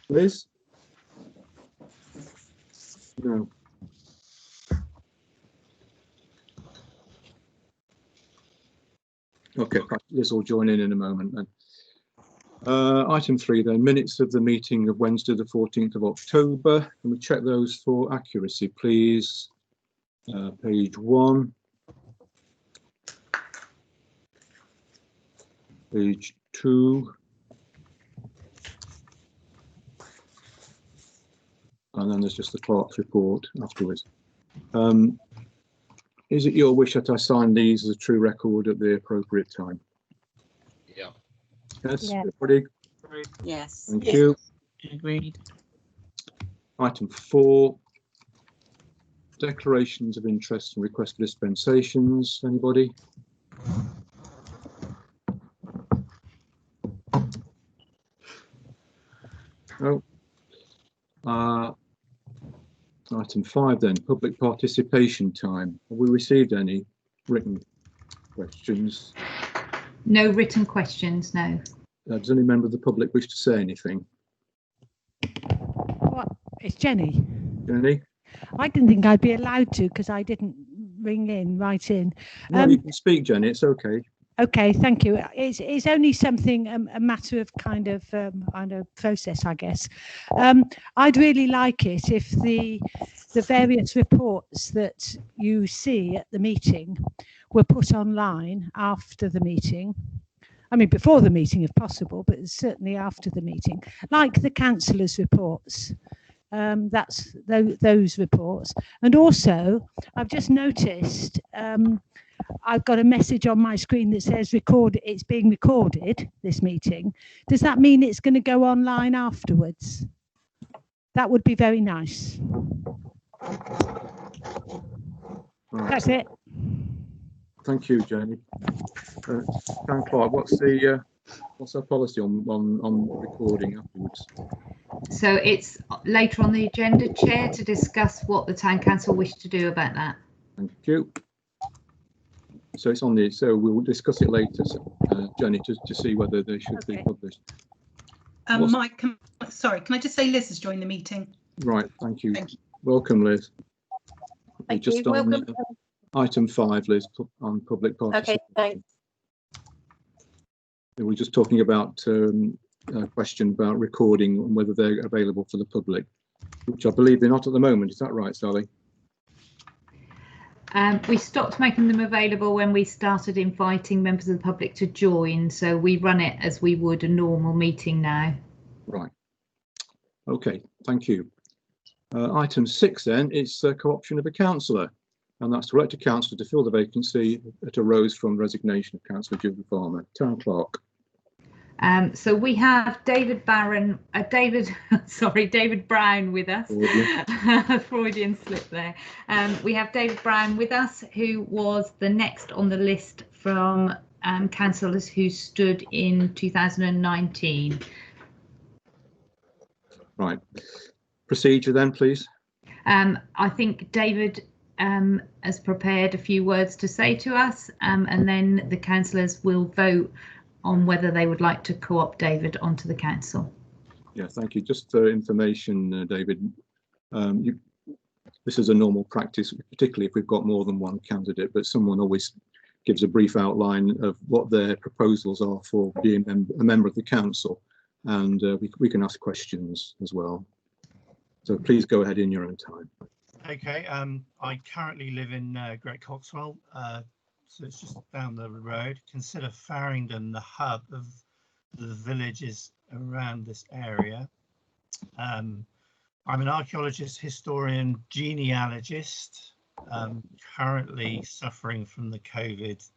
Liz? No. Okay, Liz will join in a moment then. Item 3 then, minutes of the meeting of Wednesday the 14th of October. Can we check those for accuracy, please? Page 1. Page 2. And then there's just the clerk's report afterwards. Is it your wish that I sign these as a true record at the appropriate time? Yeah. Yes, Yeah. everybody? Yes. Thank you. Agreed. Item 4, declarations of interest and request for dispensations. Anybody? No. Item 5 then, public participation time. Have we received any written questions? No written questions, no. Does any member of the public wish to say anything? What? It's Jenny. Jenny? I didn't think I'd be allowed to because I didn't write in. No, you can speak, Jenny. It's okay. Okay, thank you. It's only something, a matter of kind of process, I guess. I'd really like it if the various reports that you see at the meeting were put online after the meeting. I mean, before the meeting if possible, but certainly after the meeting, like the councillors' reports. That's those reports. And also, I've just noticed I've got a message on my screen that says it's being recorded, this meeting. Does that mean it's going to go online afterwards? That would be very nice. Right. That's it. Thank you, Jenny. Town Clerk, what's our policy on recording afterwards? So it's later on the agenda, Chair, to discuss what the Town Council wish to do about that. Thank you. So it's on the, so we'll discuss it later, Jenny, to see whether they should be published. Mike, sorry, can I just say Liz has joined the meeting? Right, thank you. Thank you. Welcome, Liz. Thank Just you. on Welcome. item 5, Liz, on public participation. Okay, thanks. We're just talking about a question about recording and whether they're available for the public, which I believe they're not at the moment. Is that right, Sally? We stopped making them available when we started inviting members of the public to join, so we run it as we would a normal meeting now. Right. Okay, thank you. Item 6 then is co-option of a councillor, and that's to elect a councillor to fill the vacancy that arose from resignation of Councillor Julie Farmer. Town Clerk. So we have David Brown with us. Freudian slip there. We have David Brown with us, who was the next on the list from councillors who stood in 2019. Right. Procedure then, please. I think David has prepared a few words to say to us, and then the councillors will vote on whether they would like to co-opt David onto the council. Yeah, thank you. Just for information, David, this is a normal practice, particularly if we've got more than one candidate, but someone always gives a brief outline of what their proposals are for being a member of the council, and we can ask questions as well. So please go ahead in your own time. Okay, I currently live in Great Coxwell, so it's just down the road. Consider Farringdon the hub of the villages around this area. I'm an archaeologist, historian, genealogist, currently suffering from the COVID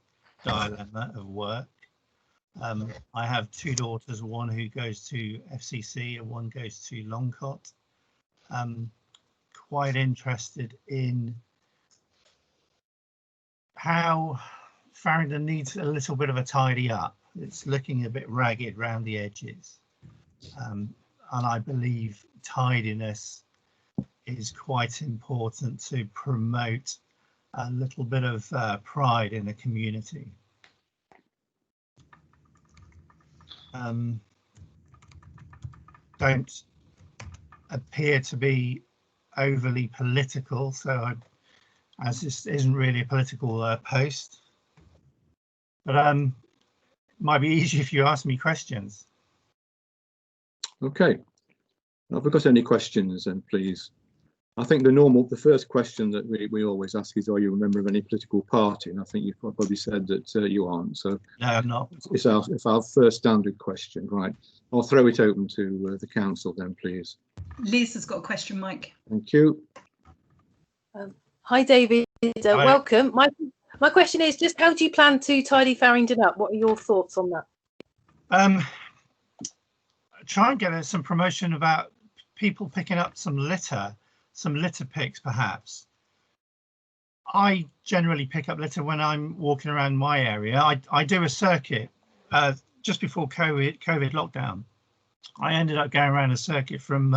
dilemma of work. I have 2 daughters, one who goes to FCC and one goes to Longcott. Quite interested in how Farringdon needs a little bit of a tidy up. It's looking a bit ragged around the edges, and I believe tidiness is quite important to promote a little bit of pride in the community. Don't appear to be overly political, so as this isn't really a political post, but might be easier if you ask me questions. Okay. Have we got any questions then, please? I think the first question that we always ask is, are you a member of any political party? And I think you've probably said that you aren't. So No, I'm not. it's our first standard question, right? I'll throw it open to the council then, please. Liz has got a question, Mike. Thank you. Hi, David. Hi. Welcome. My question is just how do you plan to tidy Farringdon up? What are your thoughts on that? Try and get some promotion about people picking up some litter picks, perhaps. I generally pick up litter when I'm walking around my area. I do a circuit just before COVID lockdown. I ended up going around a circuit from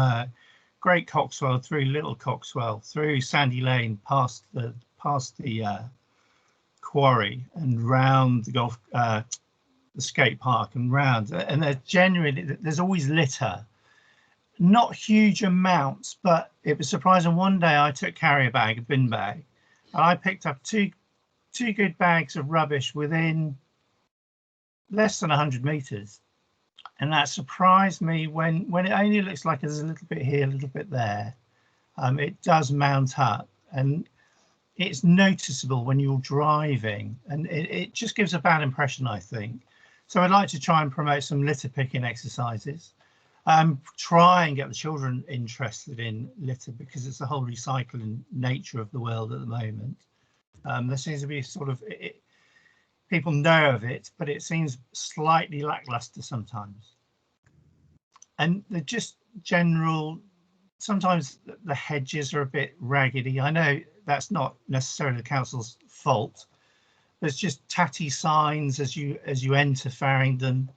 Great Coxwell through Little Coxwell, through Sandy Lane, past the quarry and round the skate park and round. And there's always litter. Not huge amounts, but it was surprising. One day I took carrier bag, a bin bag, and I picked up two good bags of rubbish within less than 100 meters. And that surprised me when it only looks like there's a little bit here, a little bit there. It does mount up, and it's noticeable when you're driving, and it just gives a bad impression, I think. So I'd like to try and promote some litter picking exercises. Try and get the children interested in litter, because it's the whole recycling nature of the world at the moment. There seems to be sort of people know of it, but it seems slightly lackluster sometimes. And the just general, sometimes the hedges are a bit raggedy. I know that's not necessarily the council's fault. There's just tatty signs as you enter Farringdon.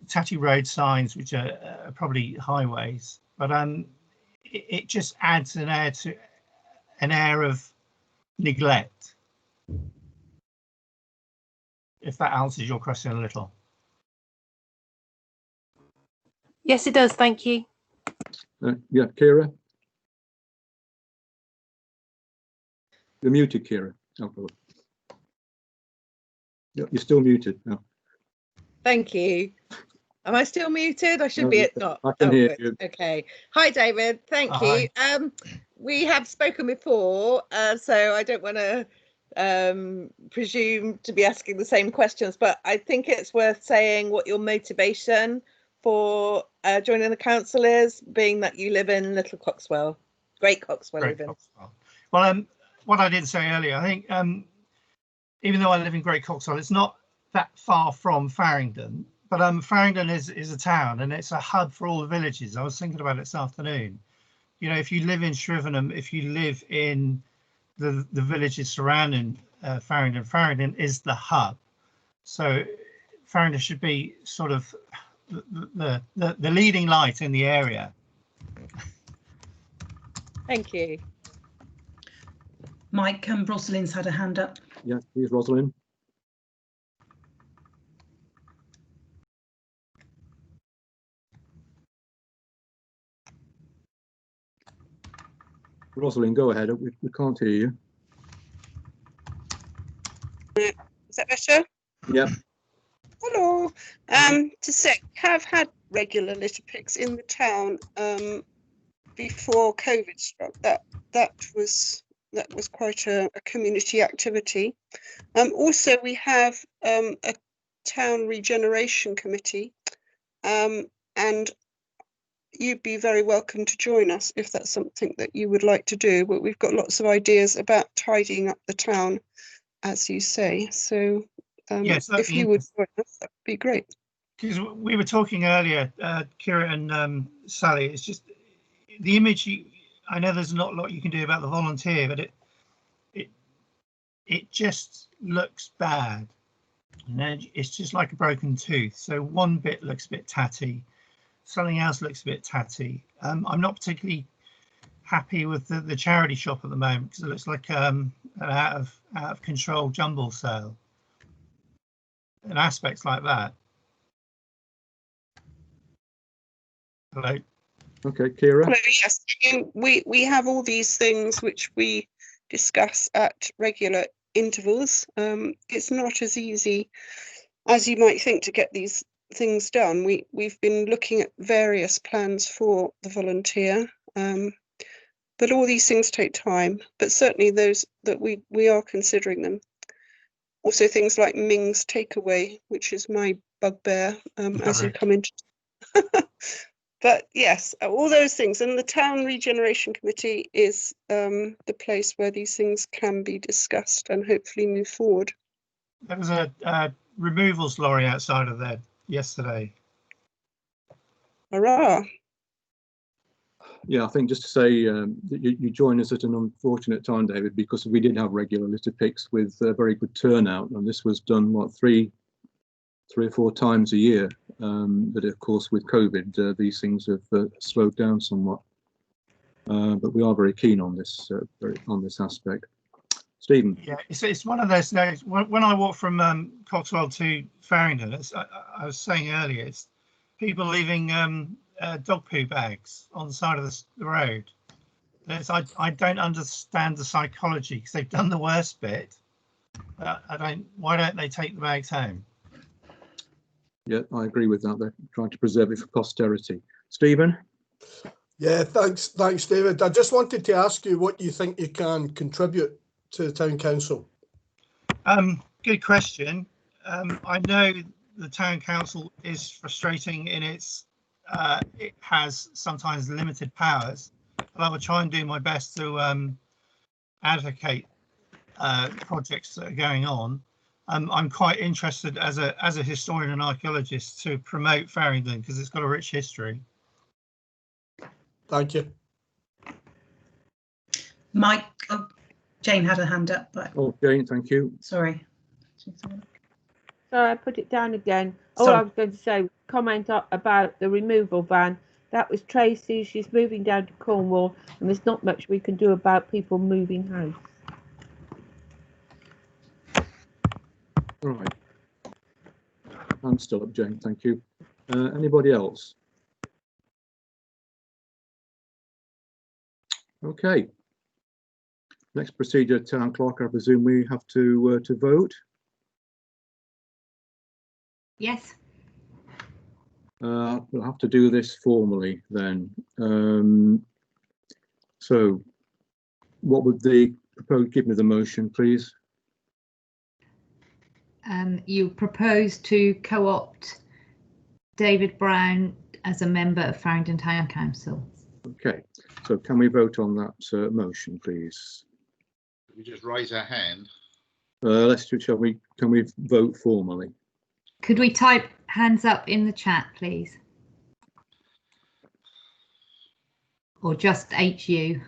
Tatty road signs, which are probably highways, but it just adds an air of neglect. If that answers your question a little. Yes, it does. Thank you. Yeah, Kira. You're muted, Kira. Oh, you're still muted now. Thank you. Am I still muted? I should No, be at not. I can hear good. you. Okay. Hi, David. Thank you. We have spoken before, so I don't want to presume to be asking the same questions, but I think it's worth saying what your motivation for joining the council is, being that you live in Little Coxwell, Great Coxwell even. Well, what I did say earlier, I think even though I live in Great Coxwell, it's not that far from Farringdon, but Farringdon is a town, and it's a hub for all the villages. I was thinking about it this afternoon. You know, if you live in Shrivenham, if you live in the villages surrounding Farringdon, Farringdon is the hub. So Farringdon should be sort of the leading light in the area. Thank you. Mike, Rosalind's had a hand up. Yeah, please, Rosalind. Rosalind, go ahead. We can't hear you. Is that better? Yeah. Hello. To say, have had regular litter picks in the town before COVID struck. That was quite a community activity. Also, we have a town regeneration committee, and you'd be very welcome to join us if that's something that you would like to do. But we've got lots of ideas about tidying up the town, as you say. So Yes, if you would join us, that would be great. Because we were talking earlier, Kira and Sally, it's just the image. I know there's not a lot you can do about the volunteer, but it just looks bad. And it's just like a broken tooth. So one bit looks a bit tatty, something else looks a bit tatty. I'm not particularly happy with the charity shop at the moment, because it looks like an out of control jumble sale and aspects like that. Hello. Okay, Kira. Hello, yes, we have all these things which we discuss at regular intervals. It's not as easy as you might think to get these things done. We've been looking at various plans for the volunteer, but all these things take time. But certainly those that we are considering them. Also things like Ming's takeaway, which is my bugbear as you come into. But yes, all those things. And the Town Regeneration Committee is the place where these things can be discussed and hopefully move forward. There was a removals lorry outside of there yesterday. Hurrah. Yeah, I think just to say that you join us at an unfortunate time, David, because we did have regular litter picks with very good turnout, and this was done, what, three or four times a year. But of course, with COVID, these things have slowed down somewhat. But we are very keen on this aspect. Stephen. Yeah, it's one of those days. When I walk from Cotswold to Farringdon, I was saying earlier, it's people leaving dog poo bags on the side of the road. I don't understand the psychology, because they've done the worst bit. Why don't they take the bags home? Yeah, I agree with that. They're trying to preserve it for posterity. Stephen? Yeah, thanks, David. I just wanted to ask you what you think you can contribute to the Town Council. Good question. I know the Town Council is frustrating in its it has sometimes limited powers, but I will try and do my best to advocate projects that are going on. I'm quite interested as a historian and archaeologist to promote Farringdon because it's got a rich history. Thank you. Mike, Jane had her hand up, but oh, Jane, thank you. Sorry, I put it down again. All I was going to say, comment about the removal van. That was Tracy. She's moving down to Cornwall, and there's not much we can do about people moving house. All right. I'm still up, Jane. Thank you. Anybody else? Okay. Next procedure, Town Clerk. I presume we have to vote. Yes. We'll have to do this formally then. So, what would the proposed? Give me the motion, please. You propose to co-opt David Brown as a member of Farringdon Town Council. Okay, so can we vote on that motion, please? Can we just raise our hand? Let's do. Shall we? Can we vote formally? Could we type hands up in the chat, please? Or just HU?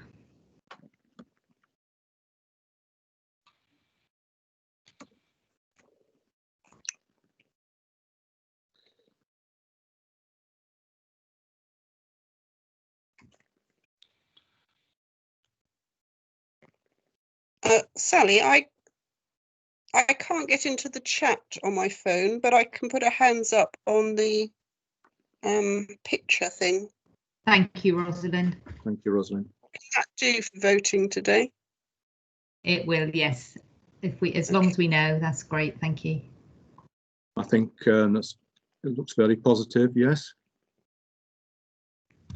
Sally, I can't get into the chat on my phone, but I can put a hands up on the picture thing. Thank you, Rosalind. Thank you, Rosalind. What can that do for voting today? It will, yes. As long as we know, that's great. Thank you. I think it looks fairly positive. Yes.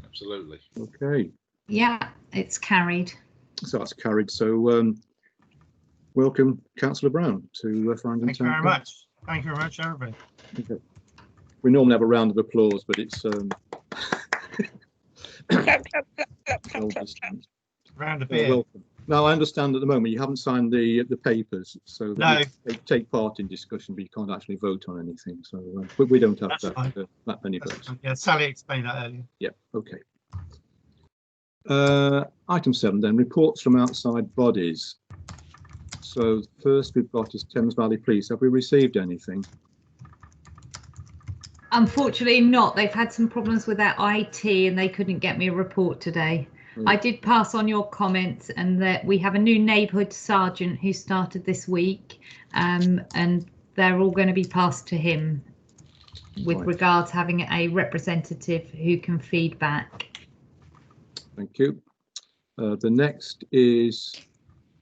Absolutely. Okay. Yeah, it's carried. So that's carried. So welcome, Councillor Brown, to Farringdon Thank you Town. very much. Thank you very much, everybody. Okay. We normally have a round of applause, but it's Round of beer. welcome. Now I understand at the moment you haven't signed the papers, so that you take part in discussion, but you can't actually vote on anything. So but we don't have that many votes. Yeah, Sally explained that earlier. Yeah. Okay. Item 7 then, reports from outside bodies. So first we've got is Thames Valley Police. Have we received anything? Unfortunately not. They've had some problems with their IT and they couldn't get me a report today. I did pass on your comments, and that we have a new neighbourhood sergeant who started this week, and they're all going to be passed to him with regards having a representative who can feed back. Thank you. The next is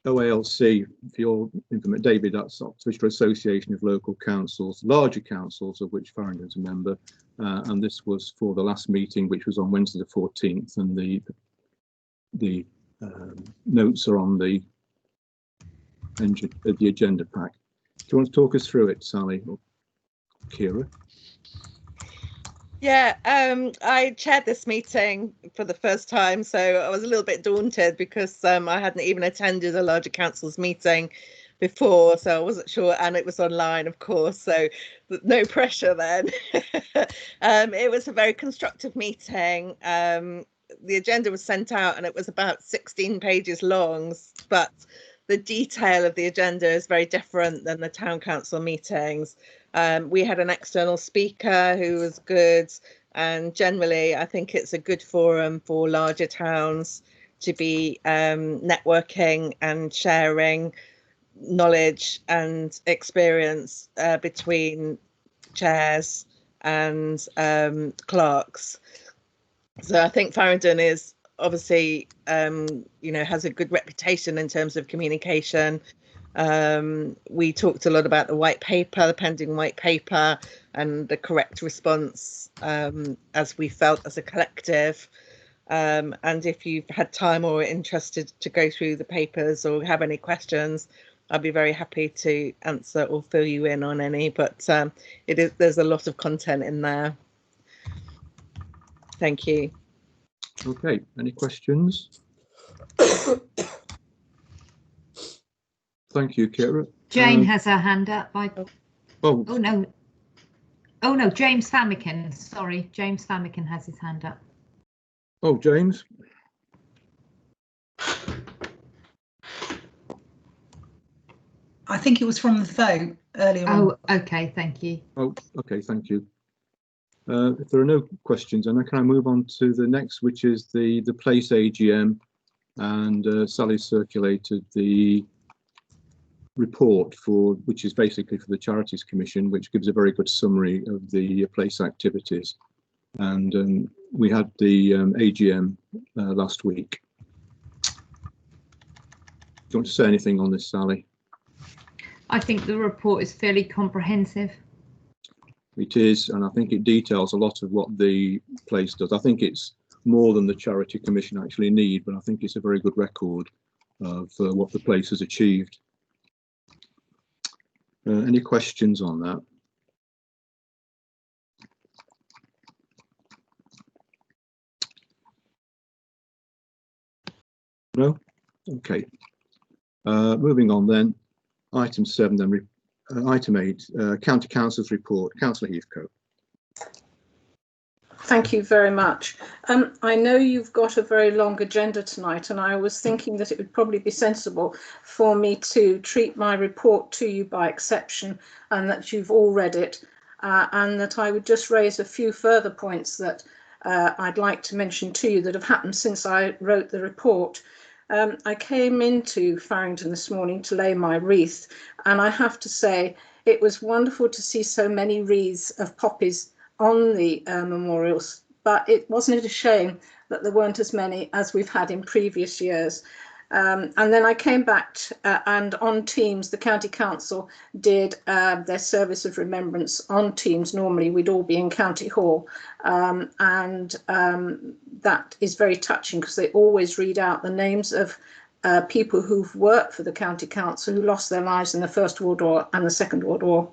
OALC, for your information, David, that's Oxfordshire Association of Local Councils, larger councils, of which Farringdon's a member. And this was for the last meeting, which was on Wednesday the 14th, and the notes are on the agenda pack. Do you want to talk us through it, Sally or Kira? Yeah, I chaired this meeting for the first time, so I was a little bit daunted because I hadn't even attended a larger council's meeting before, so I wasn't sure, and it was online, of course, so no pressure then. It was a very constructive meeting. The agenda was sent out and it was about 16 pages long, but the detail of the agenda is very different than the town council meetings. We had an external speaker who was good, and generally I think it's a good forum for larger towns to be networking and sharing knowledge and experience between chairs and clerks. So I think Farringdon is obviously, has a good reputation in terms of communication. We talked a lot about the white paper, the pending white paper, and the correct response as we felt as a collective. And if you've had time or are interested to go through the papers or have any questions, I'd be very happy to answer or fill you in on any, but there's a lot of content in there. Thank you. Okay, any questions? Thank you, Kira. Jane has her hand up. Oh no. Oh no, James Famikin. Sorry, James Famikin has his hand up. Oh, James. I think it was from the vote earlier on. Oh, okay, thank you. Oh, okay, thank you. If there are no questions, then can I move on to the next, which is the Place AGM, and Sally circulated the report which is basically for the Charities Commission, which gives a very good summary of the Place activities. And we had the AGM last week. Do you want to say anything on this, Sally? I think the report is fairly comprehensive. It is, and I think it details a lot of what the Place does. I think it's more than the Charity Commission actually need, but I think it's a very good record of what the Place has achieved. Any questions on that? No? Okay. Moving on then. Item 7 then. Item 8, County Council's report. Councillor Heathcote. Thank you very much. I know you've got a very long agenda tonight, and I was thinking that it would probably be sensible for me to treat my report to you by exception, and that you've all read it, and that I would just raise a few further points that I'd like to mention to you that have happened since I wrote the report. I came into Farringdon this morning to lay my wreath, and I have to say it was wonderful to see so many wreaths of poppies on the memorials, but it wasn't a shame that there weren't as many as we've had in previous years. And then I came back and on Teams, the County Council did their service of remembrance on Teams. Normally we'd all be in County Hall, and that is very touching because they always read out the names of people who've worked for the County Council who lost their lives in the First World War and the Second World War.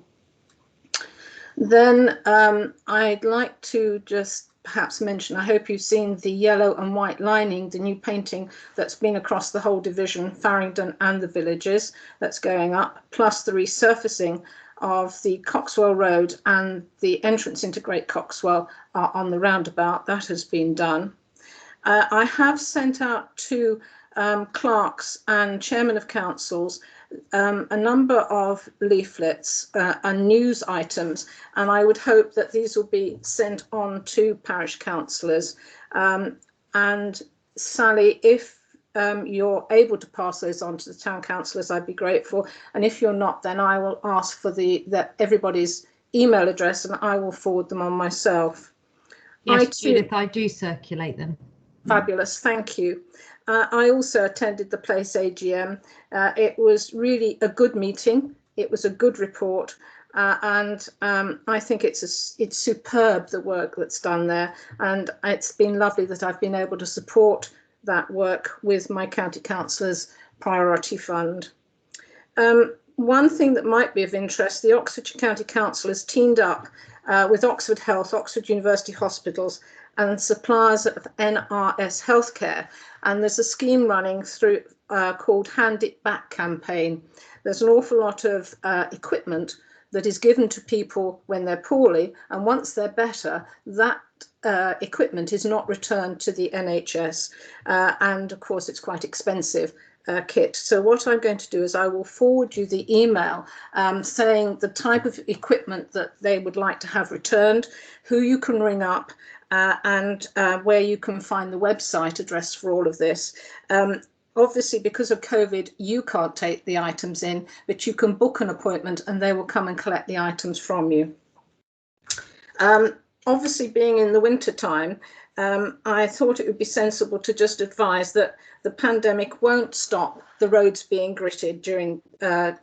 Then I'd like to just perhaps mention, I hope you've seen the yellow and white lining, the new painting that's been across the whole division, Farringdon and the villages, that's going up, plus the resurfacing of the Coxwell Road and the entrance into Great Coxwell on the roundabout. That has been done. I have sent out to clerks and chairmen of councils a number of leaflets and news items, and I would hope that these will be sent on to parish councillors. And Sally, if you're able to pass those on to the town councillors, I'd be grateful. And if you're not, then I will ask for everybody's email address and I will forward them on myself. Yes, Judith, I do circulate them. Fabulous, thank you. I also attended the Place AGM. It was really a good meeting. It was a good report, and I think it's superb, the work that's done there, and it's been lovely that I've been able to support that work with my county councillor's priority fund. One thing that might be of interest, the Oxfordshire County Council has teamed up with Oxford Health, Oxford University Hospitals, and suppliers of NRS Healthcare, and there's a scheme running through called Hand It Back campaign. There's an awful lot of equipment that is given to people when they're poorly, and once they're better, that equipment is not returned to the NHS, and of course it's quite expensive kit. So what I'm going to do is I will forward you the email saying the type of equipment that they would like to have returned, who you can ring up, and where you can find the website address for all of this. Obviously, because of COVID, you can't take the items in, but you can book an appointment and they will come and collect the items from you. Obviously, being in the winter time, I thought it would be sensible to just advise that the pandemic won't stop the roads being gritted during,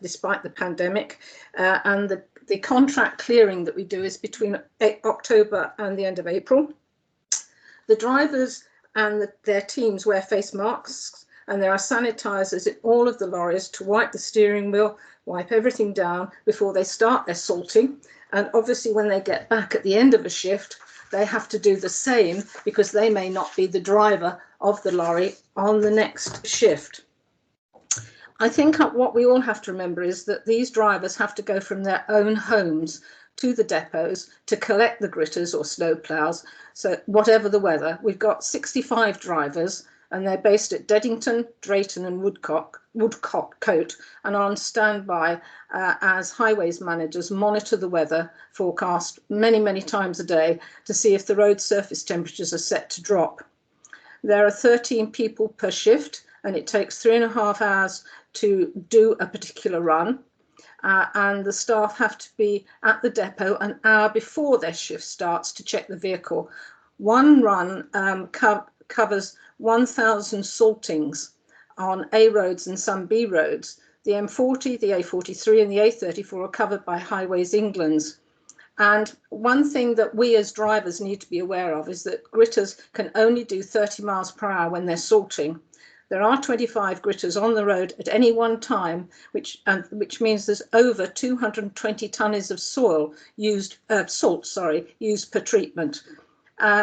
despite the pandemic, and the contract clearing that we do is between October and the end of April. The drivers and their teams wear face masks, and there are sanitizers in all of the lorries to wipe the steering wheel, wipe everything down before they start their salting. And obviously when they get back at the end of a shift, they have to do the same because they may not be the driver of the lorry on the next shift. I think what we all have to remember is that these drivers have to go from their own homes to the depots to collect the gritters or snow ploughs. So whatever the weather, we've got 65 drivers, and they're based at Deddington, Drayton and Woodcote, and are on standby as highways managers monitor the weather forecast many times a day to see if the road surface temperatures are set to drop. There are 13 people per shift, and it takes 3.5 hours to do a particular run. And the staff have to be at the depot an hour before their shift starts to check the vehicle. One run covers 1,000 saltings on A roads and some B roads. The M40, the A43 and the A34 are covered by Highways England's. And one thing that we as drivers need to be aware of is that gritters can only do 30 miles per hour when they're salting. There are 25 gritters on the road at any one time, which means there's over 220 tonnes of salt used per treatment.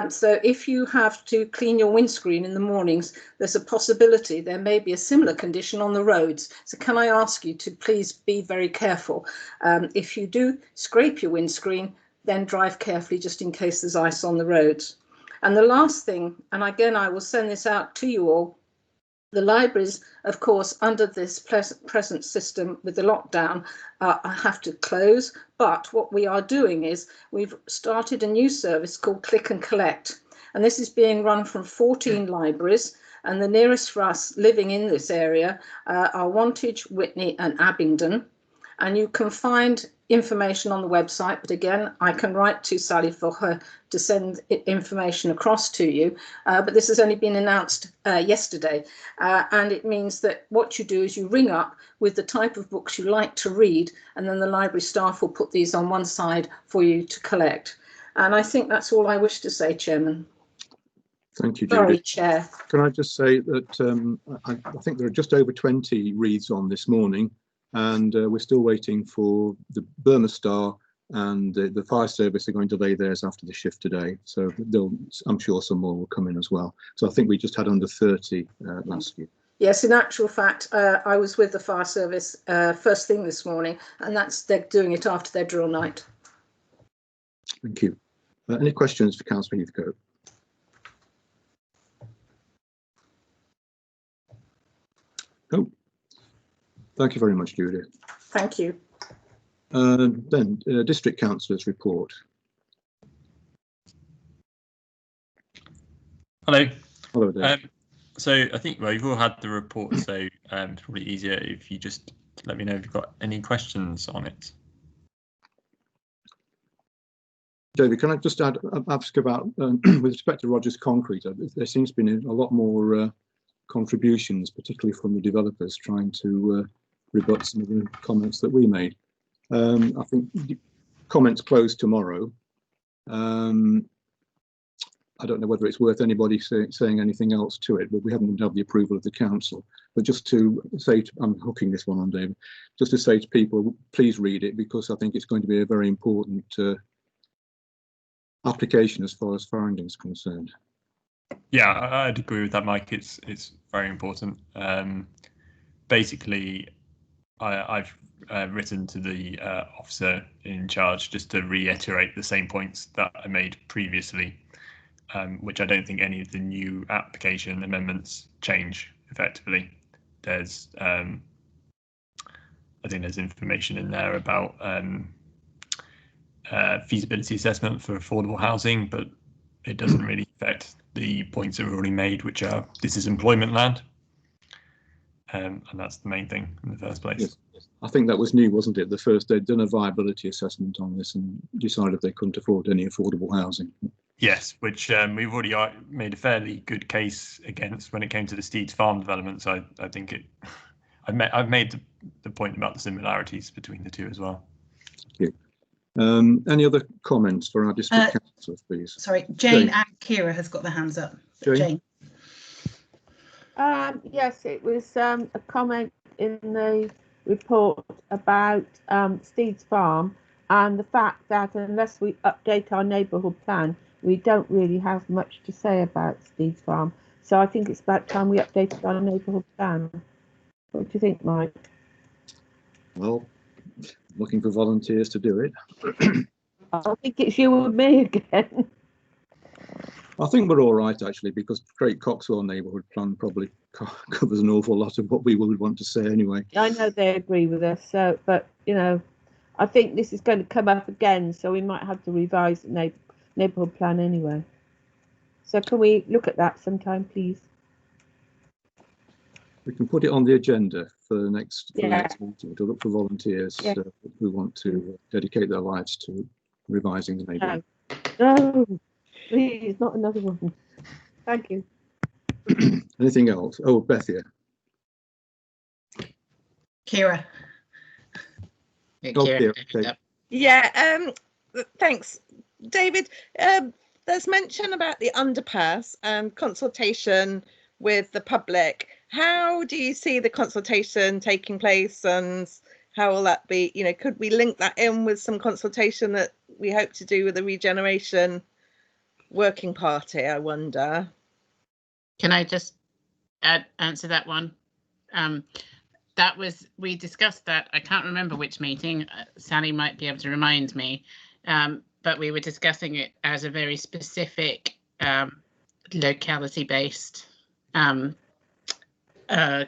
So if you have to clean your windscreen in the mornings, there's a possibility there may be a similar condition on the roads. So can I ask you to please be very careful. If you do scrape your windscreen, then drive carefully just in case there's ice on the roads. And the last thing, and again, I will send this out to you all, the libraries, of course, under this present system with the lockdown, have to close. But what we are doing is we've started a new service called Click and Collect. And this is being run from 14 libraries. And the nearest for us living in this area are Wantage, Witney and Abingdon. And you can find information on the website, but again, I can write to Sally for her to send information across to you. But this has only been announced yesterday, and it means that what you do is you ring up with the type of books you like to read, and then the library staff will put these on one side for you to collect. And I think that's all I wish to say, Chairman. Thank you, Sorry, Judy. Chair. Can I just say that I think there are just over 20 reads on this morning, and we're still waiting for the Burma Star and the fire service are going to lay theirs after the shift today. So I'm sure some more will come in as well. So I think we just had under 30 last year. Yes, in actual fact, I was with the fire service first thing this morning, and they're doing it after their drill night. Thank you. Any questions for Councillor Heathcote? No. Thank you very much, Judy. Thank you. Then District Councillors report. Hello. Hello there. So I think, well, you've all had the report, so it's probably easier if you just let me know if you've got any questions on it. David, can I just ask about, with respect to Rogers Concrete, there seems to be a lot more contributions, particularly from the developers, trying to rebut some of the comments that we made. I think comments close tomorrow. I don't know whether it's worth anybody saying anything else to it, but we haven't had the approval of the council. But just to say, I'm hooking this one on, David, just to say to people, please read it, because I think it's going to be a very important application as far as Farringdon is concerned. Yeah, I'd agree with that, Mike. It's very important. Basically, I've written to the officer in charge just to reiterate the same points that I made previously, which I don't think any of the new application amendments change effectively. There's, I think there's information in there about feasibility assessment for affordable housing, but it doesn't really affect the points that were already made, which are this is employment land. And that's the main thing in the first place. Yes. I think that was new, wasn't it? The first, they'd done a viability assessment on this and decided they couldn't afford any affordable housing. Yes, which we've already made a fairly good case against when it came to the Steeds Farm development. So I think I've made the point about the similarities between the two as well. Thank you. Any other comments for our district councillors, please? Sorry, Jane and Kira has got their hands up. Jane. Yes, it was a comment in the report about Steeds Farm and the fact that unless we update our neighbourhood plan, we don't really have much to say about Steeds Farm. So I think it's about time we updated our neighbourhood plan. What do you think, Mike? Well, looking for volunteers to do it. I think it's you and me again. I think we're all right, actually, because Great Coxwell neighbourhood plan probably covers an awful lot of what we would want to say anyway. I know they agree with us, so but you know, I think this is going to come up again, so we might have to revise the neighbourhood plan anyway. So can we look at that sometime, please? We can put it on the agenda for the next meeting to look for volunteers who want to dedicate their lives to revising the neighbourhood. No, please, not another one. Thank you. Anything else? Oh, Bethia. Kira. Kira. Okay. Yeah, thanks, David. There's mention about the underpass and consultation with the public. How do you see the consultation taking place, and how will that be? You know, could we link that in with some consultation that we hope to do with the Regeneration Working Party, I wonder? Can I just answer that one? We discussed that. I can't remember which meeting. Sally might be able to remind me. But we were discussing it as a very specific locality-based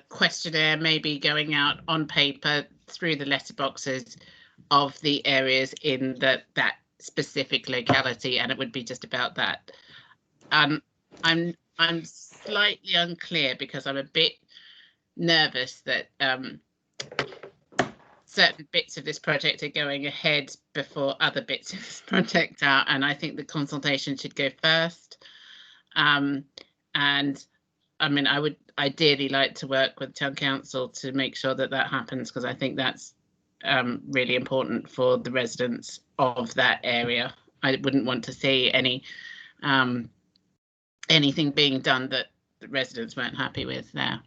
questionnaire, maybe going out on paper through the letterboxes of the areas in that specific locality, and it would be just about that. I'm slightly unclear because I'm a bit nervous that certain bits of this project are going ahead before other bits of this project are, and I think the consultation should go first. And I mean, I would ideally like to work with Town Council to make sure that happens, because I think that's really important for the residents of that area. I wouldn't want to see anything being done that the residents weren't happy with there.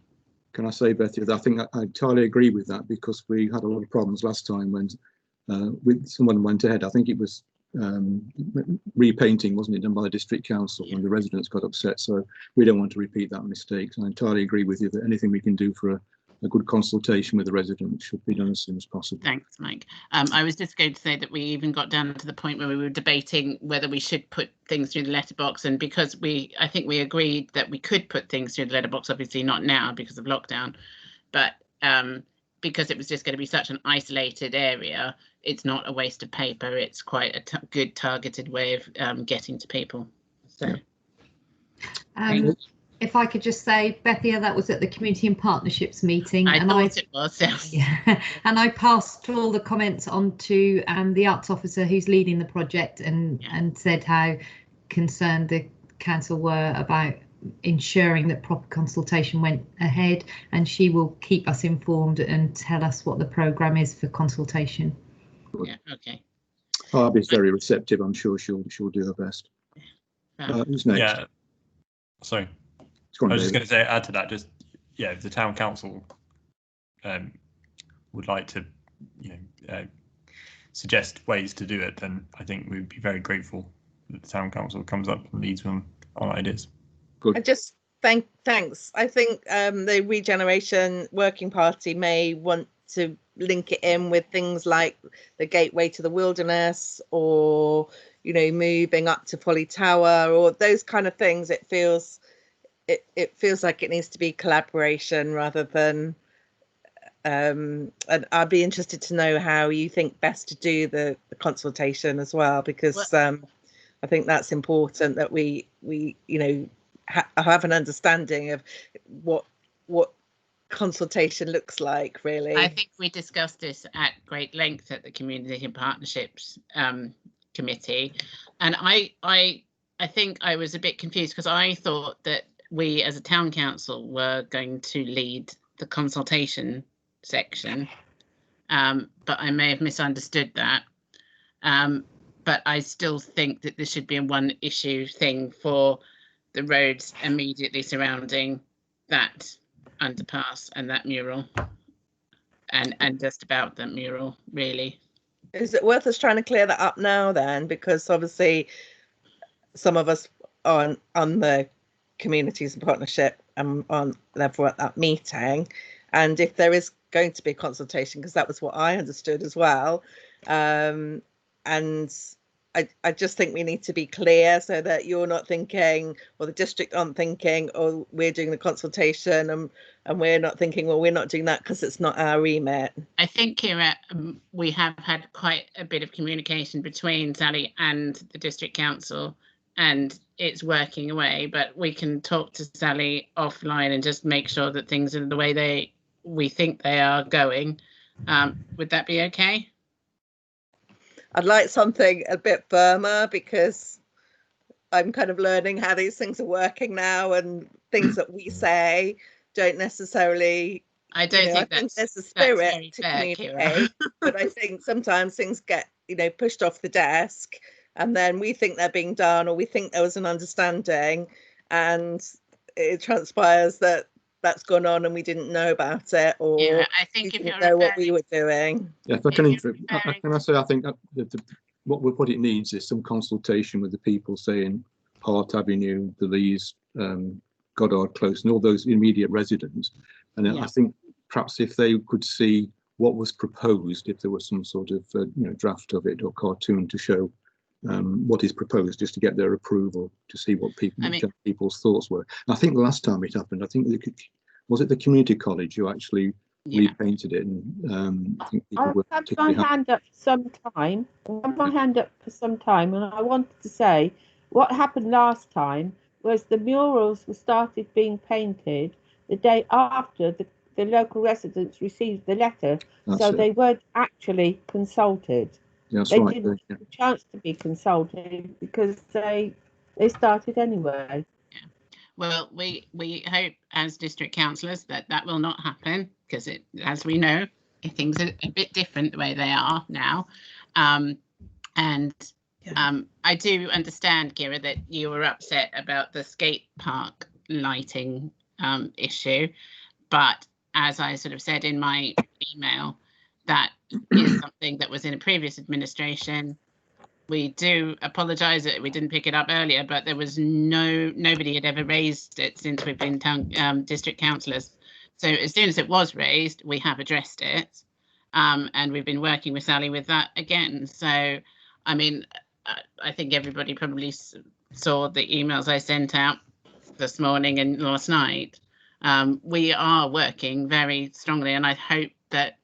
Can I say, Betty, I think I entirely agree with that, because we had a lot of problems last time when someone went ahead. I think it was repainting, wasn't it, done by the district council, and the residents got upset. So we don't want to repeat that mistake. So I entirely agree with you that anything we can do for a good consultation with the residents should be done as soon as possible. Thanks, Mike. I was just going to say that we even got down to the point where we were debating whether we should put things through the letterbox, and because I think we agreed that we could put things through the letterbox, obviously not now because of lockdown, but because it was just going to be such an isolated area, it's not a waste of paper. It's quite a good targeted way of getting to people. So. if I could just say, Bethia, that was at the Community and Partnerships meeting. I thought it was, yes. Yeah, and I passed all the comments on to the arts officer who's leading the project, and said how concerned the council were about ensuring that proper consultation went ahead, and she will keep us informed and tell us what the programme is for consultation. Yeah, okay. Harvey's very receptive. I'm sure she'll do her best. Who's next? Yeah. Sorry. I was just going to say, add to that, just if the town council would like to, suggest ways to do it, then I think we'd be very grateful that the town council comes up and leads on ideas. Good. I just thanks. I think the Regeneration Working Party may want to link it in with things like the Gateway to the Wilderness, or moving up to Folly Tower, or those kind of things. It feels like it needs to be collaboration rather than and I'd be interested to know how you think best to do the consultation as well, because I think that's important, that we have an understanding of what consultation looks like, really. I think we discussed this at great length at the Community and Partnerships committee, and I think I was a bit confused, because I thought that we as a town council were going to lead the consultation section, but I may have misunderstood that. But I still think that this should be a one issue thing for the roads immediately surrounding that underpass and that mural, and just about that mural, really. Is it worth us trying to clear that up now then? Because obviously some of us on the Communities and Partnership on level at that meeting, and if there is going to be a consultation, because that was what I understood as well, and I just think we need to be clear, so that you're not thinking, or the district aren't thinking, oh, we're doing the consultation, and we're not thinking, well, we're not doing that because it's not our remit. I think, Kira, we have had quite a bit of communication between Sally and the district council, and it's working away, but we can talk to Sally offline and just make sure that things are the way we think they are going. Would that be okay? I'd like something a bit firmer, because I'm kind of learning how these things are working now, and things that we say don't necessarily. I don't think there's a spirit to communicate, but I think sometimes things get pushed off the desk, and then we think they're being done, or we think there was an understanding, and it transpires that that's gone on and we didn't know about it, or I think we didn't know what we were doing. Yeah, if I can say, I think that what it needs is some consultation with the people, saying Hart Avenue, the Lees, Goddard Close, and all those immediate residents. And I think perhaps if they could see what was proposed, if there was some sort of draft of it or cartoon to show what is proposed, just to get their approval, to see what people's thoughts were. And I think the last time it happened, I think was it the community college who actually repainted it, and I think people were particularly happy. Hand up for some time. And I wanted to say what happened last time was the murals were started being painted the day after the local residents received the letter. They weren't actually consulted. Yeah, they didn't have a chance to be consulted, because they started anyway. Yeah. Well, we hope as district councillors that will not happen, because as we know, things are a bit different the way they are now. I do understand, Kira, that you were upset about the skate park lighting issue, but as I sort of said in my email, that is something that was in a previous administration. We do apologise that we didn't pick it up earlier, but there was nobody had ever raised it since we've been district councillors. So as soon as it was raised, we have addressed it, and we've been working with Sally with that again. So, I mean, I think everybody probably saw the emails I sent out this morning and last night. We are working very strongly, and I hope that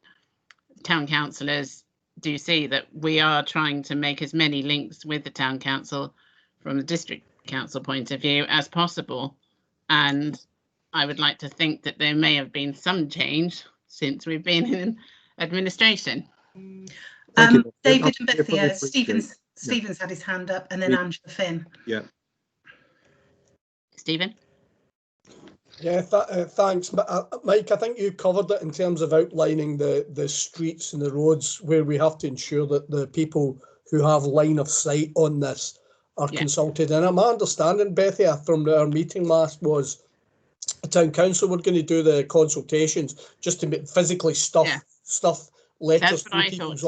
town councillors do see that we are trying to make as many links with the town council from the district council point of view as possible, and I would like to think that there may have been some change since we've been in administration. David and Bethia, Stephen's had his hand up, and then Angela Finn. Yeah. Stephen? Yeah, thanks. Mike, I think you covered it in terms of outlining the streets and the roads where we have to ensure that the people who have line of sight on this are consulted. And my understanding, Bethia, from our meeting last was the town council were going to do the consultations just to physically stuff letters through people's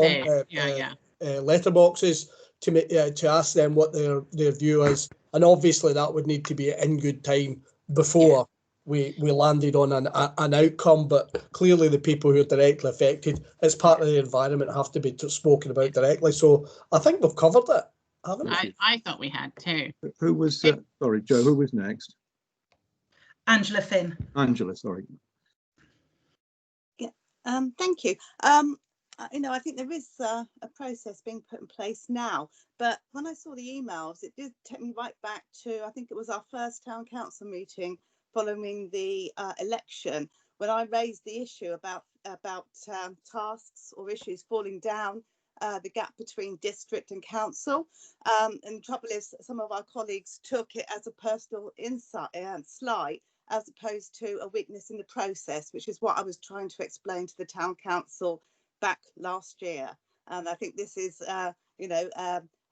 letterboxes to ask them what their view is. And obviously that would need to be in good time before we landed on an outcome, but clearly the people who are directly affected as part of the environment have to be spoken about directly. So I think we've covered it, haven't we? I thought we had too. Who was, sorry, Joe, who was next? Angela Finn. Angela, sorry. Yeah, thank you. I think there is a process being put in place now, but when I saw the emails, it did take me right back to, I think it was our first town council meeting following the election, when I raised the issue about tasks or issues falling down the gap between district and council. And the trouble is, some of our colleagues took it as a personal slight, as opposed to a weakness in the process, which is what I was trying to explain to the town council back last year. And I think this is, an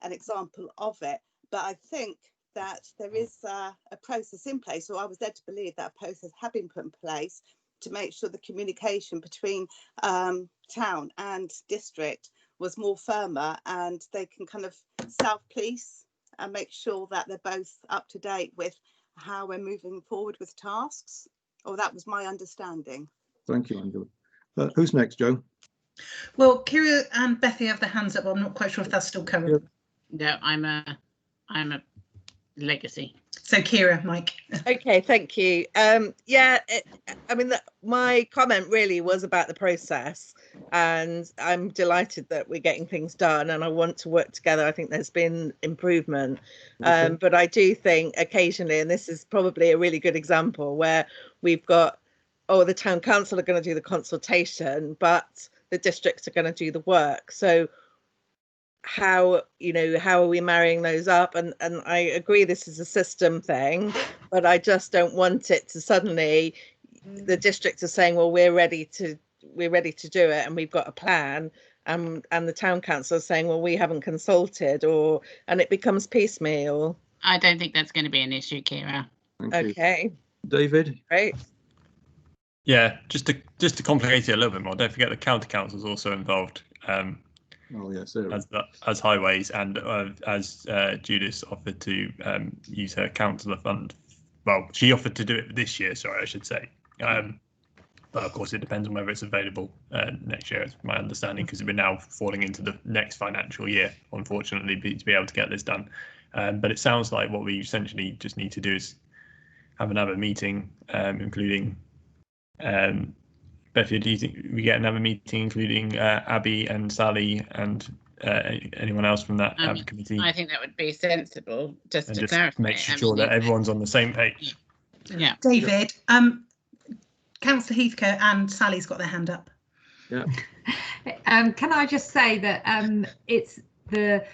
example of it. But I think that there is a process in place, or I was led to believe that a process had been put in place to make sure the communication between town and district was more firmer, and they can kind of self-police and make sure that they're both up to date with how we're moving forward with tasks. Or that was my understanding. Thank you, Angela. Who's next, Joe? Well, Kira and Bethia have their hands up, but I'm not quite sure if that's still current. No, I'm a legacy. So Kira, Mike. Okay, thank you. My comment really was about the process, and I'm delighted that we're getting things done, and I want to work together. I think there's been improvement, but I do think occasionally, and this is probably a really good example, where we've got, the town council are going to do the consultation, but the districts are going to do the work. So how are we marrying those up? And I agree this is a system thing, but I just don't want it to suddenly, the districts are saying, well, we're ready to do it and we've got a plan, and the town council is saying, well, we haven't consulted, and it becomes piecemeal. I don't think that's going to be an issue, Kira. Okay, David. Great. Yeah, just to complicate it a little bit more, don't forget the county council is also involved. As highways, and as Judith offered to use her councillor fund. Well, she offered to do it this year, sorry, I should say. But of course, it depends on whether it's available next year, is my understanding, because we're now falling into the next financial year, unfortunately, to be able to get this done. But it sounds like what we essentially just need to do is have another meeting, including Bethia, do you think we get another meeting including Abby and Sally and anyone else from that committee? I think that would be sensible, just to clarify. Make sure that everyone's on the same page. Yeah. David, Councillor Heathcote and Sally's got their hand up. Yeah. Can I just say that it's the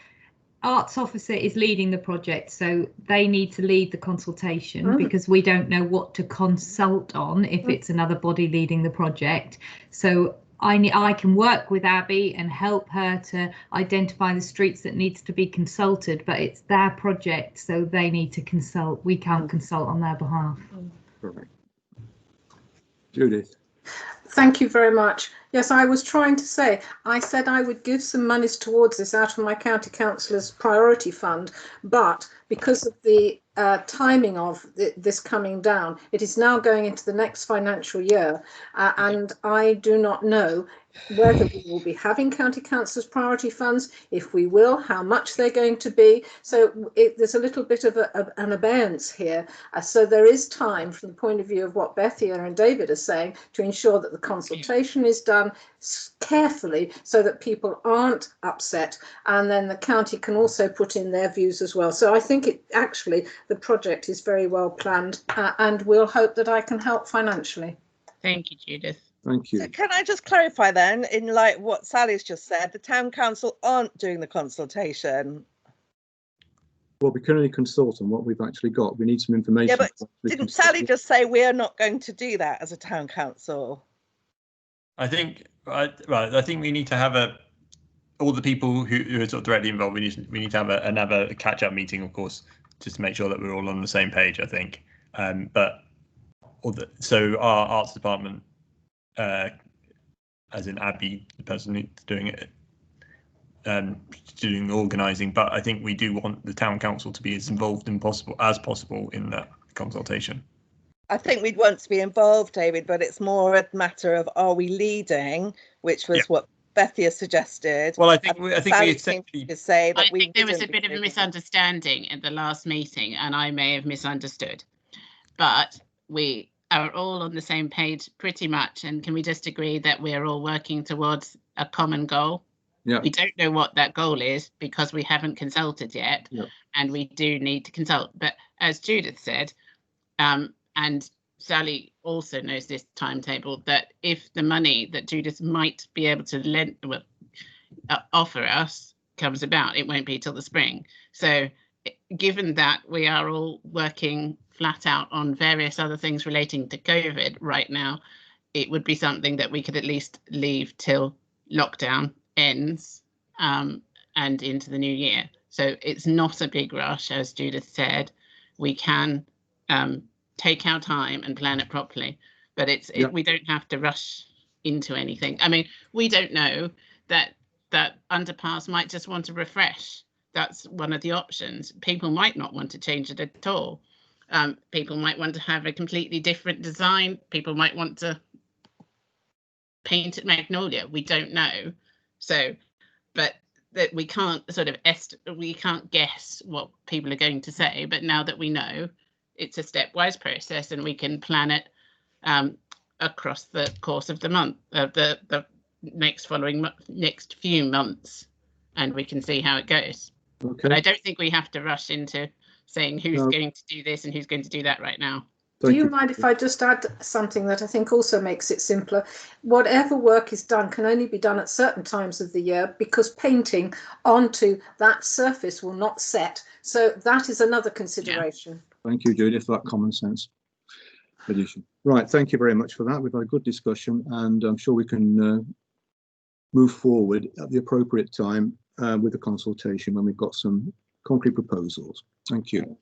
arts officer is leading the project, so they need to lead the consultation because we don't know what to consult on if it's another body leading the project. So I can work with Abby and help her to identify the streets that needs to be consulted, but it's their project, so they need to consult. We can't consult on their behalf. Perfect. Judith. Thank you very much. Yes, I was trying to say, I said I would give some monies towards this out of my county councillor's priority fund, but because of the timing of this coming down, it is now going into the next financial year, and I do not know whether we will be having county council's priority funds, if we will, how much they're going to be. So there's a little bit of an abeyance here. So there is time, from the point of view of what Bethia and David are saying, to ensure that the consultation is done carefully so that people aren't upset, and then the county can also put in their views as well. So I think actually the project is very well planned, and we'll hope that I can help financially. Thank you, Judith. Thank you. So can I just clarify then, in like what Sally's just said, the town council aren't doing the consultation? Well, we can only consult on what we've actually got. We need some information. Yeah, but didn't Sally just say we are not going to do that as a town council? I think I think we need to have all the people who are sort of directly involved. We need to have another catch-up meeting, of course, just to make sure that we're all on the same page. I think, so our arts department, as in Abby, the person who's doing it, doing the organising, but I think we do want the town council to be as involved as possible in that consultation. I think we'd want to be involved, David, but it's more a matter of, are we leading, which was what Bethia suggested. Well, I think we essentially say that I think there was a bit of a misunderstanding at the last meeting, and I may have misunderstood, but we are all on the same page pretty much. And can we just agree that we're all working towards a common goal? Yeah. We don't know what that goal is because we haven't consulted yet, and we do need to consult. But as Judith said, and Sally also knows this timetable, that if the money that Judith might be able to offer us comes about, it won't be till the spring. So given that we are all working flat out on various other things relating to COVID right now, it would be something that we could at least leave till lockdown ends and into the new year. So it's not a big rush, as Judith said. We can take our time and plan it properly, but we don't have to rush into anything. I mean, we don't know that underpass might just want to refresh. That's one of the options. People might not want to change it at all. People might want to have a completely different design. People might want to paint it magnolia. We don't know. So, but that we can't we can't guess what people are going to say. But now that we know, it's a stepwise process, and we can plan it across the course of the month, the next few months, and we can see how it goes. Okay. But I don't think we have to rush into saying who's going to do this and who's going to do that right now. Do you mind if I just add something that I think also makes it simpler? Whatever work is done can only be done at certain times of the year, because painting onto that surface will not set. So that is another consideration. Yeah. Thank you, Judith, for that common sense addition. Right, thank you very much for that. We've had a good discussion, and I'm sure we can move forward at the appropriate time with the consultation when we've got some concrete proposals. Thank you.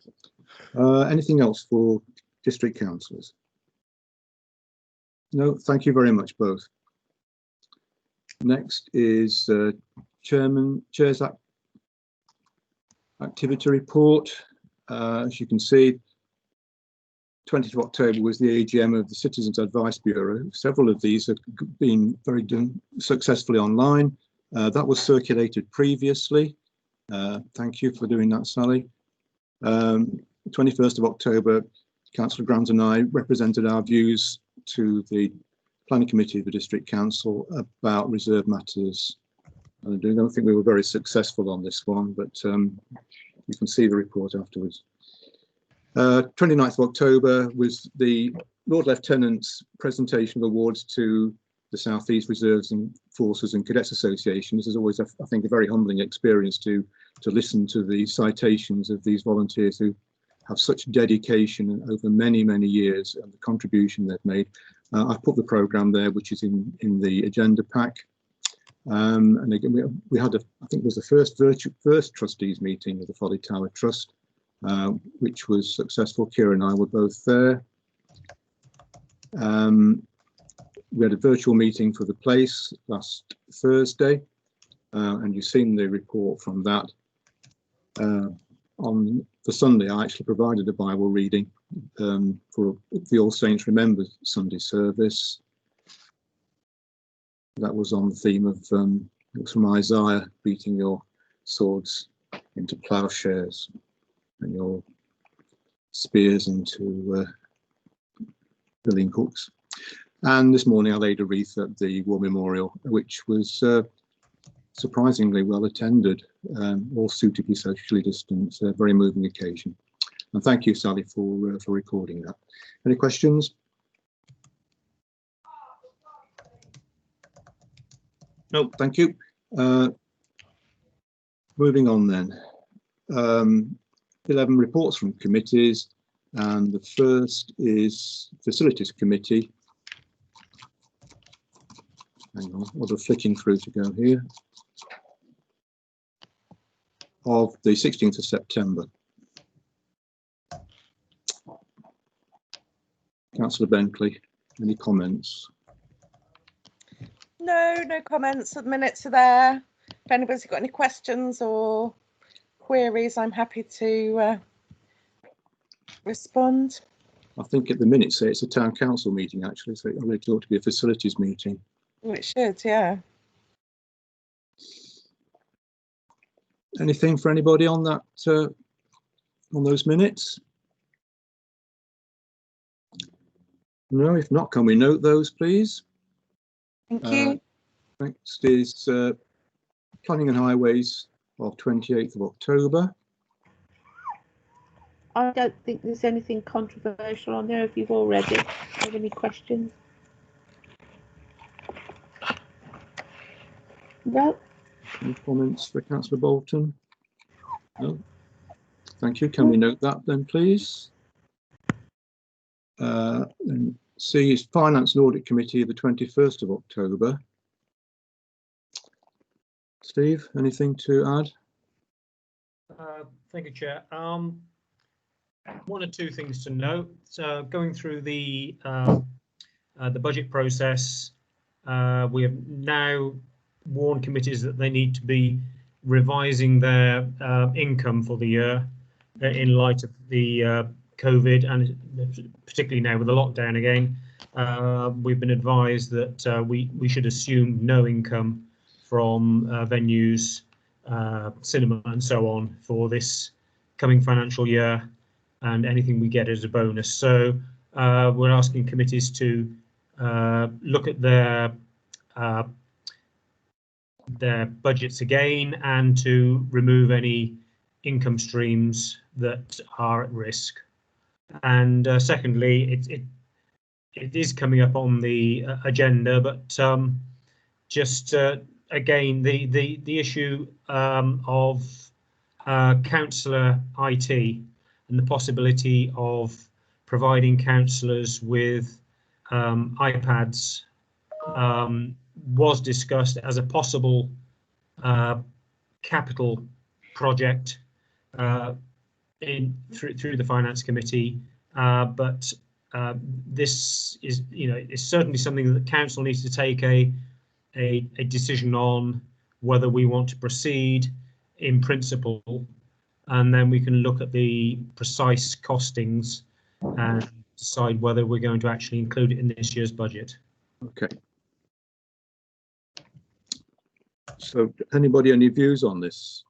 Anything else for district councillors? No, thank you very much, both. Next is Chair's activity report. As you can see, 20th of October was the AGM of the Citizens Advice Bureau. Several of these have been done successfully online. That was circulated previously. Thank you for doing that, Sally. 21st of October, Councillor Grant and I represented our views to the Planning Committee of the District Council about reserve matters. I don't think we were very successful on this one, but you can see the report afterwards. 29th of October was the Lord Lieutenant's presentation of awards to the South East Reserves and Forces and Cadets Association. This is always, I think, a very humbling experience to listen to the citations of these volunteers who have such dedication over many, many years, and the contribution they've made. I've put the programme there, which is in the agenda pack. And again, we had, I think it was the first trustees meeting of the Folly Tower Trust, which was successful. Kira and I were both there. We had a virtual meeting for the place last Thursday, and you've seen the report from that. On the Sunday, I actually provided a Bible reading for the All Saints Remembered Sunday service. That was on the theme of, it was from Isaiah, beating your swords into plowshares and your spears into billing hooks. And this morning I laid a wreath at the War Memorial, which was surprisingly well attended, all suitably socially distanced, a very moving occasion. And thank you, Sally, for recording that. Any questions? No, thank you. Moving on then. 11 reports from committees, and the first is Facilities Committee. Hang on, what are flicking through to go here? Of the 16th of September. Councillor Bentley, any comments? No comments. The minutes are there. If anybody's got any questions or queries, I'm happy to respond. I think at the minutes say it's a town council meeting actually, so it really ought to be a facilities meeting. Well, it should, yeah. Anything for anybody on that, on those minutes? No, if not, can we note those, please? Thank you. Next is Planning and Highways of 28th of October. I don't think there's anything controversial on there. If you've all read it, have any questions? No. Any comments for Councillor Bolton? No. Thank you. Can we note that then, please? And C is Finance and Audit Committee of the 21st of October. Steve, anything to add? Thank you, Chair. One or two things to note. Going through the budget process, we have now warned committees that they need to be revising their income for the year in light of the COVID, and particularly now with the lockdown again. We've been advised that we should assume no income from venues, cinema and so on for this coming financial year, and anything we get as a bonus. So we're asking committees to look at their budgets again and to remove any income streams that are at risk. And secondly, it is coming up on the agenda, but just again the issue of councillor IT and the possibility of providing councillors with iPads was discussed as a possible capital project through the Finance Committee, but this is, it's certainly something that the council needs to take a decision on whether we want to proceed in principle, and then we can look at the precise costings and decide whether we're going to actually include it in this year's budget. Okay. So, anybody any views on this?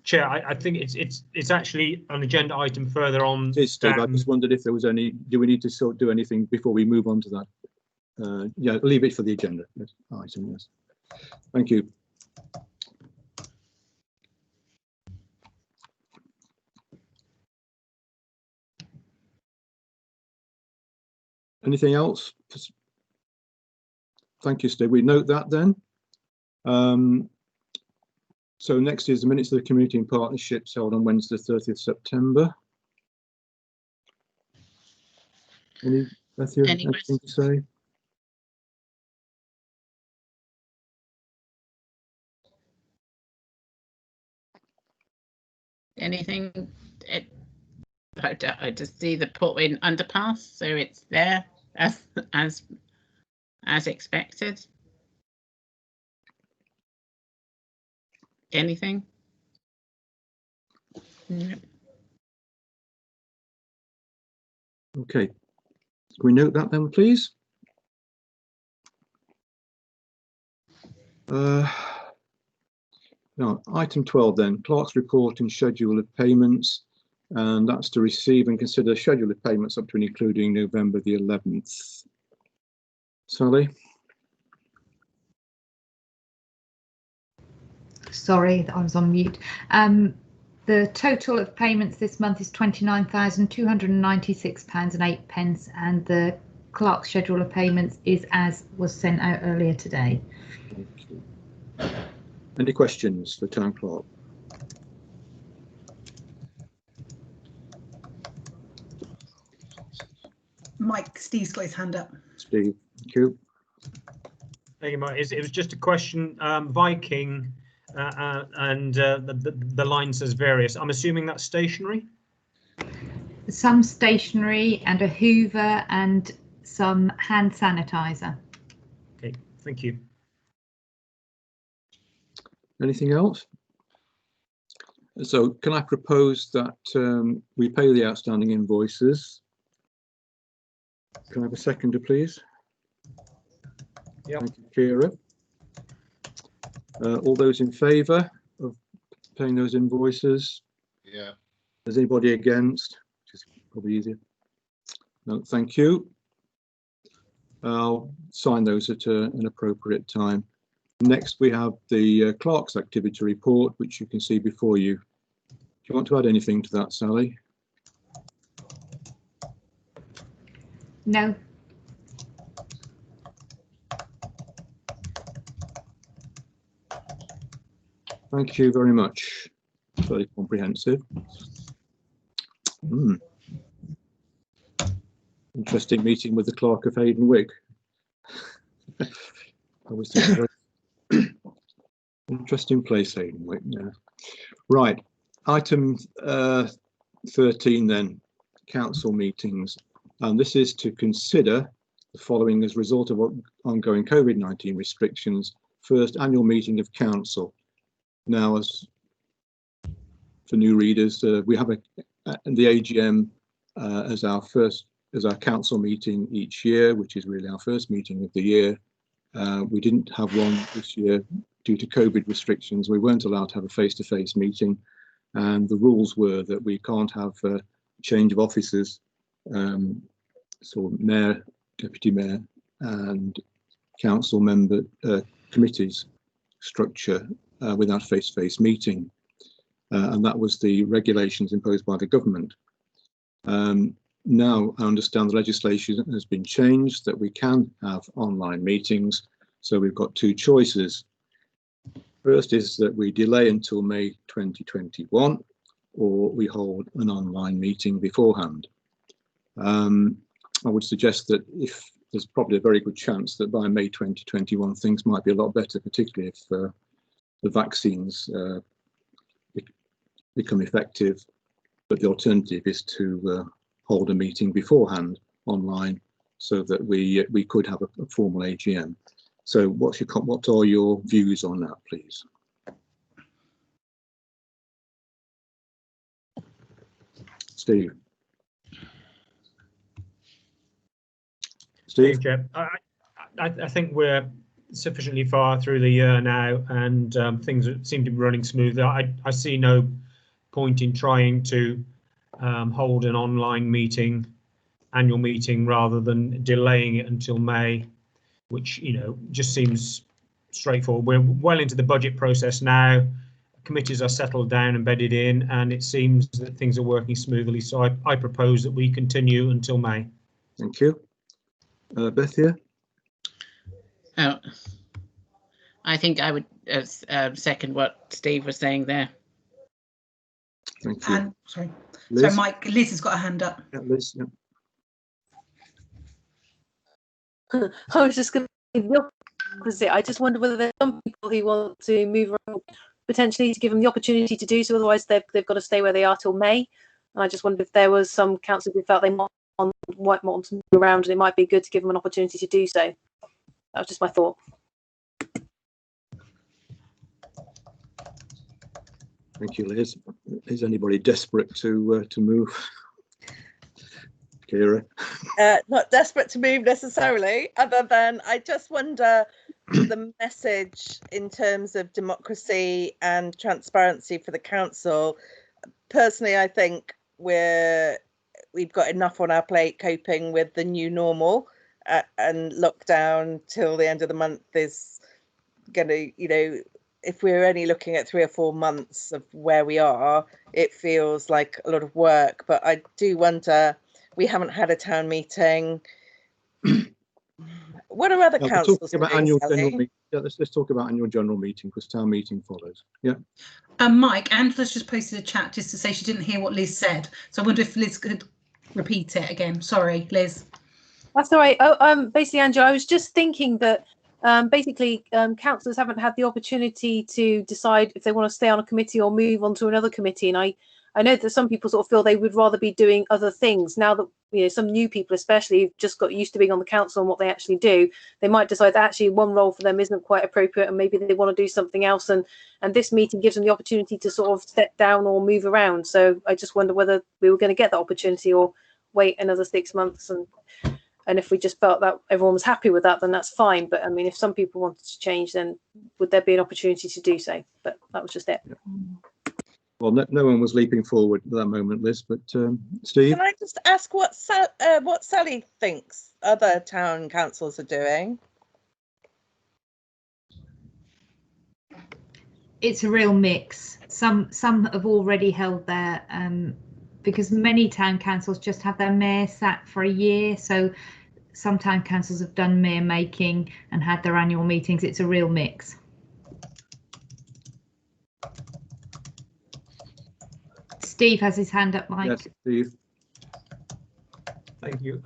Chair, I think it's actually an agenda item further on. It is, Steve. I just wondered if there was any. Do we need to sort of do anything before we move on to that? Yeah, leave it for the agenda item. Yes. Thank you. Anything else? Thank you, Steve. We note that then. So next is the minutes of the community and partnerships held on Wednesday, 30th September. Matthew, anything to say? Anything? I just see the Portway underpass, so it's there as expected. Anything? No. Okay. Can we note that then, please? Now, item 12 then, clerk's report and schedule of payments, and that's to receive and consider schedule of payments up to and including November the 11th. Sally? Sorry, I was on mute. The total of payments this month is £29,296.08, and the clerk's schedule of payments is as was sent out earlier today. Thank you. Any questions for Town Clerk? Mike, Steve's got his hand up. Steve, thank you. Thank you, Mike. It was just a question. Viking and the line says various. I'm assuming that's stationary? Some stationery and a Hoover and some hand sanitizer. Okay, thank you. Anything else? So can I propose that we pay the outstanding invoices? Can I have a seconder, please? Yep. Thank you, Kira. All those in favour of paying those invoices? Yeah. Is anybody against? Which is probably easier. No, thank you. I'll sign those at an appropriate time. Next, we have the clerk's activity report, which you can see before you. Do you want to add anything to that, Sally? No. Thank you very much. Very comprehensive. Interesting meeting with the clerk of Hayden Wig. I was thinking, interesting place, Hayden Wig. Yeah. Right. Item 13 then, council meetings. And this is to consider the following as a result of ongoing COVID-19 restrictions. First annual meeting of council. Now, as for new readers, we have the AGM as our council meeting each year, which is really our first meeting of the year. We didn't have one this year due to COVID restrictions. We weren't allowed to have a face-to-face meeting, and the rules were that we can't have a change of officers, so mayor, deputy mayor, and council member committees structure without face-to-face meeting, and that was the regulations imposed by the government. Now I understand the legislation has been changed that we can have online meetings, so we've got two choices. First is that we delay until May 2021, or we hold an online meeting beforehand. I would suggest that if there's probably a very good chance that by May 2021 things might be a lot better, particularly if the vaccines become effective, but the alternative is to hold a meeting beforehand online so that we could have a formal AGM. So what are your views on that, please? Steve. Steve? I think we're sufficiently far through the year now, and things seem to be running smoothly. I see no point in trying to hold an online meeting, annual meeting, rather than delaying it until May, which, you know, just seems straightforward. We're well into the budget process now. Committees are settled down and bedded in, and it seems that things are working smoothly. So I propose that we continue until May. Thank you. Bethia? I think I would second what Steve was saying there. Thank you. And sorry, Liz? so Mike, Liz has got a hand up. Yeah, Liz, yeah. I was just going to say the opposite. I just wonder whether there's some people who want to move around, potentially to give them the opportunity to do so. Otherwise, they've got to stay where they are till May. And I just wondered if there was some council who felt they might want to move around, and it might be good to give them an opportunity to do so. That was just my thought. Thank you, Liz. Is anybody desperate to move? Kira? Not desperate to move necessarily, other than I just wonder the message in terms of democracy and transparency for the council, personally, I think we've got enough on our plate coping with the new normal, and lockdown till the end of the month is going to, you know, if we're only looking at 3 or 4 months of where we are, it feels like a lot of work. But I do wonder, we haven't had a town meeting. What are other councils doing, Sally? Yeah, let's talk about annual general meeting, because town meeting follows. Yeah. Mike, Angela's just posted a chat just to say she didn't hear what Liz said. So I wonder if Liz could repeat it again. Sorry, Liz. That's all right. Basically, Angela, I was just thinking that councillors haven't had the opportunity to decide if they want to stay on a committee or move on to another committee. And I know that some people sort of feel they would rather be doing other things now that, you know, some new people especially who've just got used to being on the council and what they actually do. They might decide that actually one role for them isn't quite appropriate and maybe they want to do something else. And this meeting gives them the opportunity to sort of step down or move around. So I just wonder whether we were going to get that opportunity or wait another 6 months. And if we just felt that everyone was happy with that, then that's fine. But I mean, if some people wanted to change, then would there be an opportunity to do so? But that was just it. Yeah. Well, no one was leaping forward at that moment, Liz, but Steve? Can I just ask what Sally thinks other town councils are doing? It's a real mix. Some have already held their, because many town councils just have their mayor sat for a year. So some town councils have done mayor making and had their annual meetings. It's a real mix. Steve has his hand up, Mike. Yes, Steve. Thank you.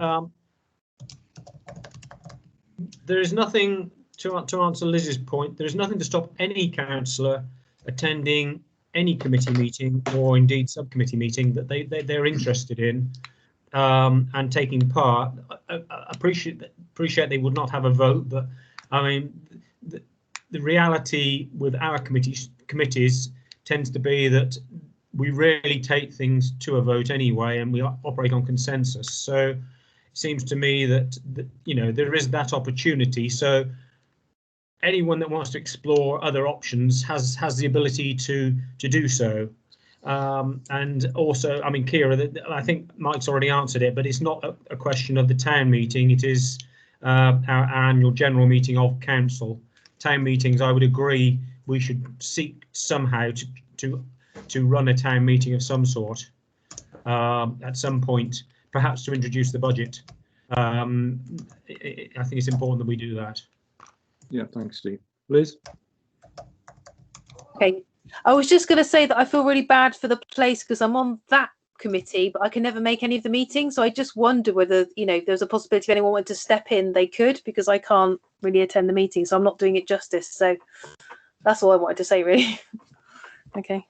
There is nothing to answer Liz's point. There is nothing to stop any councillor attending any committee meeting or indeed subcommittee meeting that they're interested in and taking part. I appreciate they would not have a vote, but I mean the reality with our committees tends to be that we rarely take things to a vote anyway, and we operate on consensus. So it seems to me that you know, there is that opportunity. So anyone that wants to explore other options has the ability to do so. And also, I mean, Kira, I think Mike's already answered it, but it's not a question of the town meeting. It is our annual general meeting of council. Town meetings, I would agree, we should seek somehow to run a town meeting of some sort at some point, perhaps to introduce the budget. I think it's important that we do that. Yeah, thanks, Steve. Liz? Okay, I was just going to say that I feel really bad for the place because I'm on that committee, but I can never make any of the meetings. So I just wonder whether, you know, there's a possibility if anyone wanted to step in, they could, because I can't really attend the meeting. So I'm not doing it justice. So that's all I wanted to say, really. Okay.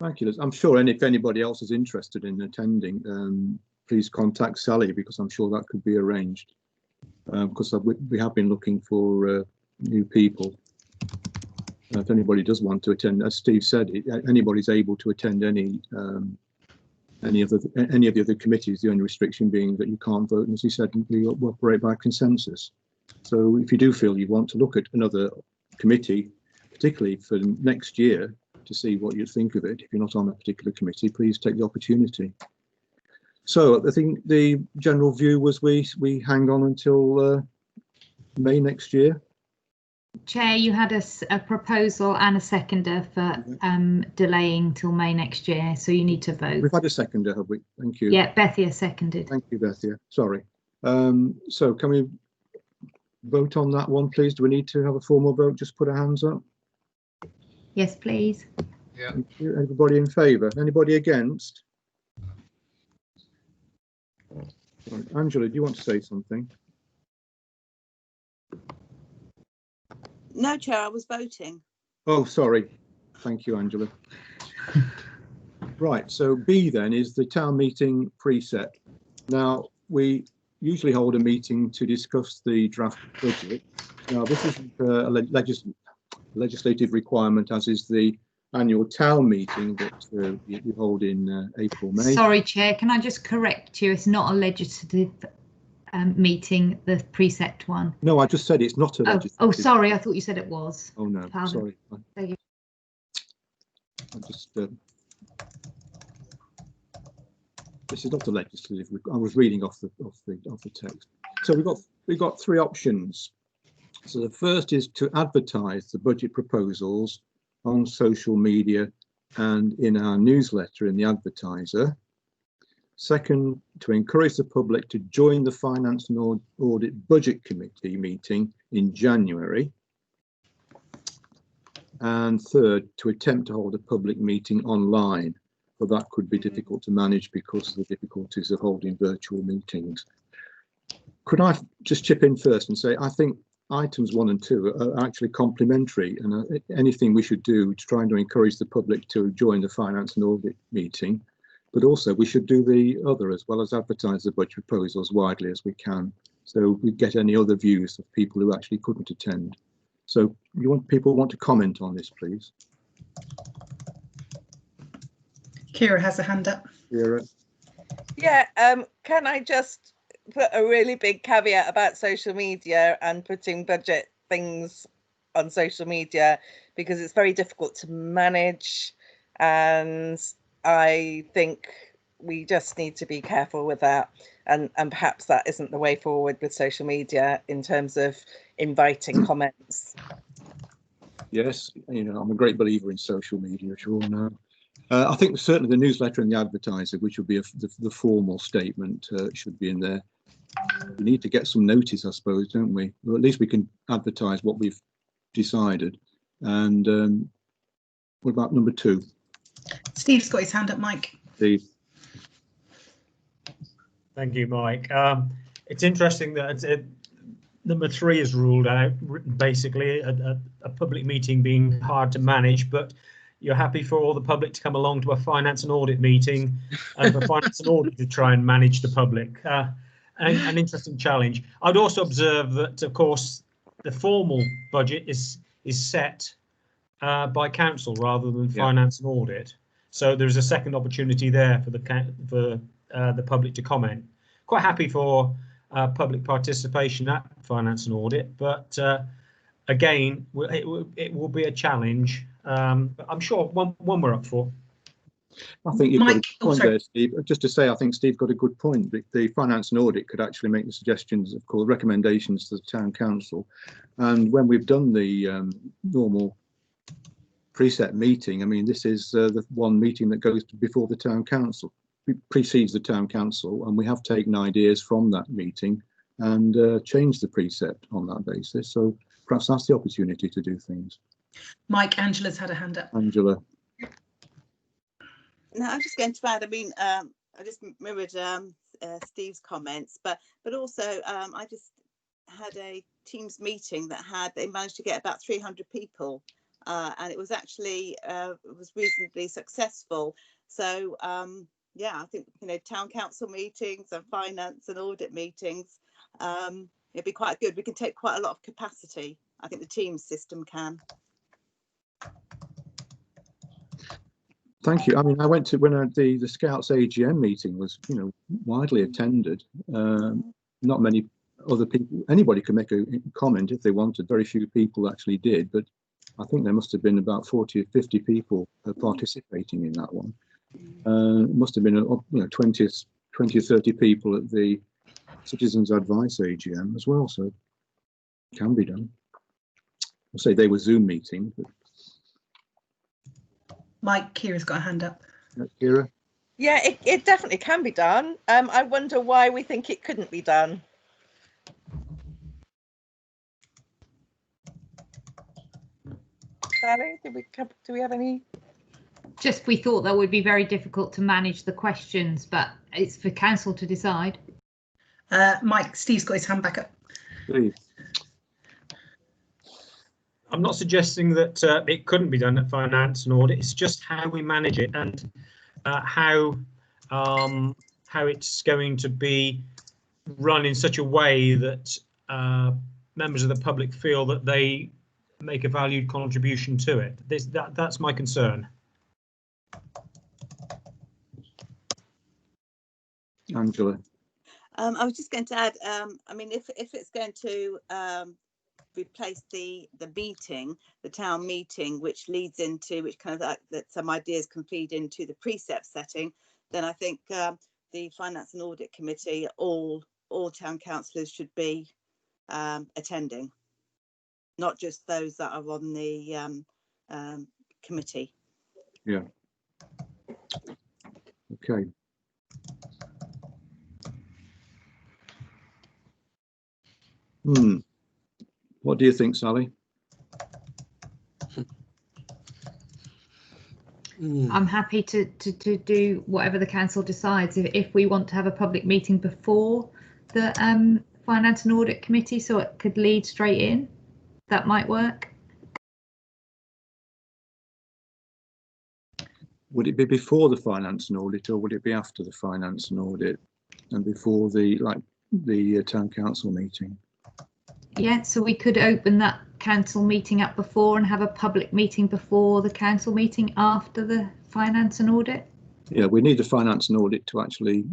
Thank you, Liz. I'm sure if anybody else is interested in attending, please contact Sally, because I'm sure that could be arranged. Because we have been looking for new people. If anybody does want to attend, as Steve said, anybody's able to attend any of the other committees. The only restriction being that you can't vote, and as he said, we operate by consensus. So if you do feel you want to look at another committee, particularly for next year, to see what you think of it, if you're not on a particular committee, please take the opportunity. So I think the general view was we hang on until May next year. Chair, you had a proposal and a seconder for delaying till May next year, so you need to vote. We've had a seconder, have we? Thank you. Yeah, Bethia seconded. Thank you, Bethia. Sorry. So can we vote on that one, please? Do we need to have a formal vote? Just put our hands up. Yes, please. Yeah. Thank you. Everybody in favour? Anybody against? Right. Angela, do you want to say something? No, Chair, I was voting. Oh, sorry. Thank you, Angela. Right, so B then is the town meeting preset. Now, we usually hold a meeting to discuss the draft budget. Now, this is a legislative requirement, as is the annual town meeting that we hold in April, May. Sorry, Chair, can I just correct you? It's not a legislative meeting, the precept one? No, I just said it's not a legislative. Oh, sorry, I thought you said it was. Oh no, Pardon. sorry. Thank you. I just this is not a legislative. I was reading off the text. So we've got three options. So the first is to advertise the budget proposals on social media and in our newsletter in the Advertiser. Second, to encourage the public to join the Finance and Audit Budget Committee meeting in January. And third, to attempt to hold a public meeting online, but that could be difficult to manage because of the difficulties of holding virtual meetings. Could I just chip in first and say, I think items 1 and 2 are actually complementary, and anything we should do to try and encourage the public to join the Finance and Audit meeting, but also we should do the other as well as advertise the budget proposals widely as we can, so we get any other views of people who actually couldn't attend. So people want to comment on this, please? Kira has a hand up. Kira. Yeah, can I just put a really big caveat about social media and putting budget things on social media, because it's very difficult to manage, and I think we just need to be careful with that, and perhaps that isn't the way forward with social media in terms of inviting comments. Yes, I'm a great believer in social media, as you all know. I think certainly the newsletter and the Advertiser, which would be the formal statement, should be in there. We need to get some notice, I suppose, don't we? Or at least we can advertise what we've decided. And what about number 2? Steve's got his hand up, Mike. Steve. Thank you, Mike. It's interesting that number 3 is ruled out, basically a public meeting being hard to manage, but you're happy for all the public to come along to a Finance and Audit meeting and for Finance and Audit to try and manage the public. An interesting challenge. I'd also observe that, of course, the formal budget is set by council rather than Finance and Audit. So there's a second opportunity there for the public to comment. Quite happy for public participation at Finance and Audit, but again, it will be a challenge. But I'm sure one we're up for. I think you've got a point there, Steve. Just to say, I think Steve got a good point. The Finance and Audit could actually make the suggestions, of course, recommendations to the Town Council. And when we've done the normal preset meeting, I mean, this is the one meeting that goes before the Town Council, precedes the Town Council, and we have taken ideas from that meeting and changed the precept on that basis. So perhaps that's the opportunity to do things. Mike, Angela's had a hand up. Angela. No, I'm just going to add, I mean, I just mirrored Steve's comments, but also I just had a Teams meeting they managed to get about 300 people, and it was actually was reasonably successful. So yeah, I think Town Council meetings and Finance and Audit meetings, it'd be quite good. We can take quite a lot of capacity. I think the Teams system can. Thank you. I mean, I went to when the Scouts AGM meeting was, widely attended. Not many other people, anybody could make a comment if they wanted. Very few people actually did, but I think there must have been about 40 or 50 people participating in that one. It must have been 20 or 30 people at the Citizens Advice AGM as well, so it can be done. I'll say they were Zoom meetings. But... Mike, Kira's got a hand up. Kira? Yeah, it definitely can be done. I wonder why we think it couldn't be done. Sally, do we have any? Just we thought that would be very difficult to manage the questions, but it's for council to decide. Mike, Steve's got his hand back up. Steve. I'm not suggesting that it couldn't be done at Finance and Audit. It's just how we manage it and how it's going to be run in such a way that members of the public feel that they make a valued contribution to it. That's my concern. Angela. I was just going to add, I mean, if it's going to replace the meeting, the town meeting, which leads into, which kind of like that some ideas can feed into the precept setting, then I think the Finance and Audit Committee, all town councillors should be attending, not just those that are on the committee. Yeah. Okay. What do you think, Sally? I'm happy to do whatever the council decides. If we want to have a public meeting before the Finance and Audit Committee, so it could lead straight in, that might work. Would it be before the Finance and Audit, or would it be after the Finance and Audit and before the town council meeting? Yeah, so we could open that council meeting up before and have a public meeting before the council meeting after the Finance and Audit. Yeah, we need the Finance and Audit to actually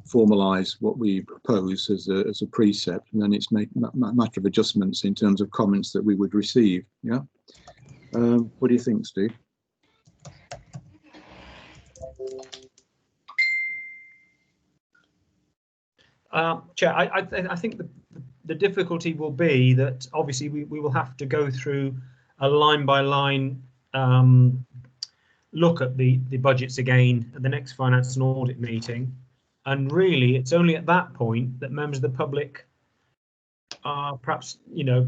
formalise what we propose as a precept, and then it's a matter of adjustments in terms of comments that we would receive. Yeah. What do you think, Steve? Chair, I think the difficulty will be that obviously we will have to go through a line by line look at the budgets again at the next Finance and Audit meeting, and really it's only at that point that members of the public are perhaps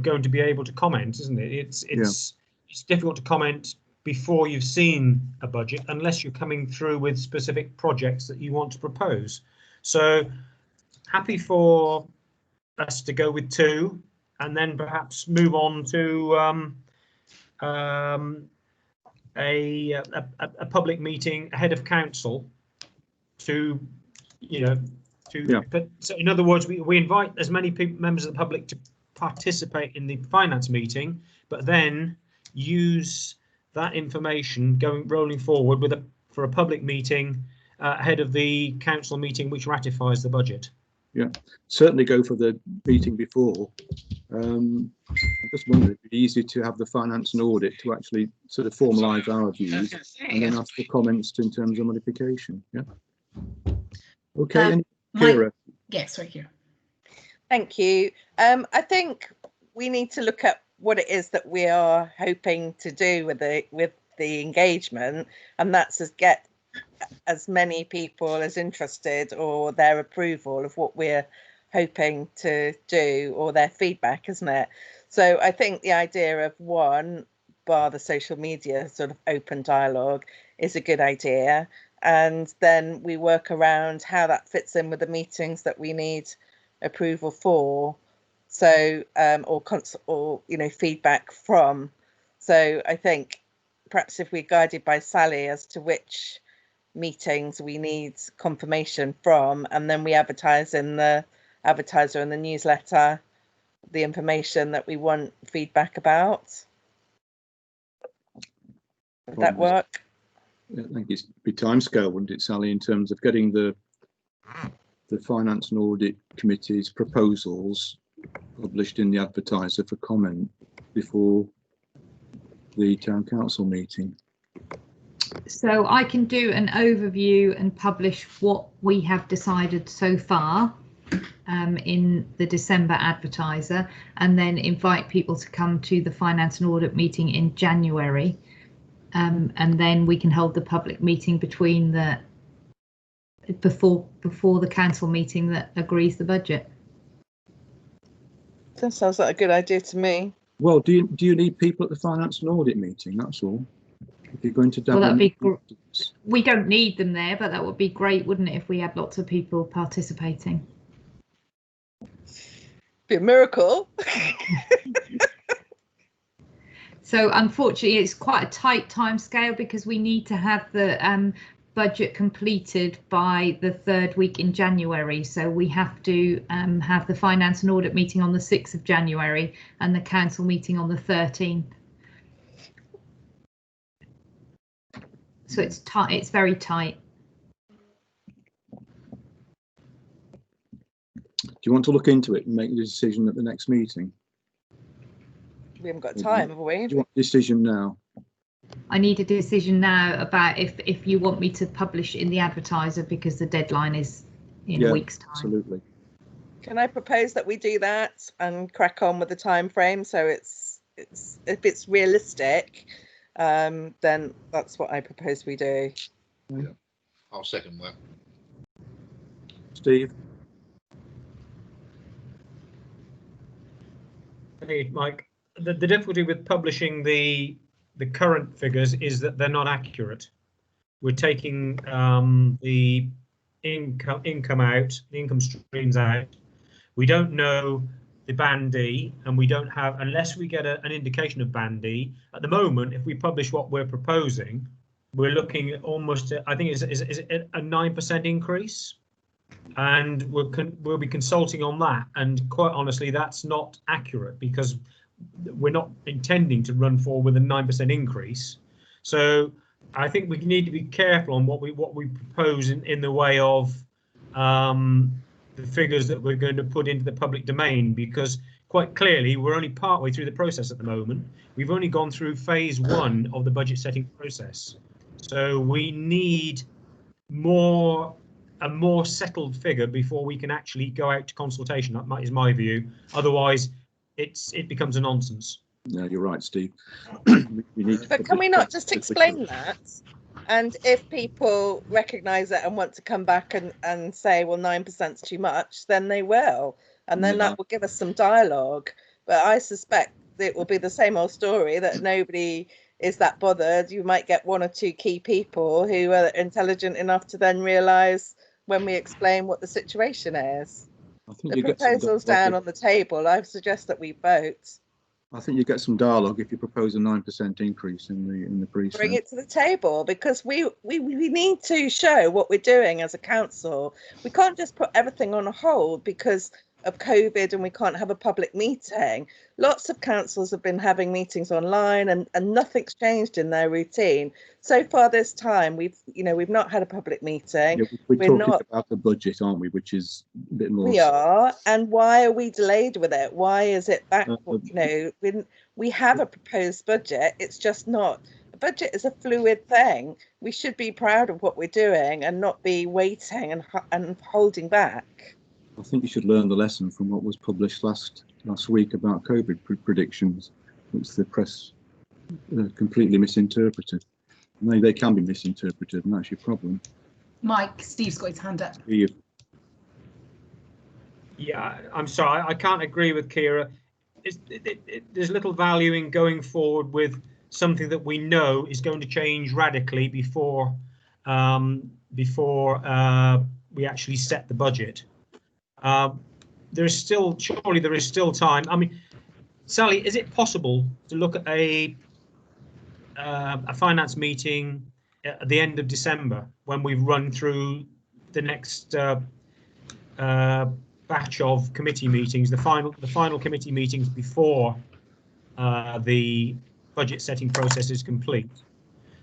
going to be able to comment, isn't it? It's difficult to comment before you've seen a budget unless you're coming through with specific projects that you want to propose. So happy for us to go with 2 and then perhaps move on to a public meeting ahead of council to but so in other words, we invite as many members of the public to participate in the finance meeting, but then use that information rolling forward for a public meeting ahead of the council meeting which ratifies the budget. Yeah, certainly go for the meeting before. I just wonder if it'd be easy to have the Finance and Audit to actually sort of formalise our views and then ask for comments in terms of modification. Yeah. Okay. Yes, right here. Thank you. I think we need to look at what it is that we are hoping to do with the engagement, and that's get as many people as interested or their approval of what we're hoping to do or their feedback, isn't it? So I think the idea of one bar the social media sort of open dialogue is a good idea, and then we work around how that fits in with the meetings that we need approval for, so or feedback from. So I think perhaps if we're guided by Sally as to which meetings we need confirmation from, and then we advertise in the advertiser and the newsletter the information that we want feedback about. Would that work? I think it's be timescale, wouldn't it, Sally, in terms of getting the Finance and Audit Committee's proposals published in the advertiser for comment before the town council meeting? So I can do an overview and publish what we have decided so far in the December advertiser, and then invite people to come to the Finance and Audit meeting in January, and then we can hold the public meeting between before the council meeting that agrees the budget. That sounds like a good idea to me. Well, do you need people at the Finance and Audit meeting? That's all. If you're going to well, that'd be we don't need them there, but that would be great, wouldn't it, if we had lots of people participating? Be a miracle. So unfortunately, it's quite a tight time scale because we need to have the budget completed by the 3rd week in January. So we have to have the Finance and Audit meeting on the 6th of January and the council meeting on the 13th. So it's tight. It's very tight. you want to look into it and make the decision at the next meeting? We haven't got time, have we? Do you want a decision now? I need a decision now about if you want me to publish in the Advertiser, because the deadline is in a week's time. Absolutely. Can I propose that we do that and crack on with the time frame, so it's if it's realistic, then that's what I propose we do. Yeah, I'll second that. Steve? Hey, Mike, the difficulty with publishing the current figures is that they're not accurate. We're taking the income out, the income streams out. We don't know the Band D, and we don't have, unless we get an indication of Band D. At the moment, if we publish what we're proposing, we're looking at almost, I think, is a 9% increase, and we'll be consulting on that. And quite honestly, that's not accurate, because we're not intending to run forward with a 9% increase. So I think we need to be careful on what we propose in the way of the figures that we're going to put into the public domain, because quite clearly we're only partway through the process at the moment. We've only gone through phase 1 of the budget setting process, so we need a more settled figure before we can actually go out to consultation. That is my view. Otherwise, it becomes a nonsense. No, you're right, Steve. But can we not just explain that? And if people recognise it and want to come back and say, well, 9%'s too much, then they will. And then that will give us some dialogue. But I suspect it will be the same old story, that nobody is that bothered. You might get 1 or 2 key people who are intelligent enough to then realise when we explain what the situation is. The proposal's down on the table. I suggest that we vote. I think you get some dialogue if you propose a 9% increase in the precinct. Bring it to the table, because we need to show what we're doing as a council. We can't just put everything on hold because of COVID and we can't have a public meeting. Lots of councils have been having meetings online and nothing's changed in their routine. So far this time, we've not had a public meeting. Yeah, we're talking about the budget, aren't we? Which is a bit more. We are. And why are we delayed with it? Why is it back? We have a proposed budget. It's just not. A budget is a fluid thing. We should be proud of what we're doing and not be waiting and holding back. I think you should learn the lesson from what was published last week about COVID predictions, which the press completely misinterpreted. And they can be misinterpreted, and that's your problem. Mike, Steve's got his hand up. Steve. Yeah, I'm sorry, I can't agree with Kira. There's little value in going forward with something that we know is going to change radically before we actually set the budget. Surely there is still time. I mean, Sally, is it possible to look at a finance meeting at the end of December when we've run through the next batch of committee meetings, the final committee meetings before the budget setting process is complete,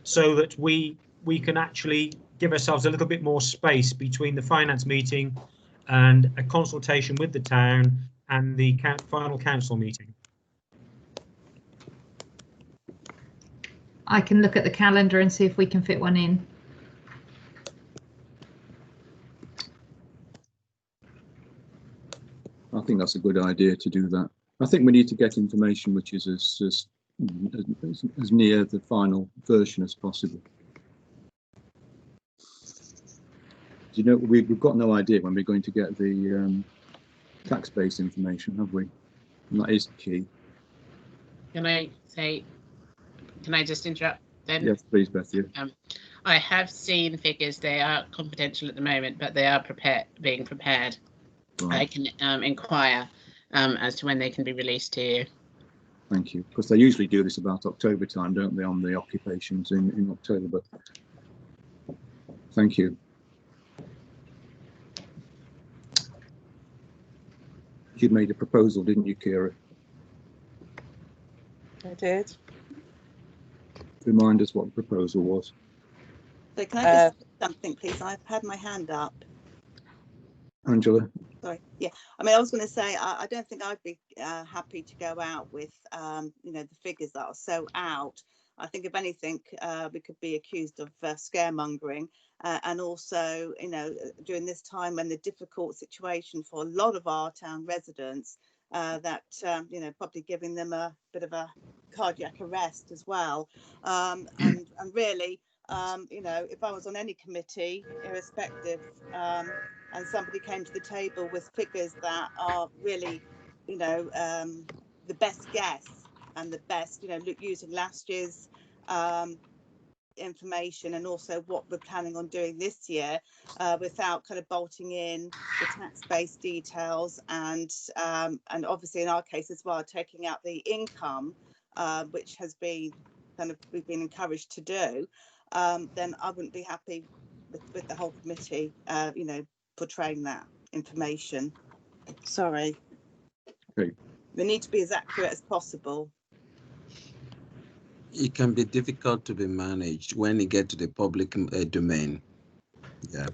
so that we can actually give ourselves a little bit more space between the finance meeting and a consultation with the town and the final council meeting? I can look at the calendar and see if we can fit one in. I think that's a good idea to do that. I think we need to get information which is as near the final version as possible. You know, we've got no idea when we're going to get the tax base information, have we? And that is key. Can I just interrupt then? Yes, please, Beth. Yeah. I have seen figures. They are confidential at the moment, but they are being prepared. Right. I can inquire as to when they can be released to you. Thank you. Because they usually do this about October time, don't they, on the occupations in October. Thank you. You made a proposal, didn't you, Kira? I did. Remind us what the proposal was. So can I just say something, please? I've had my hand up. Angela? Sorry. Yeah, I mean, I was going to say, I don't think I'd be happy to go out with, you know, the figures that are so out. I think if anything, we could be accused of scaremongering, and also, you know, during this time when the difficult situation for a lot of our town residents, that, you know, probably giving them a bit of a cardiac arrest as well. And really, you know, if I was on any committee, irrespective, and somebody came to the table with figures that are really, you know, the best guess and the best, you know, using last year's information and also what we're planning on doing this year, without kind of bolting in the tax-based details and obviously in our case as well, taking out the income, which has been kind of, we've been encouraged to do, then I wouldn't be happy with the whole committee, you know, portraying that information. Sorry. Okay. They need to be as accurate as possible. It can be difficult to be managed when you get to the public domain. Yeah,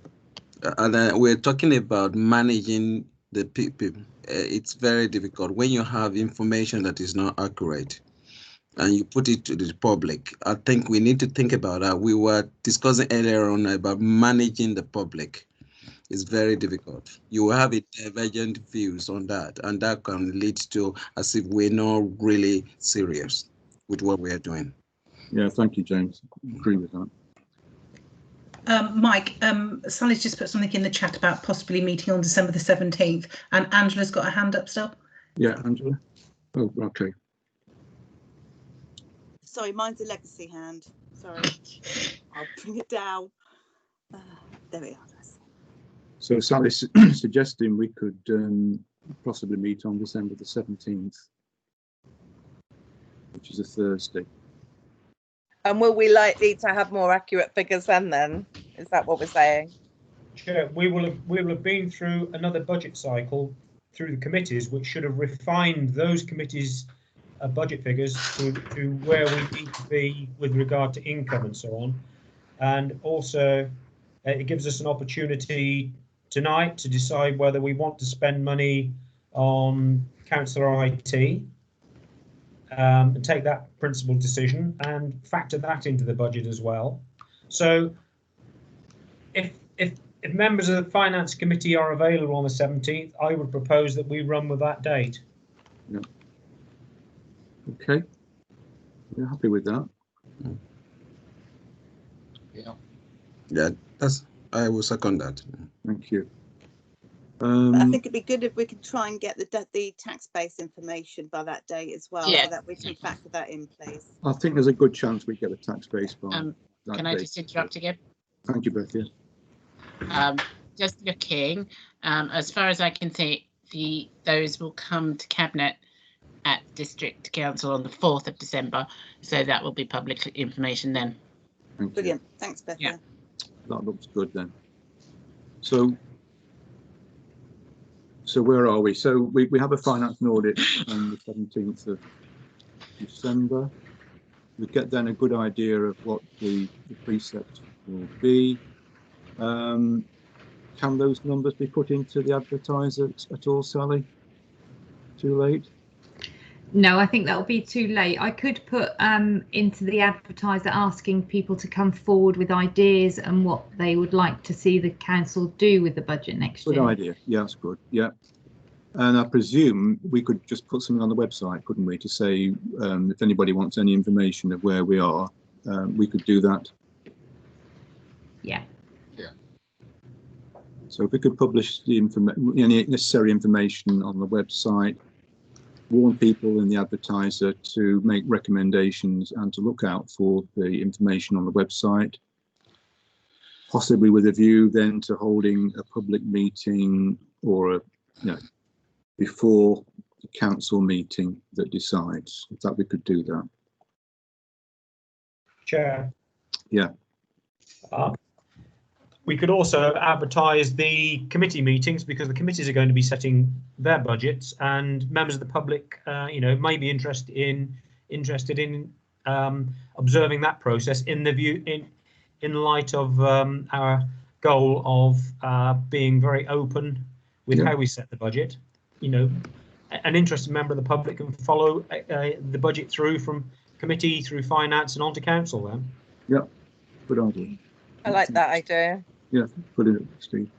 and we're talking about managing the people. It's very difficult when you have information that is not accurate and you put it to the public. I think we need to think about that. We were discussing earlier on about managing the public. It's very difficult. You will have divergent views on that, and that can lead to as if we're not really serious with what we are doing. Yeah, thank you, James. I agree with that. Mike, Sally's just put something in the chat about possibly meeting on December the 17th, and Angela's got a hand up still. Yeah, Angela. Oh, okay. Sorry, mine's a legacy hand. Sorry, I'll bring it down. There we are. So Sally's suggesting we could possibly meet on December the 17th, which is a Thursday. And will we likely to have more accurate figures then? Is that what we're saying? Sure. We will have been through another budget cycle through the committees, which should have refined those committees' budget figures to where we need to be with regard to income and so on. And also, it gives us an opportunity tonight to decide whether we want to spend money on councillor IT, and take that principal decision and factor that into the budget as well. So if members of the Finance Committee are available on the 17th, I would propose that we run with that date. Yeah. Okay. You're happy with that? Yeah. Yeah, I will second that. Thank you. I think it'd be good if we could try and get the tax-based information by that date as well, so that we can factor that in, please. I think there's a good chance we get a tax base by that Can I date. just interrupt again? Thank you, Beth. Yeah. Just looking, as far as I can see, those will come to Cabinet at District Council on the 4th of December, so that will be public information then. Brilliant. Thanks, Beth. Yeah. That looks good then. So where are we? So we have a finance and audit on the 17th of December. We get then a good idea of what the precept will be. Can those numbers be put into the advertiser at all, Sally? Too late? No, I think that will be too late. I could put into the advertiser asking people to come forward with ideas and what they would like to see the council do with the budget next year. Good idea. Yeah, that's good. Yeah. And I presume we could just put something on the website, couldn't we, to say if anybody wants any information of where we are, we could do that. Yeah. Yeah. So if we could publish the any necessary information on the website, warn people in the advertiser to make recommendations and to look out for the information on the website, possibly with a view then to holding a public meeting or before the council meeting that decides. If that we could do that. Chair. Yeah. We could also advertise the committee meetings, because the committees are going to be setting their budgets, and members of the public, may be interested in observing that process in light of our goal of being very open with Yeah. how we set the budget. You know, an interested member of the public can follow the budget through from committee through finance and on to council then. Yeah, good idea. I like that idea. Yeah, brilliant, Steve.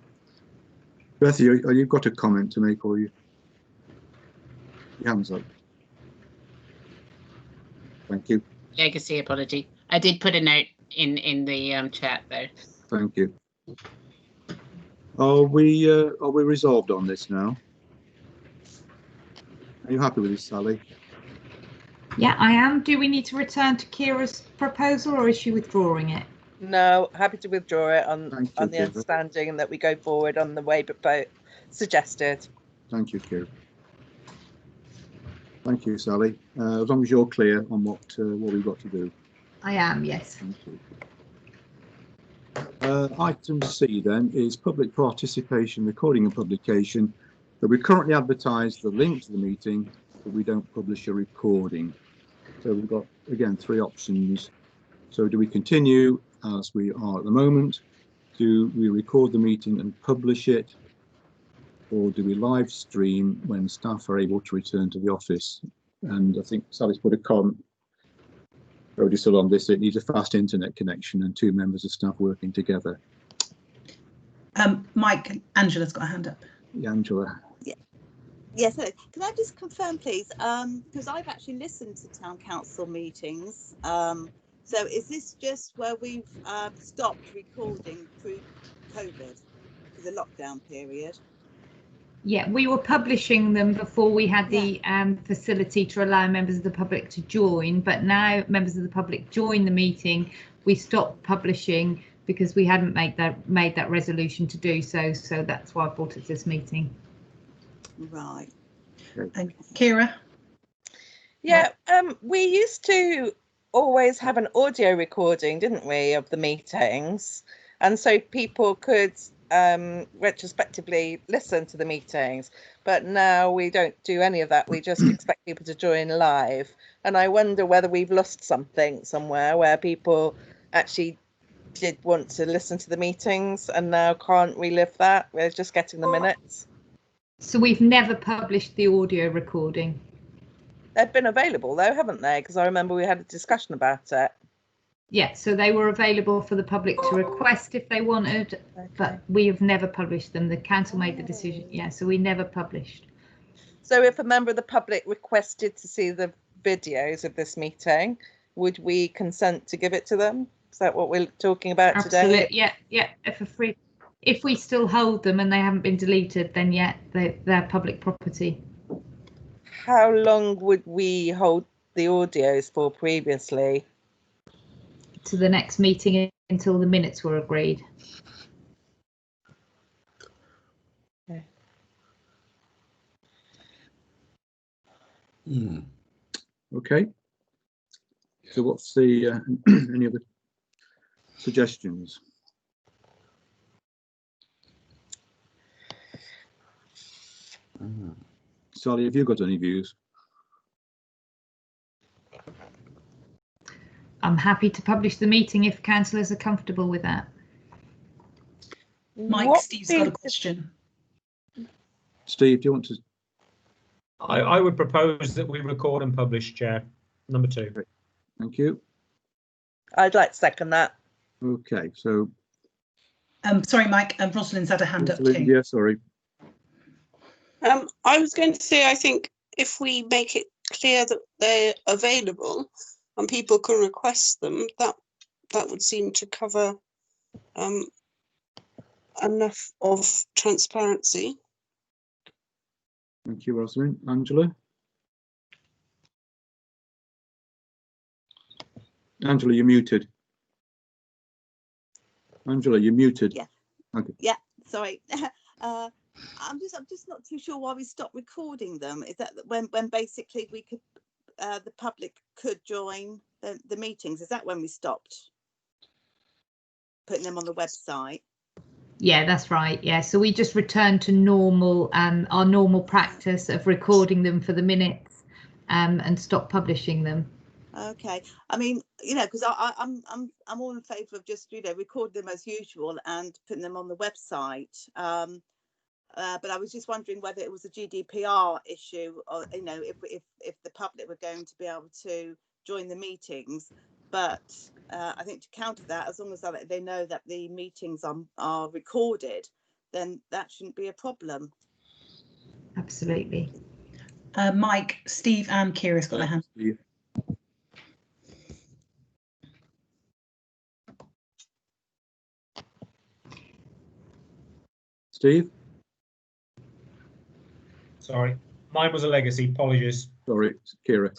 Bethy, you've got a comment to make, or you? Your hands up. Thank you. Legacy apology. I did put a note in the chat though. Thank you. Are we resolved on this now? Are you happy with this, Sally? Yeah, I am. Do we need to return to Kira's proposal, or is she withdrawing it? No, happy to withdraw it on Thank you, the Kira. understanding that we go forward on the way suggested. Thank you, Kira. Thank you, Sally. As long as you're clear on what we've got to do. I am, yes. Thank you. Item C then is public participation, recording and publication. But we currently advertise the link to the meeting, but we don't publish a recording. So we've got, again, 3 options. So do we continue as we are at the moment? Do we record the meeting and publish it? Or do we live stream when staff are able to return to the office? And I think Sally's put a comment, already still on this, it needs a fast internet connection and 2 members of staff working together. Mike, Angela's got a hand up. Yeah, Angela. Yes, hello. Can I just confirm, please? Because I've actually listened to town council meetings. So is this just where we've stopped recording through COVID, for the lockdown period? Yeah, we were publishing them before we had the facility to allow members of the public to join, but now members of the public join the meeting. We stopped publishing because we hadn't made that resolution to do so. So that's why I brought it to this meeting. Right. And Kira? Yeah, we used to always have an audio recording, didn't we, of the meetings, and so people could retrospectively listen to the meetings, but now we don't do any of that. We just expect people to join live, and I wonder whether we've lost something somewhere where people actually did want to listen to the meetings and now can't relive that. We're just getting the minutes. So we've never published the audio recording. They've been available though, haven't they? Because I remember we had a discussion about it. Yeah, so they were available for the public to request if they wanted, but we have never published them. The council made the decision. Yeah, so we never published. So if a member of the public requested to see the videos of this meeting, would we consent to give it to them? Is that what we're talking about Absolutely. today? Yeah, for free. If we still hold them and they haven't been deleted, then yeah, they're public property. How long would we hold the audios for previously? To the next meeting until the minutes were agreed. Okay. Okay. So what's the any other suggestions? Sally, have you got any views? I'm happy to publish the meeting if councillors are comfortable with that. Mike, Steve's got a question. Steve, do you want to? I would propose that we record and publish, Chair. Number 2. Thank you. I'd like to second that. Okay, so. Sorry, Mike, Rosalind's had a hand up too. Yeah, sorry. I was going to say, I think if we make it clear that they're available and people can request them, that would seem to cover enough of transparency. Thank you, Rosalind. Angela? Angela, you're muted. Angela, you're muted. Yeah. Okay. Yeah, sorry. I'm just not too sure why we stopped recording them. Is that when basically we could the public could join the meetings? Is that when we stopped putting them on the website? Yeah, that's right. Yeah, so we just returned to normal, our normal practice of recording them for the minutes, and stop publishing them. Okay, I mean, you know, because I'm all in favour of just, you know, recording them as usual and putting them on the website. but I was just wondering whether it was a GDPR issue, or if the public were going to be able to join the meetings. But I think to counter that, as long as they know that the meetings are recorded, then that shouldn't be a problem. Absolutely. Mike, Steve and Kira's got their hand. Steve? Sorry, mine was a legacy. Apologies. Sorry, Kira.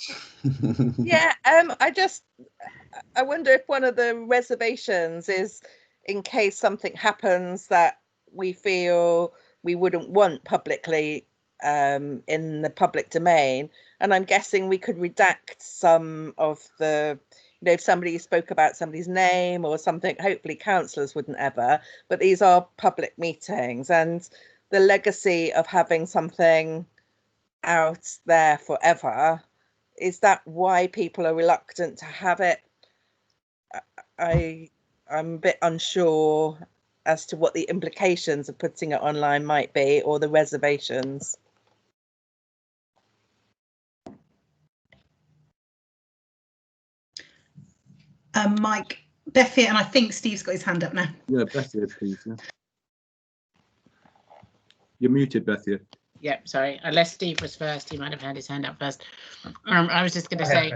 Yeah, I wonder if one of the reservations is in case something happens that we feel we wouldn't want publicly in the public domain. And I'm guessing we could redact some of the, if somebody spoke about somebody's name or something, hopefully councillors wouldn't ever, but these are public meetings, and the legacy of having something out there forever, is that why people are reluctant to have it? I'm a bit unsure as to what the implications of putting it online might be, or the reservations. Mike, Bethia, and I think Steve's got his hand up now. Yeah, Bethia, please. Yeah. You're muted, Bethia. Yep, sorry. Unless Steve was first, he might have had his hand up first. I was just going to say,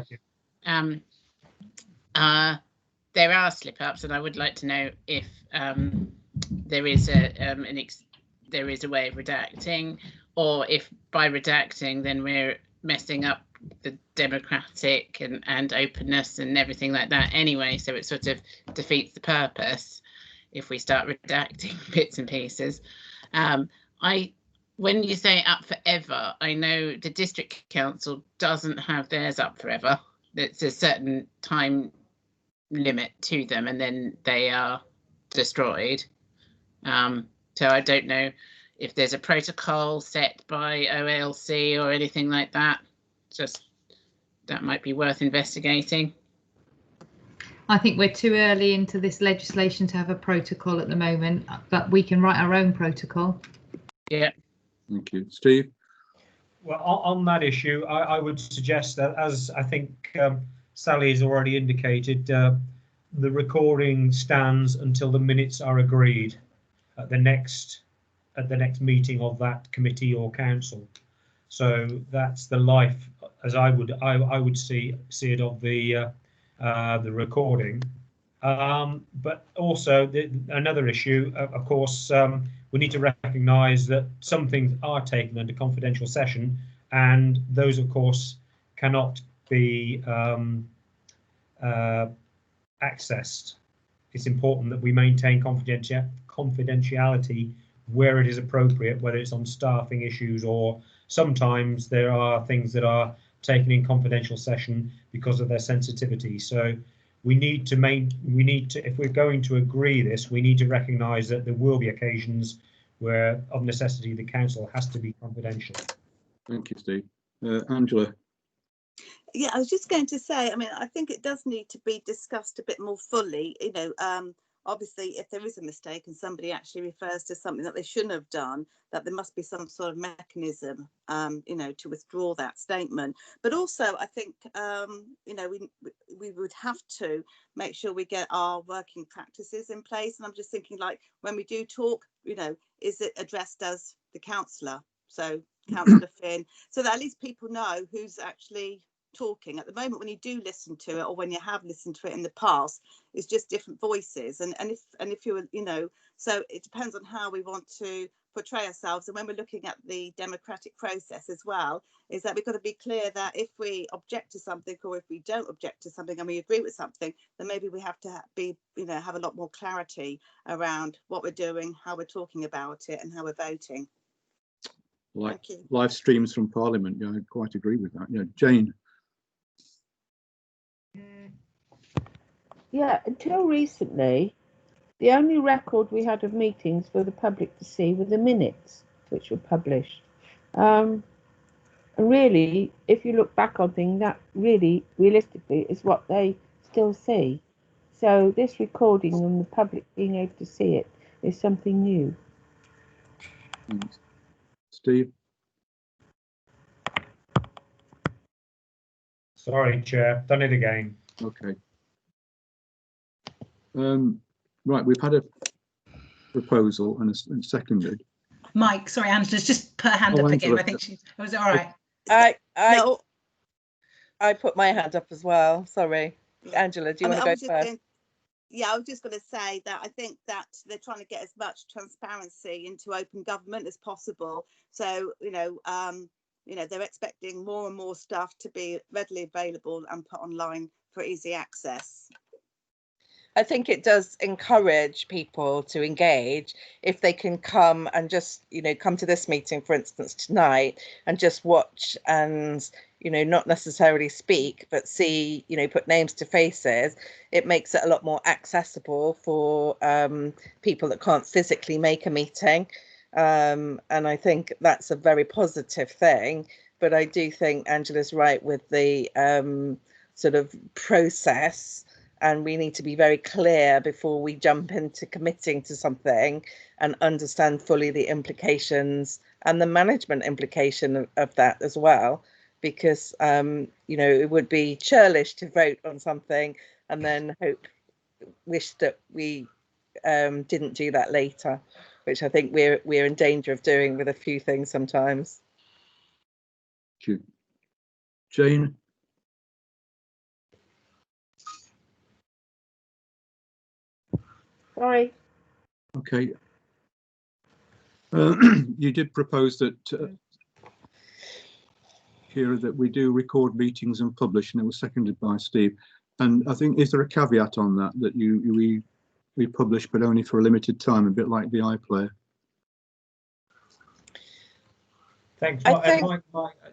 there are slip-ups, and I would like to know if there is there is a way of redacting, or if by redacting then we're messing up the democratic and openness and everything like that anyway, so it sort of defeats the purpose if we start redacting bits and pieces. When you say up forever, I know the district council doesn't have theirs up forever. It's a certain time limit to them, and then they are destroyed. So I don't know if there's a protocol set by OALC or anything like that. Just that might be worth investigating. I think we're too early into this legislation to have a protocol at the moment, but we can write our own protocol. Yeah. Thank you. Steve? Well, on that issue, I would suggest that, as I think Sally has already indicated, the recording stands until the minutes are agreed at the next meeting of that committee or council. So that's the life, as I would see it, of the recording. But also another issue, of course, we need to recognise that some things are taken under confidential session, and those, of course, cannot be accessed. It's important that we maintain confidentiality where it is appropriate, whether it's on staffing issues, or sometimes there are things that are taken in confidential session because of their sensitivity. So we need to if we're going to agree this, we need to recognise that there will be occasions where, of necessity, the council has to be confidential. Thank you, Steve. Angela? Yeah, I was just going to say, I mean, I think it does need to be discussed a bit more fully. Obviously, if there is a mistake and somebody actually refers to something that they shouldn't have done, that there must be some sort of mechanism, to withdraw that statement. But also, I think, we would have to make sure we get our working practices in place. And I'm just thinking, like, when we do talk, is it addressed as the councillor? So Councillor Finn, so that at least people know who's actually talking. At the moment, when you do listen to it, or when you have listened to it in the past, it's just different voices, and if you're, so it depends on how we want to portray ourselves. And when we're looking at the democratic process as well, is that we've got to be clear that if we object to something, or if we don't object to something and we agree with something, then maybe we have to be, have a lot more clarity around what we're doing, how we're talking about it, and how we're voting. Like live streams from Parliament, I quite agree with that. Jane? Yeah, until recently, the only record we had of meetings for the public to see were the minutes, which were published. And really, if you look back on things, that really, realistically, is what they still see. So this recording and the public being able to see it is something new. Steve? Sorry, Chair, done it again. Okay. Right, we've had a proposal and seconded. Mike, sorry, Angela's just put her hand up again. I think she's. Was it all right? I put my hand up as well. Sorry, Angela, do you want to go first? I was just going to say that I think that they're trying to get as much transparency into open government as possible. So they're expecting more and more stuff to be readily available and put online for easy access. I think it does encourage people to engage if they can come and just, come to this meeting, for instance, tonight, and just watch and, not necessarily speak, but see, put names to faces. It makes it a lot more accessible for people that can't physically make a meeting. And I think that's a very positive thing. But I do think Angela's right with the sort of process. And we need to be very clear before we jump into committing to something and understand fully the implications and the management implication of that as well. Because, it would be churlish to vote on something and then wish that we didn't do that later, which I think we're in danger of doing with a few things sometimes. Jane? Sorry. Okay. You did propose that, Kira, that we do record meetings and publish, and it was seconded by Steve. And I think, is there a caveat on that, that we publish, but only for a limited time, a bit like the iPlayer? Thanks.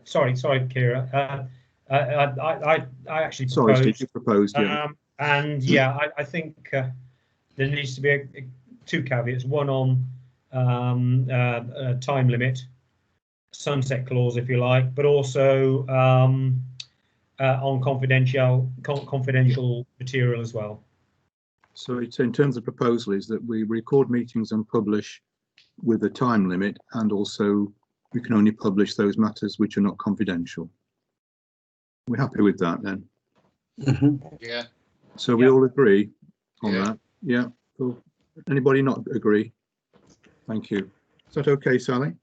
Sorry, Kira. I actually proposed. Sorry, Steve, you proposed, yeah. And yeah, I think there needs to be two caveats. One on time limit, sunset clause, if you like, but also on confidential material as well. So it's in terms of proposal is that we record meetings and publish with a time limit, and also we can only publish those matters which are not confidential. We're happy with that then? Yeah. So we all agree on that? Yeah. Cool. Anybody not agree? Thank you. Is that okay, Sally?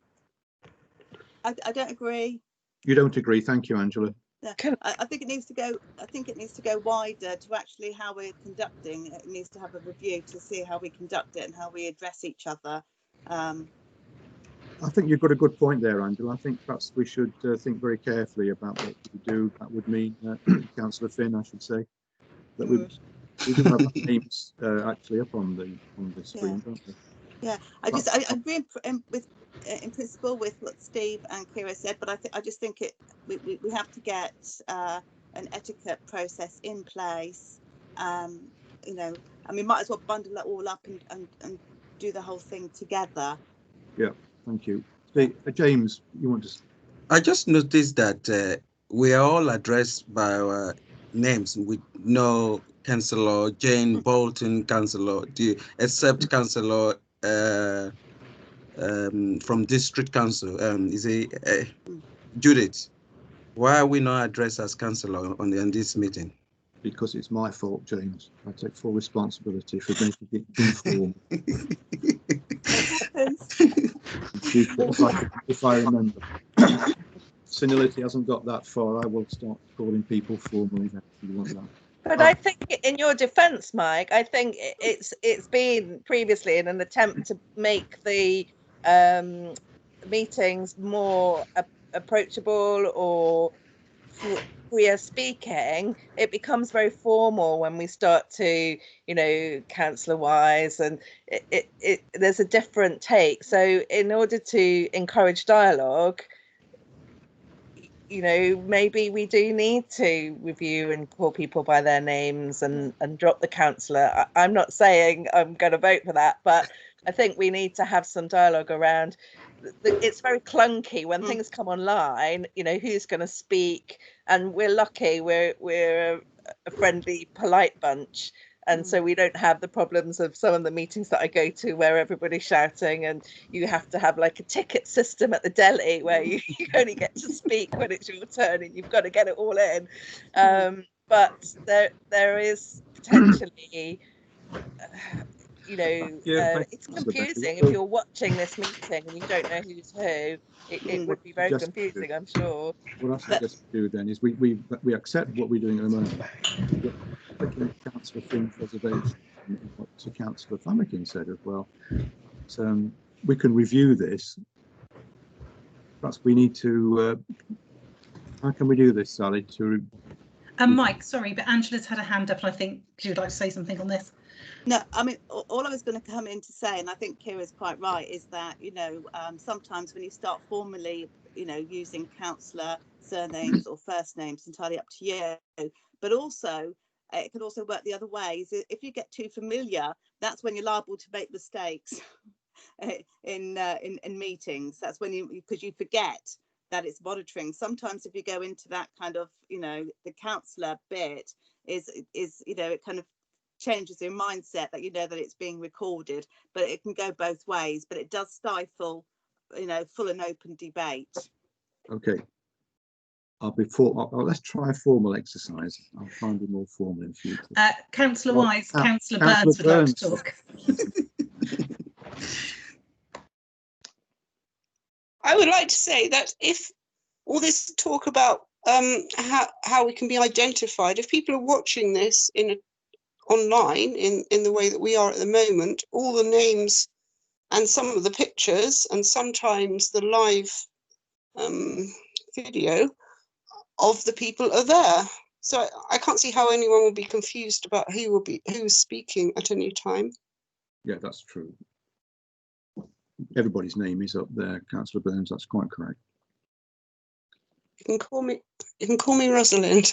I don't agree. You don't agree? Thank you, Angela. I think it needs to go. I think it needs to go wider to actually how we're conducting. It needs to have a review to see how we conduct it and how we address each other. I think you've got a good point there, Angela. I think perhaps we should think very carefully about what we do. That would mean, Councillor Finn, I should say, that we do have our names actually up on the screen, don't we? Yeah, I agree in principle with what Steve and Kira said, but I just think we have to get an etiquette process in place. And we might as well bundle it all up and do the whole thing together. Yeah, thank you. James, you want to? I just noticed that we are all addressed by our names with no Councillor Jane Bolton, Councillor, except Councillor from District Council. Is it Judith? Why are we not addressed as Councillor on this meeting? Because it's my fault, James. I take full responsibility for making it informal. if I remember. Senility hasn't got that far. I will start calling people formally if you want that. But I think, in your defence, Mike, I think it's been previously in an attempt to make the meetings more approachable or freer speaking. It becomes very formal when we start to, councillor wise, and there's a different take. So in order to encourage dialogue, maybe we do need to review and call people by their names and drop the councillor. I'm not saying I'm going to vote for that, but I think we need to have some dialogue around. It's very clunky when things come online, who's going to speak, and we're lucky we're a friendly, polite bunch. And so we don't have the problems of some of the meetings that I go to where everybody's shouting and you have to have like a ticket system at the deli where you only get to speak when it's your turn and you've got to get it all in. But there is potentially, it's confusing if you're watching this meeting and you don't know who's who. It would be very confusing, I'm sure. What I suggest we do then is we accept what we're doing at the moment. Councillor Finn's reservation and what Councillor Famikin said as well. So we can review this. Perhaps we need to. How can we do this, Sally? Mike, sorry, but Angela's had a hand up, and I think she would like to say something on this. No, I mean, all I was going to come in to say, and I think Kira's quite right, is that, sometimes when you start formally, using councillor surnames or first names, entirely up to you. But also, it can also work the other way. If you get too familiar, that's when you're liable to make mistakes in meetings. That's when because you forget that it's monitoring. Sometimes if you go into that kind of, the councillor bit it kind of changes your mindset that that it's being recorded, but it can go both ways, but it does stifle full and open debate. Okay, let's try a formal exercise. I'll try and be more formal in future. Councillor Wise, Councillor Burns would like to talk. I would like to say that if all this talk about how we can be identified, if people are watching this online in the way that we are at the moment, all the names and some of the pictures and sometimes the live video of the people are there. So I can't see how anyone will be confused about who's speaking at any time. Yeah, that's true. Everybody's name is up there, Councillor Burns. That's quite correct. You can call me Rosalind.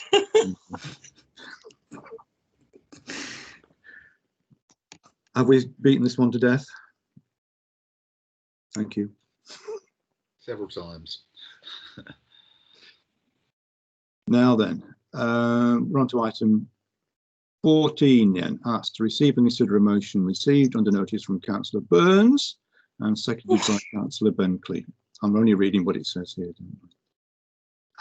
Have we beaten this one to death? Thank you. Several times. Now then, we're on to item 14 then. That's to receive and consider a motion received under notice from Councillor Burns and seconded by Councillor Bentley. I'm only reading what it says here.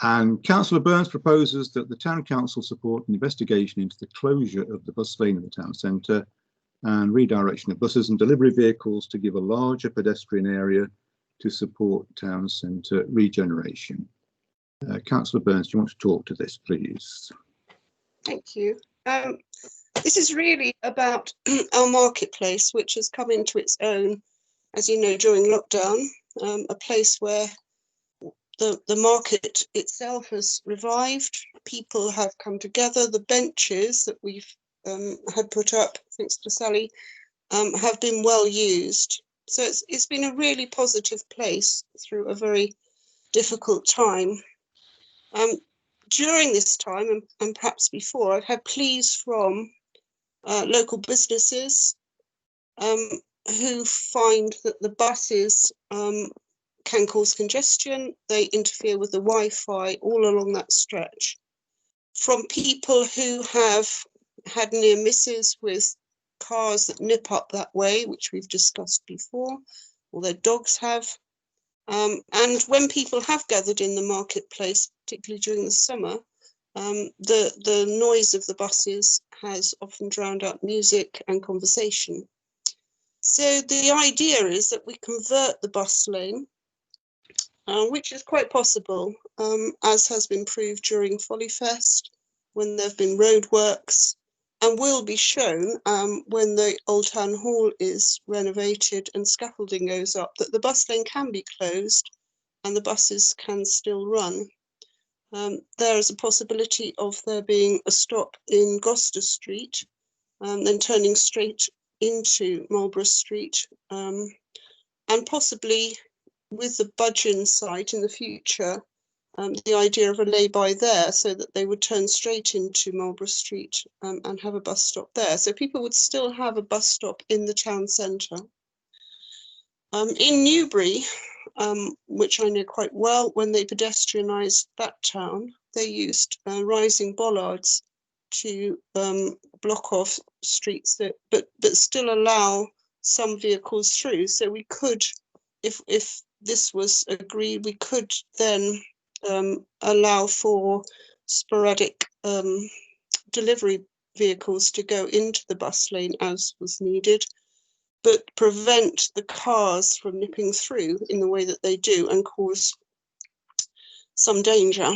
And Councillor Burns proposes that the Town Council support an investigation into the closure of the bus lane in the town centre and redirection of buses and delivery vehicles to give a larger pedestrian area to support town centre regeneration. Councillor Burns, do you want to talk to this, please? Thank you. This is really about our marketplace, which has come into its own, as you know, during lockdown, a place where the market itself has revived. People have come together. The benches that we've had put up, thanks to Sally, have been well used. So it's been a really positive place through a very difficult time. During this time, and perhaps before, I've had pleas from local businesses who find that the buses can cause congestion. They interfere with the Wi-Fi all along that stretch. From people who have had near misses with cars that nip up that way, which we've discussed before, or their dogs have. And when people have gathered in the marketplace, particularly during the summer, the noise of the buses has often drowned out music and conversation. So the idea is that we convert the bus lane, which is quite possible, as has been proved during Follyfest, when there have been roadworks, and will be shown when the Old Town Hall is renovated and scaffolding goes up, that the bus lane can be closed and the buses can still run. There is a possibility of there being a stop in Gloucester Street, then turning straight into Marlborough Street, and possibly with the Budgeon site in the future, the idea of a lay-by there so that they would turn straight into Marlborough Street and have a bus stop there. So people would still have a bus stop in the town centre. In Newbury, which I know quite well, when they pedestrianised that town, they used rising bollards to block off streets but still allow some vehicles through. So we could, if this was agreed, we could then allow for sporadic delivery vehicles to go into the bus lane as was needed, but prevent the cars from nipping through in the way that they do and cause some danger.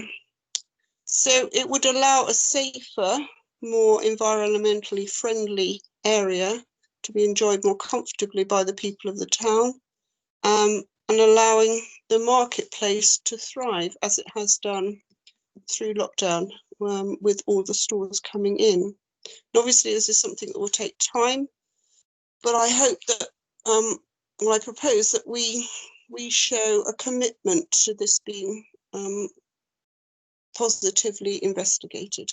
So it would allow a safer, more environmentally friendly area to be enjoyed more comfortably by the people of the town, and allowing the marketplace to thrive as it has done through lockdown, with all the stores coming in. And obviously, this is something that will take time, but I hope that, well, I propose that we show a commitment to this being positively investigated.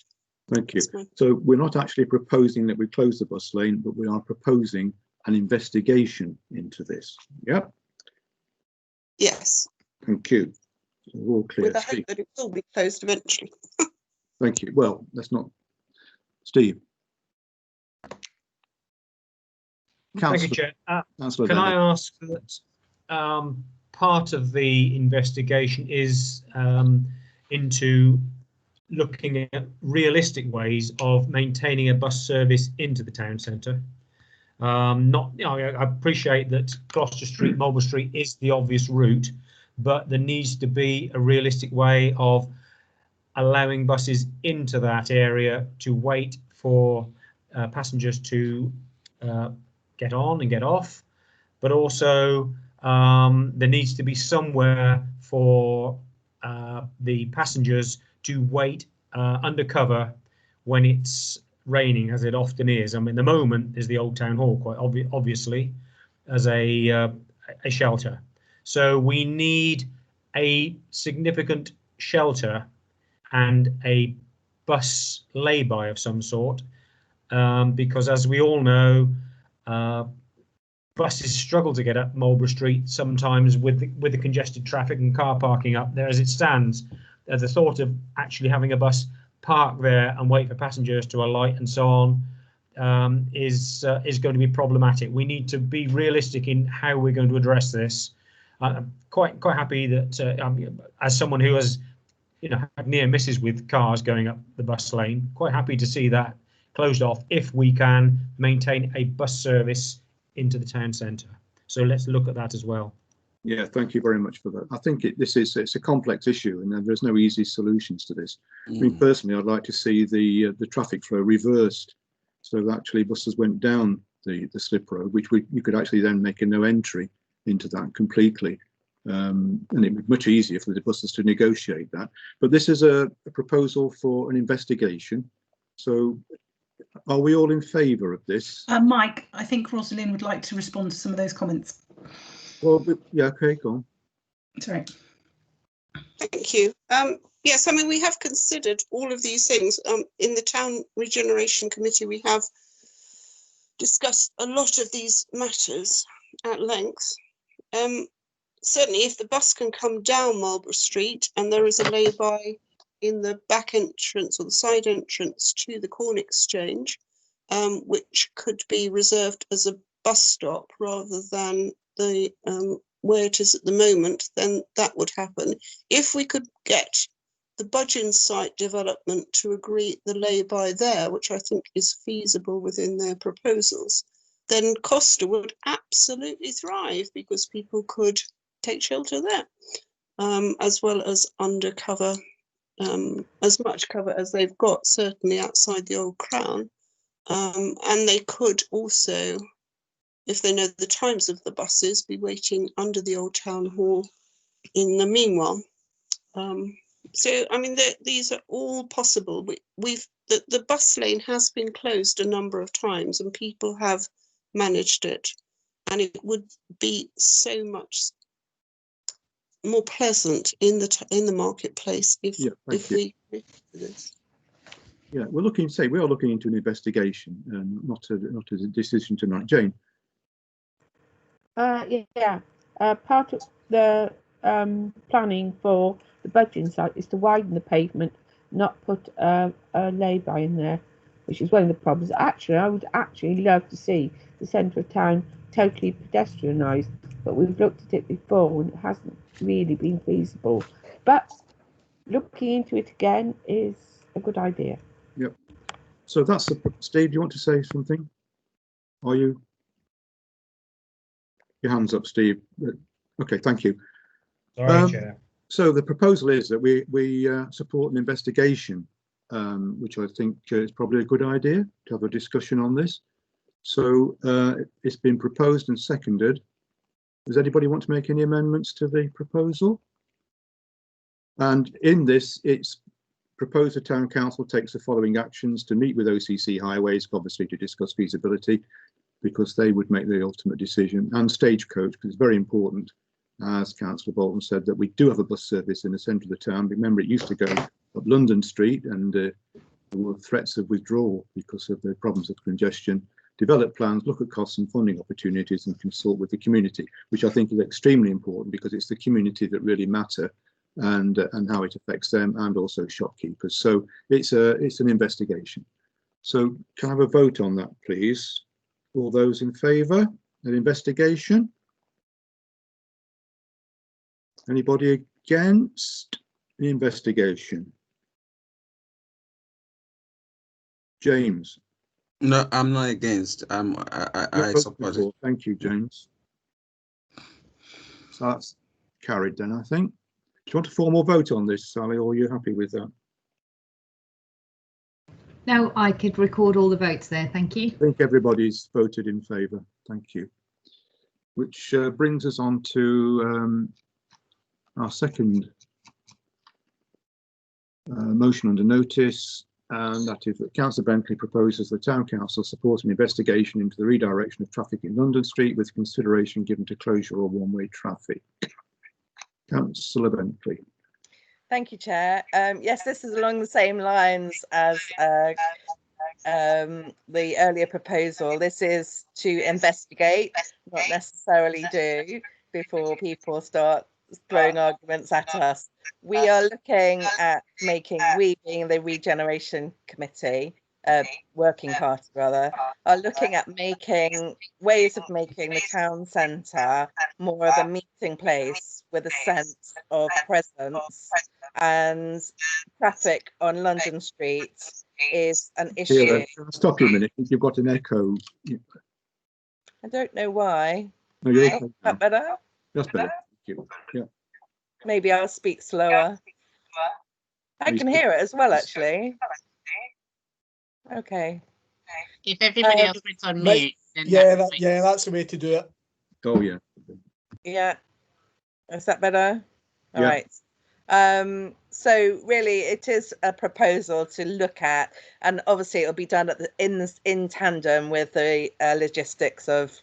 Thank you. So we're not actually proposing that we close the bus lane, but we are proposing an investigation into this. Yep. Yes. Thank you. So we're all clear. With the hope that it will be closed eventually. Thank you. Well, that's not Steve. Thank you, Chair. Can I ask that part of the investigation is into looking at realistic ways of maintaining a bus service into the town centre? Not, you know, I appreciate that Gloucester Street, Marlborough Street is the obvious route, but there needs to be a realistic way of allowing buses into that area to wait for passengers to get on and get off, but also there needs to be somewhere for the passengers to wait under cover when it's raining, as it often is. I mean, the moment there's the Old Town Hall, quite obviously, as a shelter. So we need a significant shelter and a bus lay-by of some sort, because as we all know, buses struggle to get up Marlborough Street sometimes with the congested traffic and car parking up there as it stands. The thought of actually having a bus park there and wait for passengers to alight and so on is going to be problematic. We need to be realistic in how we're going to address this. I'm quite happy that as someone who has, you know, had near misses with cars going up the bus lane, quite happy to see that closed off if we can maintain a bus service into the town centre. So let's look at that as well. Yeah, thank you very much for that. I think it's a complex issue, and there's no easy solutions to this. I mean, personally, I'd like to see the traffic flow reversed, so that actually buses went down the slip road, which you could actually then make a no entry into that completely, and it would be much easier for the buses to negotiate that. But this is a proposal for an investigation. So are we all in favour of this? Mike, I think Rosalind would like to respond to some of those comments. Well, yeah, okay, go on. Sorry. Thank you. Yes, I mean, we have considered all of these things. In the Town Regeneration Committee, we have discussed a lot of these matters at length. Certainly, if the bus can come down Marlborough Street and there is a lay-by in the back entrance or the side entrance to the Corn Exchange, which could be reserved as a bus stop rather than the where it is at the moment, then that would happen. If we could get the Budgeon site development to agree the lay-by there, which I think is feasible within their proposals, then Costa would absolutely thrive because people could take shelter there, as well as undercover, as much cover as they've got, certainly outside the Old Crown. And they could also, if they know the times of the buses, be waiting under the Old Town Hall in the meanwhile. So, I mean, these are all possible. The bus lane has been closed a number of times and people have managed it. And it would be so much more pleasant in the marketplace if we did this. Yeah, we are looking into an investigation, not a decision tonight. Jane. Part of the planning for the Budgeon site is to widen the pavement, not put a lay-by in there. which is one of the problems. Actually, I would actually love to see the centre of town totally pedestrianised, but we've looked at it before and it hasn't really been feasible. But looking into it again is a good idea. Yep. So that's the, Steve, do you want to say something? Are you? Your hands up, Steve. Okay, thank you. Sorry, Chair. So the proposal is that we support an investigation, which I think is probably a good idea to have a discussion on this. So it's been proposed and seconded. Does anybody want to make any amendments to the proposal? And in this, it's proposed the Town Council takes the following actions: to meet with OCC Highways, obviously to discuss feasibility, because they would make the ultimate decision, and Stagecoach, because it's very important, as Councillor Bolton said, that we do have a bus service in the centre of the town. Remember, it used to go up London Street, and there were threats of withdrawal because of the problems of congestion. Develop plans, look at costs and funding opportunities, and consult with the community, which I think is extremely important, because it's the community that really matter, and how it affects them, and also shopkeepers. So it's an investigation. So can I have a vote on that, please? All those in favour? An investigation? Anybody against the investigation? James? No, I'm not against. I support it. Thank you, James. So that's carried then, I think. Do you want a formal vote on this, Sally, or are you happy with that? No, I could record all the votes there. Thank you. I think everybody's voted in favour. Thank you. Which brings us on to our second motion under notice, and that is that Councillor Bentley proposes the Town Council support an investigation into the redirection of traffic in London Street with consideration given to closure or one-way traffic. Councillor Bentley. Thank you, Chair. Yes, this is along the same lines as the earlier proposal. This is to investigate, not necessarily do, before people start throwing arguments at us. We are looking at making, we being the Regeneration Committee, working party rather, are looking at making ways of making the town centre more of a meeting place with a sense of presence, and traffic on London Street is an issue. Stop you a minute. You've got an echo. I don't know why. No, you're okay. Is that better? That's better. Thank you. Yeah. Maybe I'll speak slower. I can hear it as well, actually. Okay. If everybody else puts on mute, then that's the way to do it. Oh yeah. Yeah. Is that better? All Yeah. right. So really, it is a proposal to look at, and obviously it'll be done at in tandem with the logistics of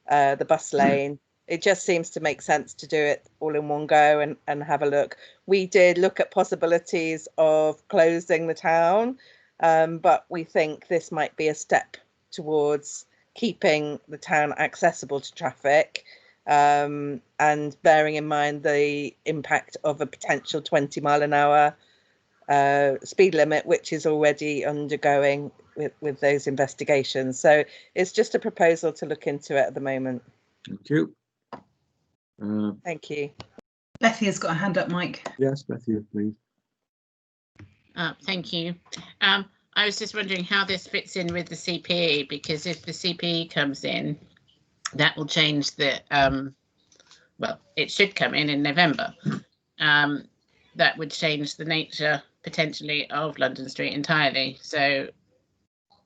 the bus lane. It just seems to make sense to do it all in one go and have a look. We did look at possibilities of closing the town, but we think this might be a step towards keeping the town accessible to traffic, and bearing in mind the impact of a potential 20-mile-an-hour speed limit, which is already undergoing with those investigations. So it's just a proposal to look into it at the moment. Thank you. Thank you. Bethia's got a hand up, Mike. Yes, Bethia, please. Thank you. I was just wondering how this fits in with the CPE, because if the CPE comes in, that will change the, well, it should come in November. That would change the nature potentially of London Street entirely. So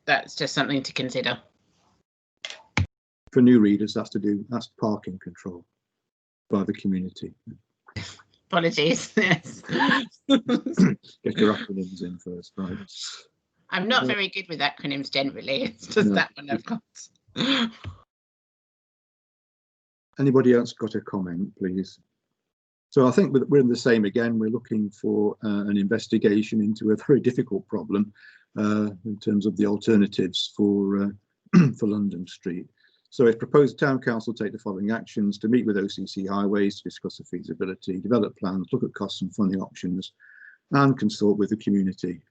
that's just something to consider. For new readers, that's parking control by the community. Apologies. Yes. Get your acronyms in first, right? I'm not very good with acronyms generally. It's just No. that one I've got. Anybody else got a comment, please? So I think we're in the same again. We're looking for an investigation into a very difficult problem in terms of the alternatives for London Street. So it's proposed Town Council take the following actions: to meet with OCC Highways to discuss the feasibility, develop plans, look at costs and funding options, and consult with the community.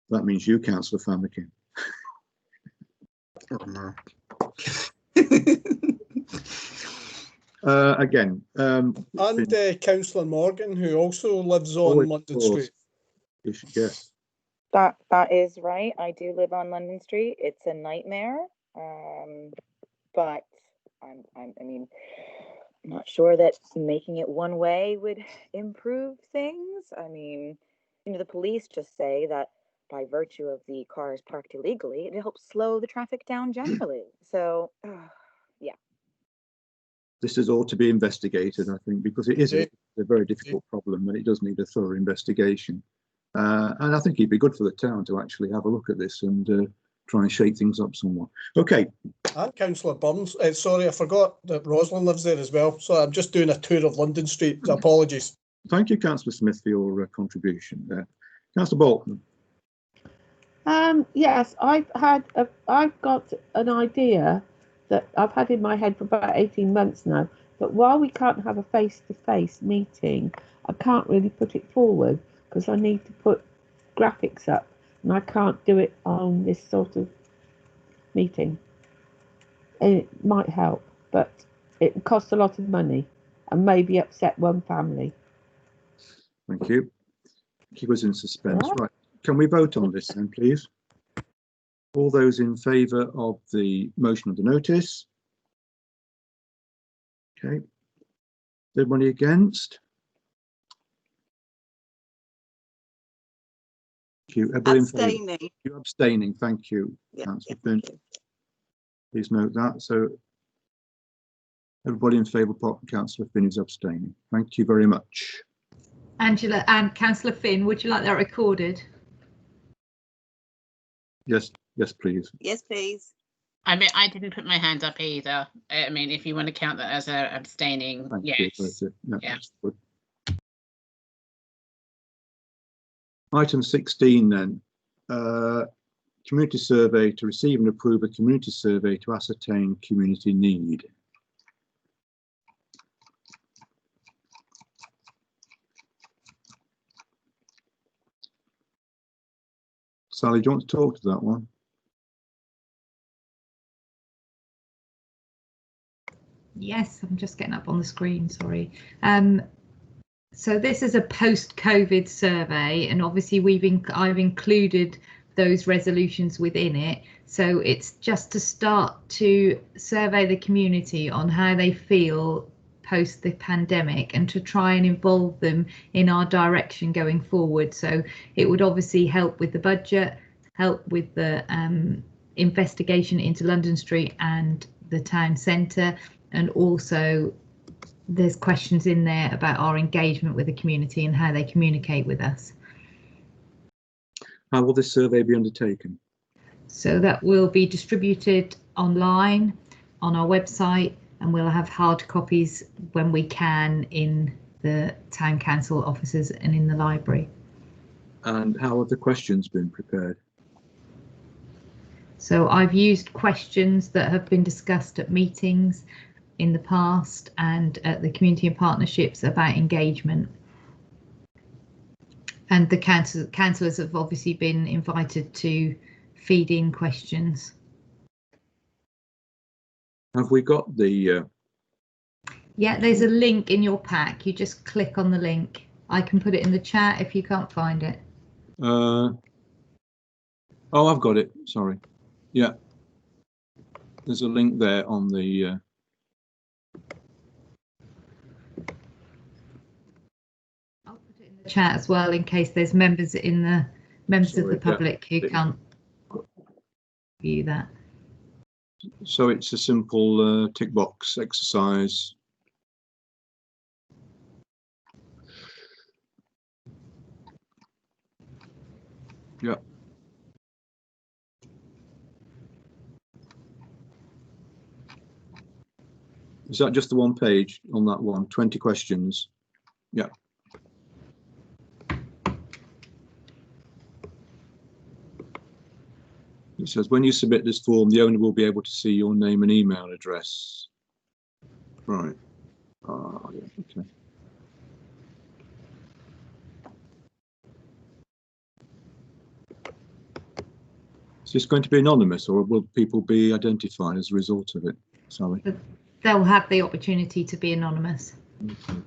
That means you, Councillor Famikin. Oh, no. Again, and Councillor Morgan, who also lives Oh, on of London course. Street. Yes. That is right. I do live on London Street. It's a nightmare. But I mean, I'm not sure that making it one way would improve things. I mean, you know, the police just say that by virtue of the cars parked illegally, it helps slow the traffic down generally. So, yeah. This is all to be investigated, I think, because it is a very difficult problem and it does need a thorough investigation. And I think it'd be good for the town to actually have a look at this and try and shake things up somewhat. Okay. And Councillor Burns. Sorry, I forgot that Rosalind lives there as well. So I'm just doing a tour of London Street. Apologies. Thank you, Councillor Smith, for your contribution there. Councillor Bolton. Yes, I've got an idea that I've had in my head for about 18 months now. But while we can't have a face-to-face meeting, I can't really put it forward because I need to put graphics up, and I can't do it on this sort of meeting. And it might help, but it costs a lot of money and maybe upset one family. Thank you. Keep us in suspense. Right. Can we vote on this then, please? All those in favour of the motion of the notice? Okay. Everybody against? Thank you. Everybody Abstaining. You're abstaining. Thank you, Councillor Finn. Please note that. So everybody in favour, apart from Councillor Finn, is abstaining. Thank you very much. Angela and Councillor Finn, would you like that recorded? Yes, yes, please. Yes, please. I mean, I didn't put my hand up either. I mean, if you want to count that as a abstaining, Thank yes. you. That's it. No, Yeah. that's good. Item 16 then. Community survey to receive and approve a community survey to ascertain community need. Sally, do you want to talk to that one? Yes, I'm just getting up on the screen, sorry. So this is a post-COVID survey, and obviously I've included those resolutions within it. So it's just to start to survey the community on how they feel post the pandemic and to try and involve them in our direction going forward. So it would obviously help with the budget, help with the investigation into London Street and the town centre, and also there's questions in there about our engagement with the community and how they communicate with us. How will this survey be undertaken? So that will be distributed online on our website, and we'll have hard copies when we can in the town council offices and in the library. And how have the questions been prepared? So I've used questions that have been discussed at meetings in the past and at the community and partnerships about engagement. And the councillors have obviously been invited to feed in questions. Have we got the... Yeah, there's a link in your pack. You just click on the link. I can put it in the chat if you can't find it. Oh, I've got it. Sorry. Yeah. There's a link there on the... chat as well in case there's members of the public who can't view that. So it's a simple tick box exercise. Yeah. Is that just the one page on that one? 20 questions. Yeah. It says, when you submit this form, the owner will be able to see your name and email address. Right. Yeah, okay. Is this going to be anonymous, or will people be identified as a result of it? Sally? They'll have the opportunity to be anonymous. Okay.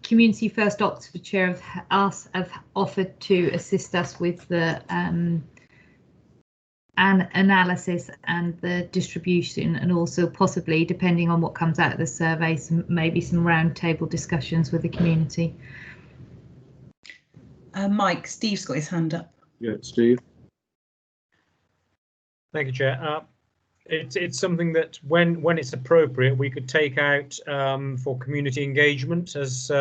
Community First Oxfordshire have offered to assist us with the analysis and the distribution, and also possibly, depending on what comes out of the survey, maybe some roundtable discussions with the community. Mike, Steve's got his hand up. Yeah, Steve. Thank you, Chair. It's something that when it's appropriate, we could take out for community engagement, as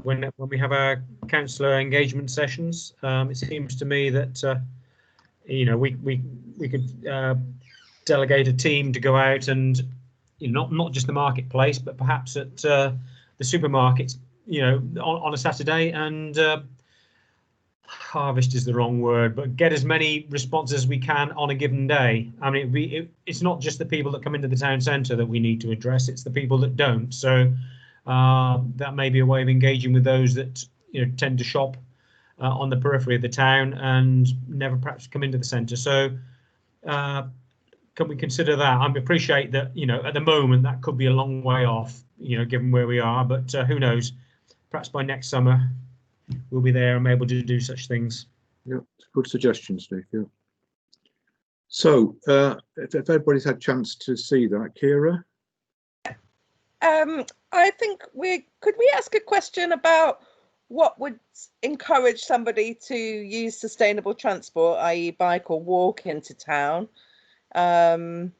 when we have our councillor engagement sessions. It seems to me that you know, we could delegate a team to go out and, you know, not just the marketplace, but perhaps at the supermarkets, you know, on a Saturday, and harvest is the wrong word, but get as many responses as we can on a given day. I mean, it's not just the people that come into the town centre that we need to address, it's the people that don't. So that may be a way of engaging with those that, you know, tend to shop on the periphery of the town and never perhaps come into the centre. So can we consider that? I appreciate that, you know, at the moment that could be a long way off, you know, given where we are, but who knows, perhaps by next summer we'll be there and able to do such things. Yeah, good suggestion, Steve. Yeah. So if everybody's had a chance to see that, Kira? I think could we ask a question about what would encourage somebody to use sustainable transport, i.e. bike or walk into town? I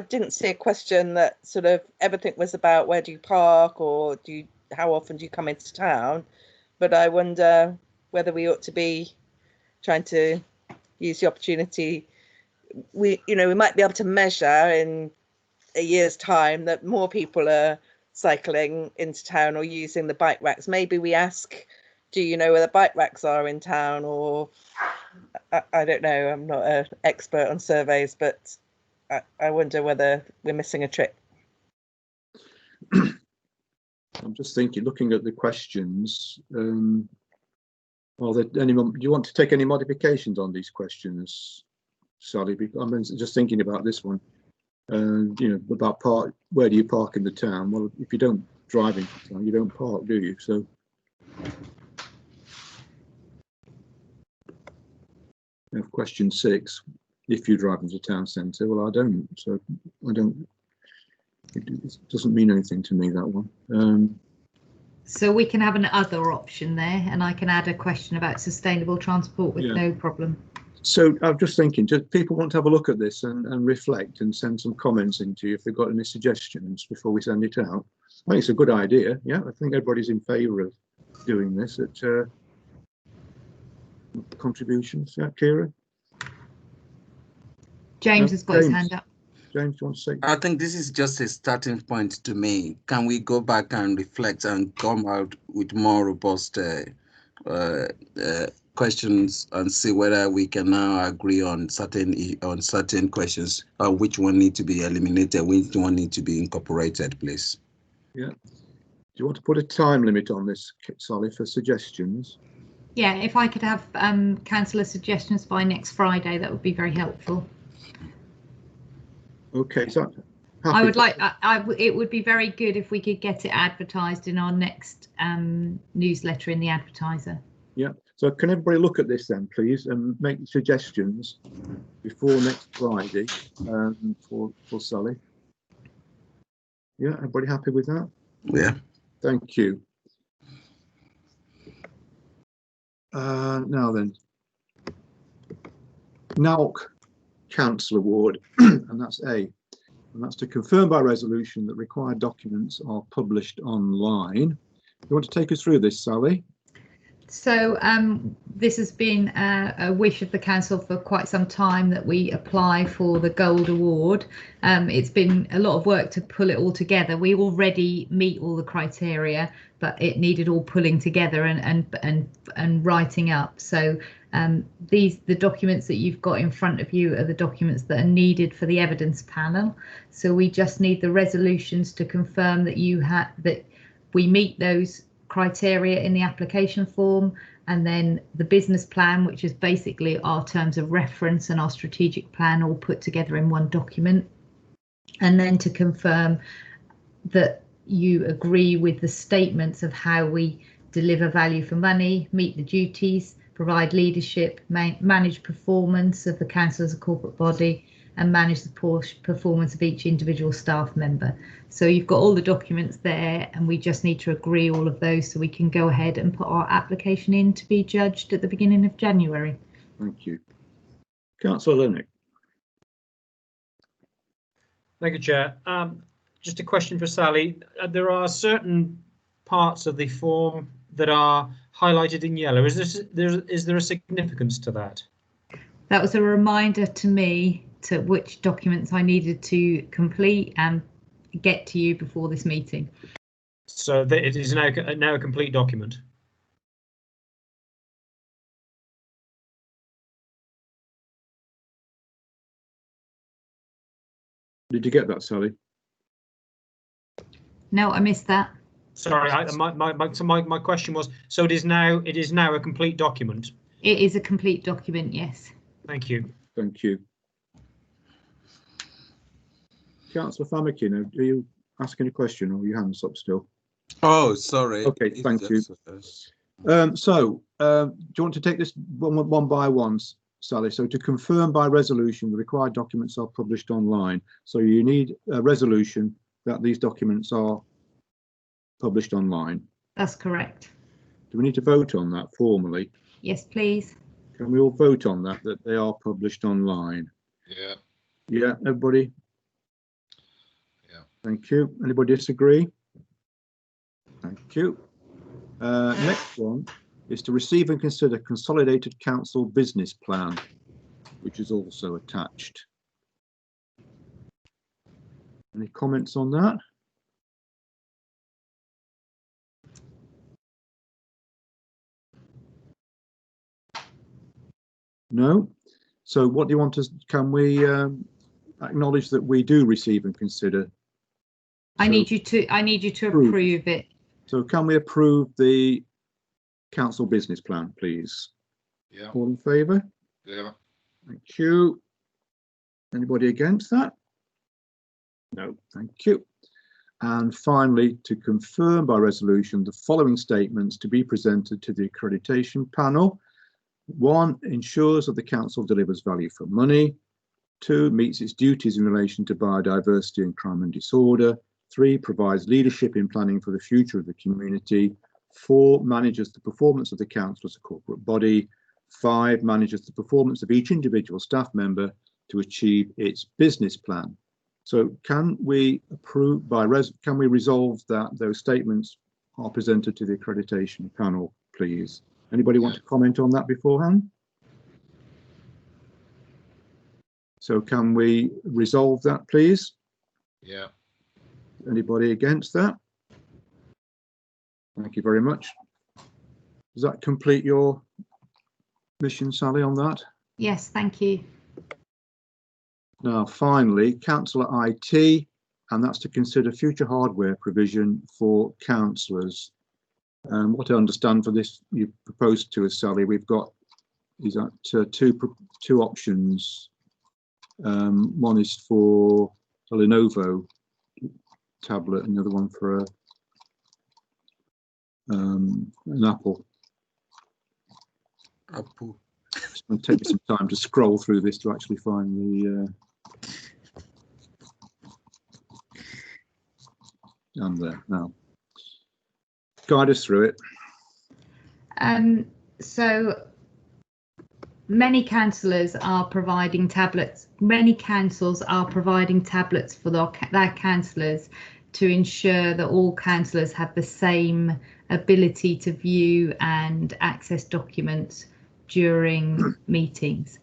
didn't see a question that sort of everything was about where do you park or how often do you come into town, but I wonder whether we ought to be trying to use the opportunity. We might be able to measure in a year's time that more people are cycling into town or using the bike racks. Maybe we ask, do you know where the bike racks are in town? Or I don't know, I'm not an expert on surveys, but I wonder whether we're missing a trick. I'm just thinking, looking at the questions, are there any, do you want to take any modifications on these questions, Sally? I'm just thinking about this one. You know, about where do you park in the town? Well, if you don't drive into town, you don't park, do you? So you have question 6, if you drive into town centre. Well, I don't, so I don't, it doesn't mean anything to me, that one. So we can have an other option there, and I can add a question about sustainable transport with no problem. So I'm just thinking, just people want to have a look at this and reflect and send some comments into you if they've got any suggestions before we send it out. I think it's a good idea. Yeah, I think everybody's in favour of doing this. At contributions, yeah, Kira. James has got his hand up. James, do you want to say? I think this is just a starting point to me. Can we go back and reflect and come out with more robust questions and see whether we can now agree on certain questions, which one need to be eliminated, which one need to be incorporated, please? Yeah. Do you want to put a time limit on this, Sally, for suggestions? Yeah, if I could have councillor suggestions by next Friday, that would be very helpful. Okay, so I would like. It would be very good if we could get it advertised in our next newsletter in the Advertiser. Yeah. So can everybody look at this then, please, and make suggestions before next Friday for Sally? Yeah, everybody happy with that? Yeah. Thank you. Now then, NALC Council Award, and that's A, and that's to confirm by resolution that required documents are published online. You want to take us through this, Sally? So this has been a wish of the council for quite some time that we apply for the Gold Award. It's been a lot of work to pull it all together. We already meet all the criteria, but it needed all pulling together and writing up. So the documents that you've got in front of you are the documents that are needed for the evidence panel. So we just need the resolutions to confirm that that we meet those criteria in the application form, and then the business plan, which is basically our terms of reference and our strategic plan all put together in one document. And then to confirm that you agree with the statements of how we deliver value for money, meet the duties, provide leadership, manage performance of the council as a corporate body, and manage the performance of each individual staff member. So you've got all the documents there, and we just need to agree all of those so we can go ahead and put our application in to be judged at the beginning of January. Thank you. Councillor Lennox. Thank you, Chair. Just a question for Sally. There are certain parts of the form that are highlighted in yellow. Is there a significance to that? That was a reminder to me to which documents I needed to complete and get to you before this meeting. So that it is now a complete document. Did you get that, Sally? No, I missed that. Sorry, my question was, so it is now a complete document. It is a complete document, yes. Thank you. Thank you. Councillor Famikin, are you asking a question or are your hands up still? Oh, sorry. Okay, thank you. Do you want to take this one by one, Sally? So to confirm by resolution, the required documents are published online. So you need a resolution that these documents are published online. That's correct. Do we need to vote on that formally? Yes, please. Can we all vote on that they are published online? Yeah. Yeah, everybody? Yeah. Thank you. Anybody disagree? Thank you. Next one is to receive and consider consolidated council business plan, which is also attached. Any comments on that? No. So what do you want us? Can we acknowledge that we do receive and consider? I need you to approve it. So can we approve the council business plan, please? Yeah. All in favour? Yeah. Thank you. Anybody against that? No, thank you. And finally, to confirm by resolution the following statements to be presented to the accreditation panel. 1, ensures that the council delivers value for money. 2, meets its duties in relation to biodiversity and crime and disorder. 3, provides leadership in planning for the future of the community. 4, manages the performance of the council as a corporate body. 5, manages the performance of each individual staff member to achieve its business plan. So can we approve can we resolve that those statements are presented to the accreditation panel, please? Anybody want to comment on that beforehand? So can we resolve that, please? Yeah. Anybody against that? Thank you very much. Does that complete your mission, Sally, on that? Yes, thank you. Now, finally, councillor IT, and that's to consider future hardware provision for councillors. What I understand for this, you proposed to us, Sally, we've got two options. One is for a Lenovo tablet, and the other one for an Apple. It's going to take me some time to scroll through this to actually find the. I'm there now. Guide us through it. So many councillors are providing tablets. Many councils are providing tablets for their councillors to ensure that all councillors have the same ability to view and access documents during meetings.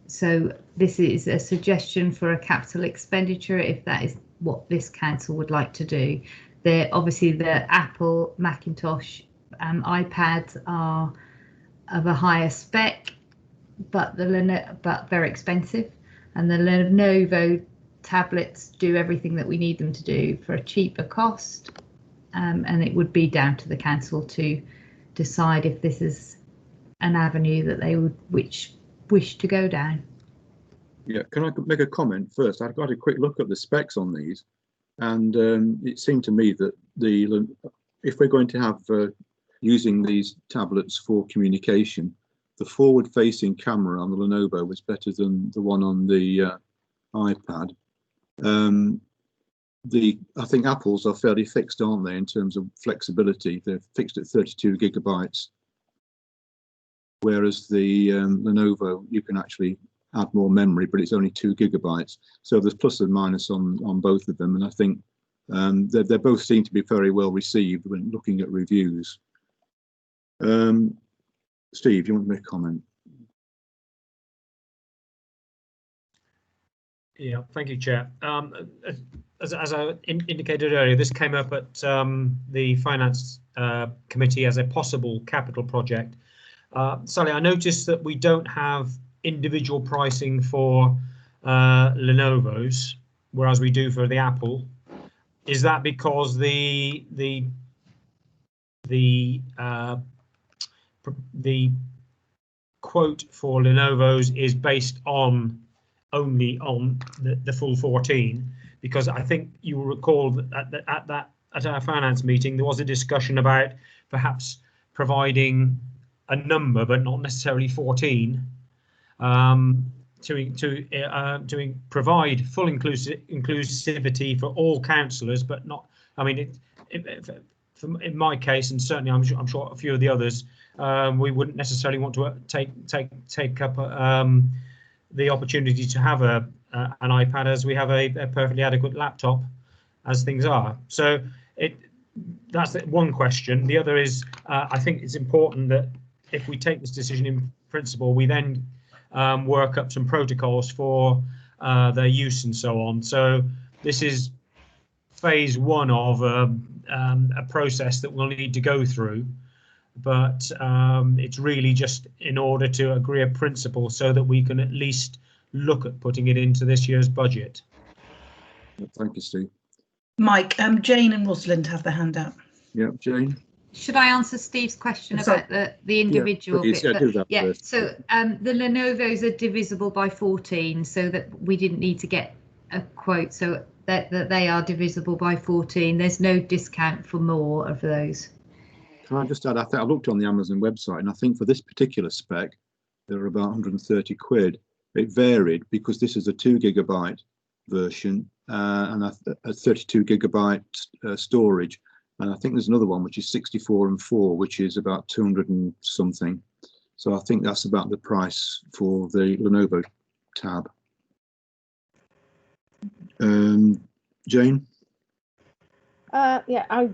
So this is a suggestion for a capital expenditure if that is what this council would like to do. Obviously the Apple Macintosh iPads are of a higher spec, but very expensive, and the Lenovo tablets do everything that we need them to do for a cheaper cost and it would be down to the council to decide if this is an avenue that they would wish to go down. Yeah, can I make a comment first? I've got a quick look at the specs on these, and it seemed to me that if we're going to have using these tablets for communication, the forward-facing camera on the Lenovo was better than the one on the iPad. I think Apple's are fairly fixed, aren't they, in terms of flexibility? They're fixed at 32 gigabytes, whereas the Lenovo, you can actually add more memory, but it's only 2 gigabytes. So there's plus and minus on both of them, and I think they both seem to be very well received when looking at reviews. Steve, you want to make a comment? Yeah, thank you, Chair. As I indicated earlier, this came up at the Finance Committee as a possible capital project. Sally, I noticed that we don't have individual pricing for Lenovo's, whereas we do for the Apple. Is that because the quote for Lenovo's is based on only on the full 14? Because I think you will recall that at our finance meeting there was a discussion about perhaps providing a number but not necessarily 14 to provide full inclusivity for all councillors, but not. I mean, in my case, and certainly I'm sure a few of the others, we wouldn't necessarily want to take up the opportunity to have an iPad, as we have a perfectly adequate laptop as things are. So that's one question. The other is, I think it's important that if we take this decision in principle, we then work up some protocols for their use and so on. So this is phase one of a process that we'll need to go through, but it's really just in order to agree a principle so that we can at least look at putting it into this year's budget. Thank you, Steve. Mike, Jane and Rosalind have their hand up. Yeah, Jane. Should I answer Steve's question about the individual bit? Do that first. So the Lenovo's are divisible by 14, so that we didn't need to get a quote. So that they are divisible by 14. There's no discount for more of those. Can I just add? I think I looked on the Amazon website, and I think for this particular spec, they're about 130 quid. It varied because this is a 2 gigabyte version and a 32 gigabyte storage. And I think there's another one which is 64 and 4, which is about 200 and something. So I think that's about the price for the Lenovo tab. Jane? Yeah, I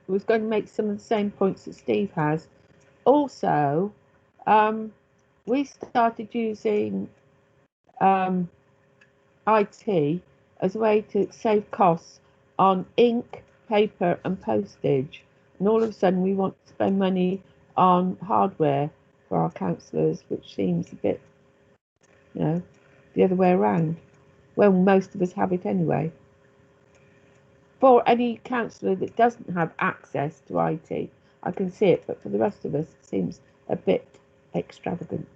was going to make some of the same points that Steve has. Also, we started using IT as a way to save costs on ink, paper and postage, and all of a sudden we want to spend money on hardware for our councillors, which seems a bit, the other way around. Well, most of us have it anyway. For any councillor that doesn't have access to IT, I can see it, but for the rest of us, it seems a bit extravagant.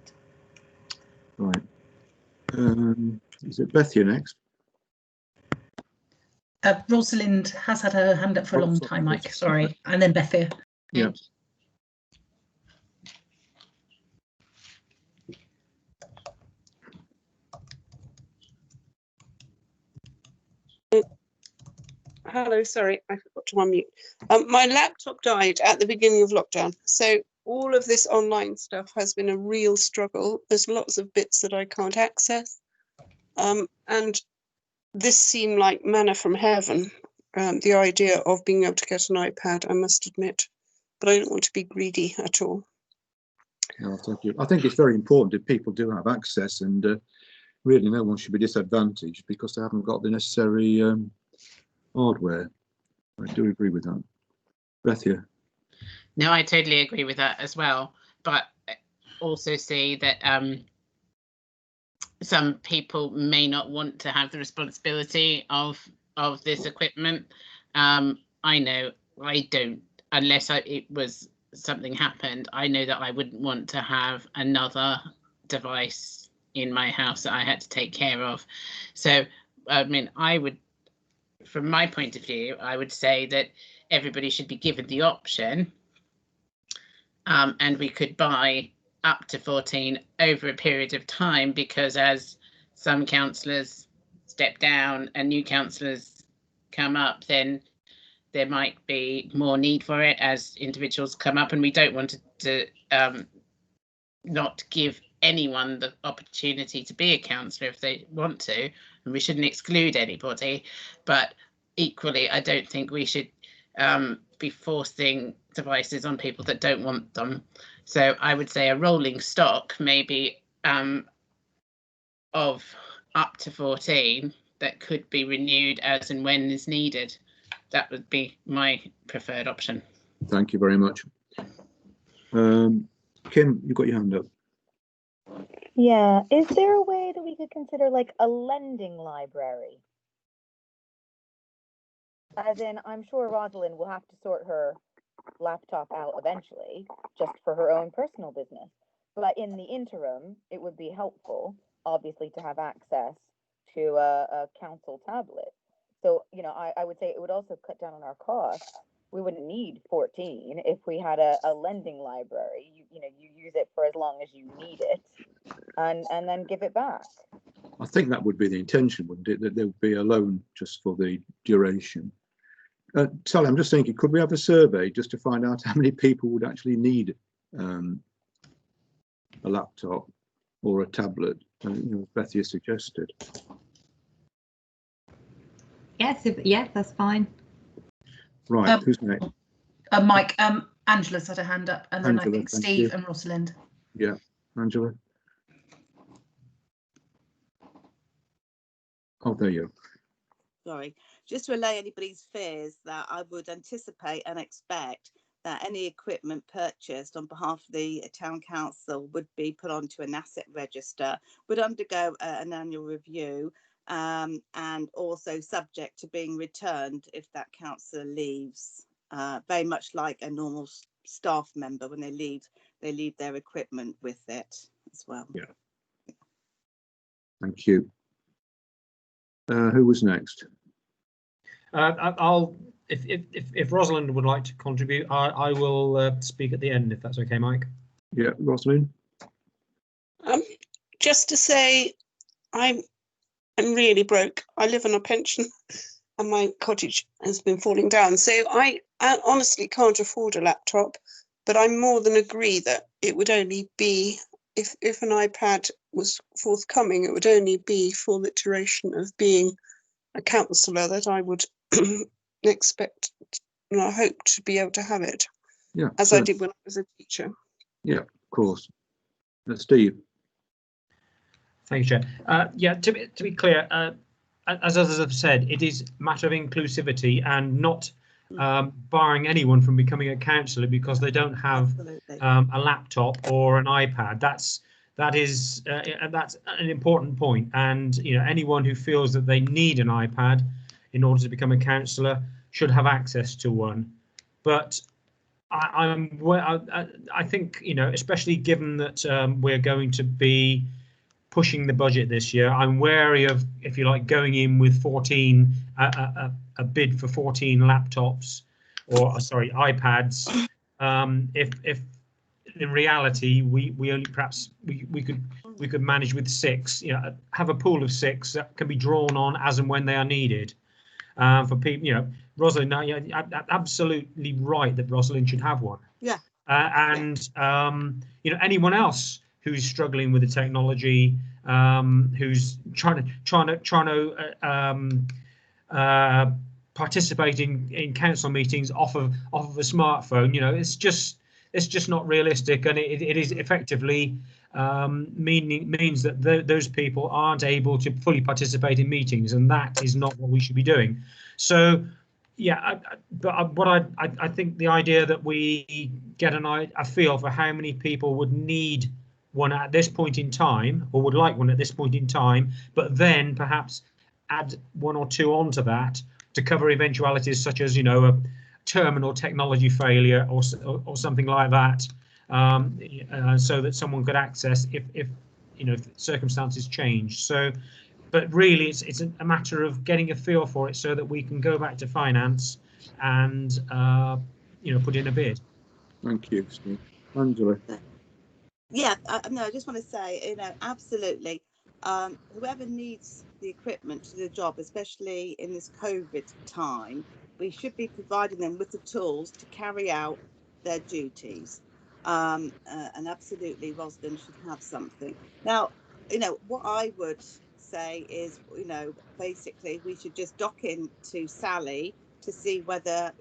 Right. Is it Bethia next? Rosalind has had her hand up for a long time, Mike. Sorry, and then Bethia. Yeah. Hello, sorry, I forgot to unmute. My laptop died at the beginning of lockdown, so all of this online stuff has been a real struggle. There's lots of bits that I can't access, and this seemed like manna from heaven. The idea of being able to get an iPad, I must admit, but I don't want to be greedy at all. No, thank you. I think it's very important that people do have access, and really no one should be disadvantaged because they haven't got the necessary hardware. I do agree with that. Bethia? No, I totally agree with that as well, but also see that some people may not want to have the responsibility of this equipment. I know I don't, unless it was something happened, I know that I wouldn't want to have another device in my house that I had to take care of. So, I mean, I would, from my point of view, I would say that everybody should be given the option, and we could buy up to 14 over a period of time, because as some councillors step down and new councillors come up, then there might be more need for it as individuals come up, and we don't want to not give anyone the opportunity to be a councillor if they want to, and we shouldn't exclude anybody. But equally, I don't think we should be forcing devices on people that don't want them. So I would say a rolling stock, maybe of up to 14 that could be renewed as and when is needed. That would be my preferred option. Thank you very much. Kim, you've got your hand up. Yeah, is there a way that we could consider like a lending library? As in, I'm sure Rosalind will have to sort her laptop out eventually, just for her own personal business. But in the interim, it would be helpful, obviously, to have access to a council tablet. So, you know, I would say it would also cut down on our costs. We wouldn't need 14 if we had a lending library. You know, you use it for as long as you need it, and then give it back. I think that would be the intention, wouldn't it? That there would be a loan just for the duration. Sally, I'm just thinking, could we have a survey just to find out how many people would actually need a laptop or a tablet? You know, Bethia suggested. Yes, yeah, that's fine. Right, who's next? Mike, Angela's had a hand up, and then Angela, I think Steve and Rosalind. Yeah, Angela. Oh, there you go. Sorry, just to allay anybody's fears, that I would anticipate and expect that any equipment purchased on behalf of the town council would be put onto an asset register, would undergo an annual review, and also subject to being returned if that councillor leaves, very much like a normal staff member. When they leave their equipment with it as well. Yeah. Thank you. Who was next? I'll, if Rosalind would like to contribute, I will speak at the end, if that's okay, Mike. Yeah, Rosalind. Just to say, I'm really broke. I live on a pension, and my cottage has been falling down. So I honestly can't afford a laptop, but I more than agree that it would only be, if an iPad was forthcoming, it would only be for the duration of being a councillor that I would expect and I hope to be able to have it. Yeah, as I did when I was a teacher. Yeah, of course. Steve. Thank you, Chair. Yeah, to be clear, as others have said, it is a matter of inclusivity and not barring anyone from becoming a councillor because they don't have a laptop or an iPad. That's an important point. And you know, anyone who feels that they need an iPad in order to become a councillor should have access to one. But I think, you know, especially given that we're going to be pushing the budget this year, I'm wary of, if you like, going in with 14 a bid for 14 laptops or sorry iPads. If in reality we only perhaps we could manage with 6, you know, have a pool of 6 that can be drawn on as and when they are needed. For people, you know, Rosalind, yeah, absolutely right that Rosalind should have one. Yeah. You know, anyone else who's struggling with the technology, who's trying to participate in council meetings off of a smartphone, you know, it's just not realistic, and it is effectively means that those people aren't able to fully participate in meetings, and that is not what we should be doing. So yeah, I think the idea that we get a feel for how many people would need one at this point in time, or would like one at this point in time, but then perhaps add 1 or 2 onto that to cover eventualities such as, you know, terminal technology failure or something like that, so that someone could access if circumstances change. So, but really, it's a matter of getting a feel for it so that we can go back to finance and put in a bid. Thank you, Steve. Angela. Yeah, no, I just want to say, absolutely. Whoever needs the equipment to do the job, especially in this COVID time, we should be providing them with the tools to carry out their duties. And absolutely, Rosden should have something. Now, what I would say is, basically we should just dock in to Sally to see whether,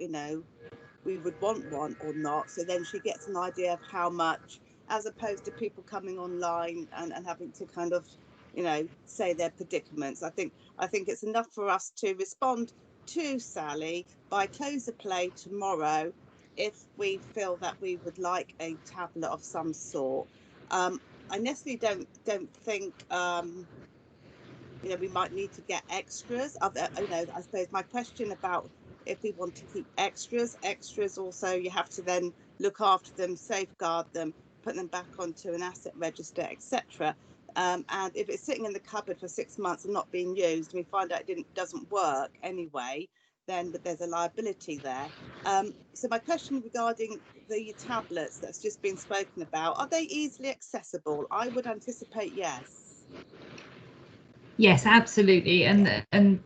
we would want one or not. So then she gets an idea of how much, as opposed to people coming online and having to kind of, say their predicaments. I think it's enough for us to respond to Sally by close of play tomorrow if we feel that we would like a tablet of some sort. I necessarily don't think we might need to get extras. I suppose my question about if we want to keep extras also, you have to then look after them, safeguard them, put them back onto an asset register, etc. And if it's sitting in the cupboard for 6 months and not being used, and we find out it doesn't work anyway, then there's a liability there. So my question regarding the tablets that's just been spoken about, are they easily accessible? I would anticipate yes. Yes, absolutely, and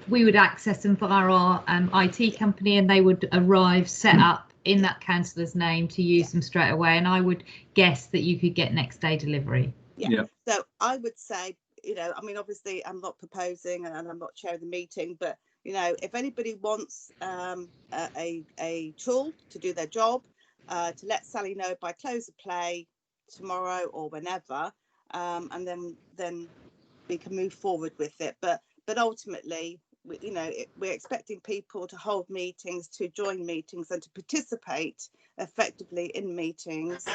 we would access them via our IT company, and they would arrive set up in that councillor's name to use them straight away. And I would guess that you could get next day delivery. Yeah. So I would say, obviously I'm not proposing and I'm not chairing the meeting, but if anybody wants a tool to do their job, to let Sally know by close of play tomorrow or whenever, and then we can move forward with it. But ultimately, we're expecting people to hold meetings, to join meetings, and to participate effectively in meetings.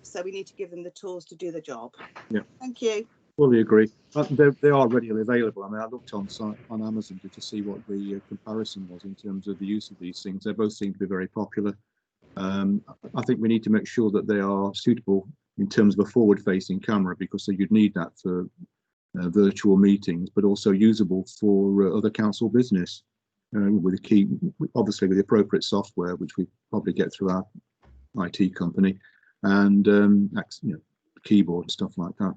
So we need to give them the tools to do the job. Yeah. Thank you. Fully agree. They are readily available. I looked on Amazon to see what the comparison was in terms of the use of these things. They both seem to be very popular. I think we need to make sure that they are suitable in terms of a forward-facing camera, because you'd need that for virtual meetings, but also usable for other council business with a key, obviously with the appropriate software, which we probably get through our IT company, and keyboard and stuff like that.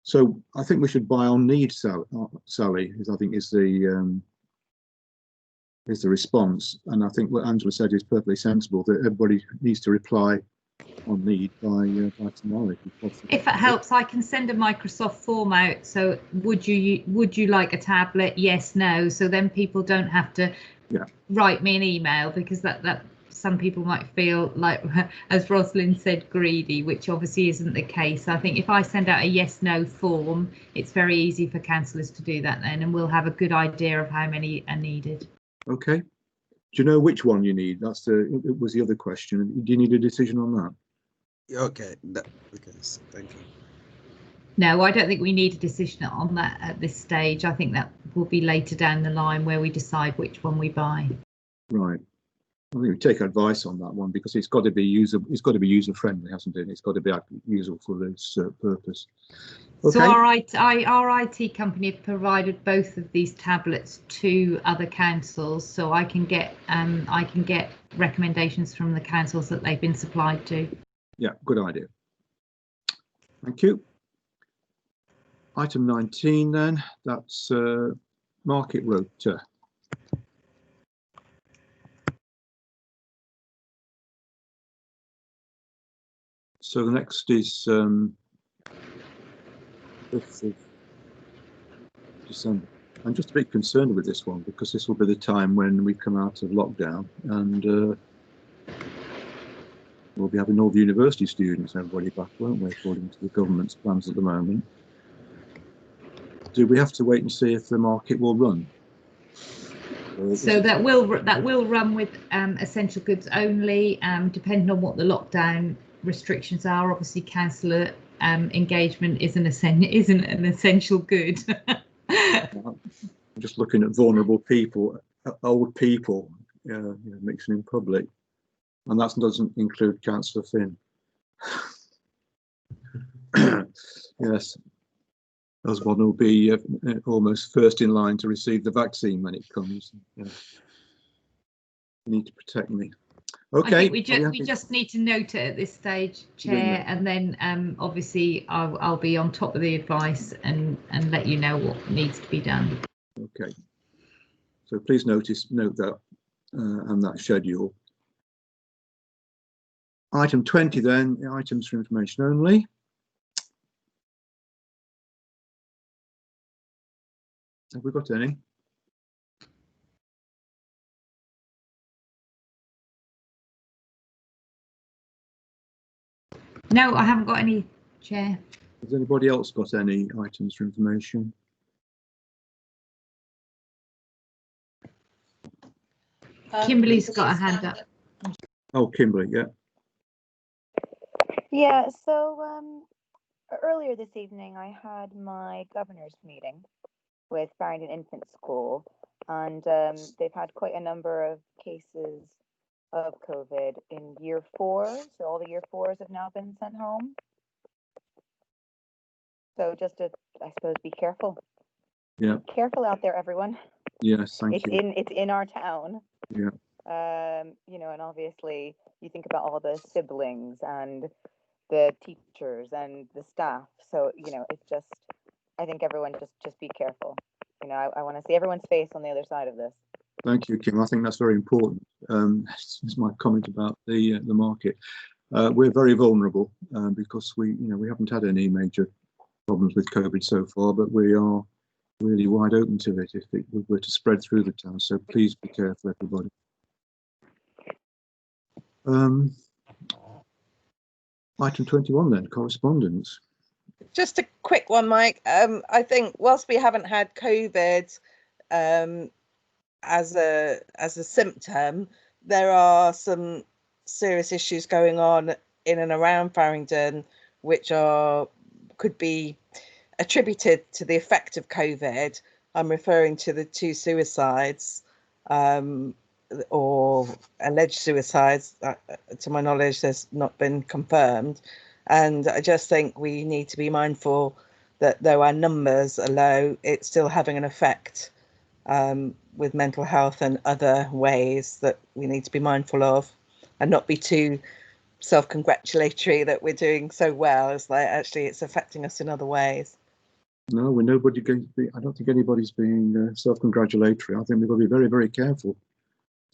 So I think we should buy on need, Sally, I think is the response. And I think what Angela said is perfectly sensible, that everybody needs to reply on need by tomorrow, if possible. If it helps, I can send a Microsoft form out. So would you like a tablet? Yes, no. So then people don't have to write me an email, because that some people might feel like, as Rosalind said, greedy, which obviously isn't the case. I think if I send out a yes no form, it's very easy for councillors to do that then, and we'll have a good idea of how many are needed. Okay. Do you know which one you need? It was the other question. Do you need a decision on that? Okay. Okay. Thank you. No, I don't think we need a decision on that at this stage. I think that will be later down the line where we decide which one we buy. Right. I think we take advice on that one, because it's got to be user friendly, hasn't it? It's got to be usable for this purpose. Okay. So our IT company have provided both of these tablets to other councils, so I can get recommendations from the councils that they've been supplied to. Yeah, good idea. Thank you. Item 19 then, that's market rota. So the next is 5th of December. I'm just a bit concerned with this one, because this will be the time when we come out of lockdown, and we'll be having all the university students, everybody back, won't we, according to the government's plans at the moment. Do we have to wait and see if the market will run? So that will run with essential goods only, depending on what the lockdown restrictions are. Obviously, councillor engagement isn't an essential good. I'm just looking at vulnerable people, old people, mixing in public, and that doesn't include Councillor Finn. Yes, Osborne will be almost first in line to receive the vaccine when it comes. Yeah. You need to protect me. Okay. I think we just need to note it at this stage, Chair, and then obviously I'll be on top of the advice and let you know what needs to be done. Okay. So please note that and that schedule. Item 20 then, items for information only. Have we got any? No, I haven't got any, Chair. Has anybody else got any items for information? Kimberly's got a hand up. Oh, Kimberly, yeah. Yeah, so earlier this evening I had my governor's meeting with Farringdon Infant School, and they've had quite a number of cases of COVID in year 4, so all the year 4s have now been sent home. So just to, I suppose, be careful. Yeah. Be careful out there, everyone. Yes, thank you. It's in our town. Yeah. You know, and obviously you think about all the siblings and the teachers and the staff. So, you know, it's just, I think everyone just be careful. You know, I want to see everyone's face on the other side of this. Thank you, Kim. I think that's very important. This is my comment about the market. We're very vulnerable because we haven't had any major problems with COVID so far, but we are really wide open to it if it were to spread through the town. So please be careful, everybody. Item 21 then, correspondence. Just a quick one, Mike. I think whilst we haven't had COVID as a symptom, there are some serious issues going on in and around Farringdon which could be attributed to the effect of COVID. I'm referring to the 2 suicides or alleged suicides. To my knowledge, there's not been confirmed. And I just think we need to be mindful that though our numbers are low, it's still having an effect with mental health and other ways that we need to be mindful of, and not be too self-congratulatory that we're doing so well. It's like actually it's affecting us in other ways. No, we're nobody going to be, I don't think anybody's being self-congratulatory. I think we've got to be very, very careful.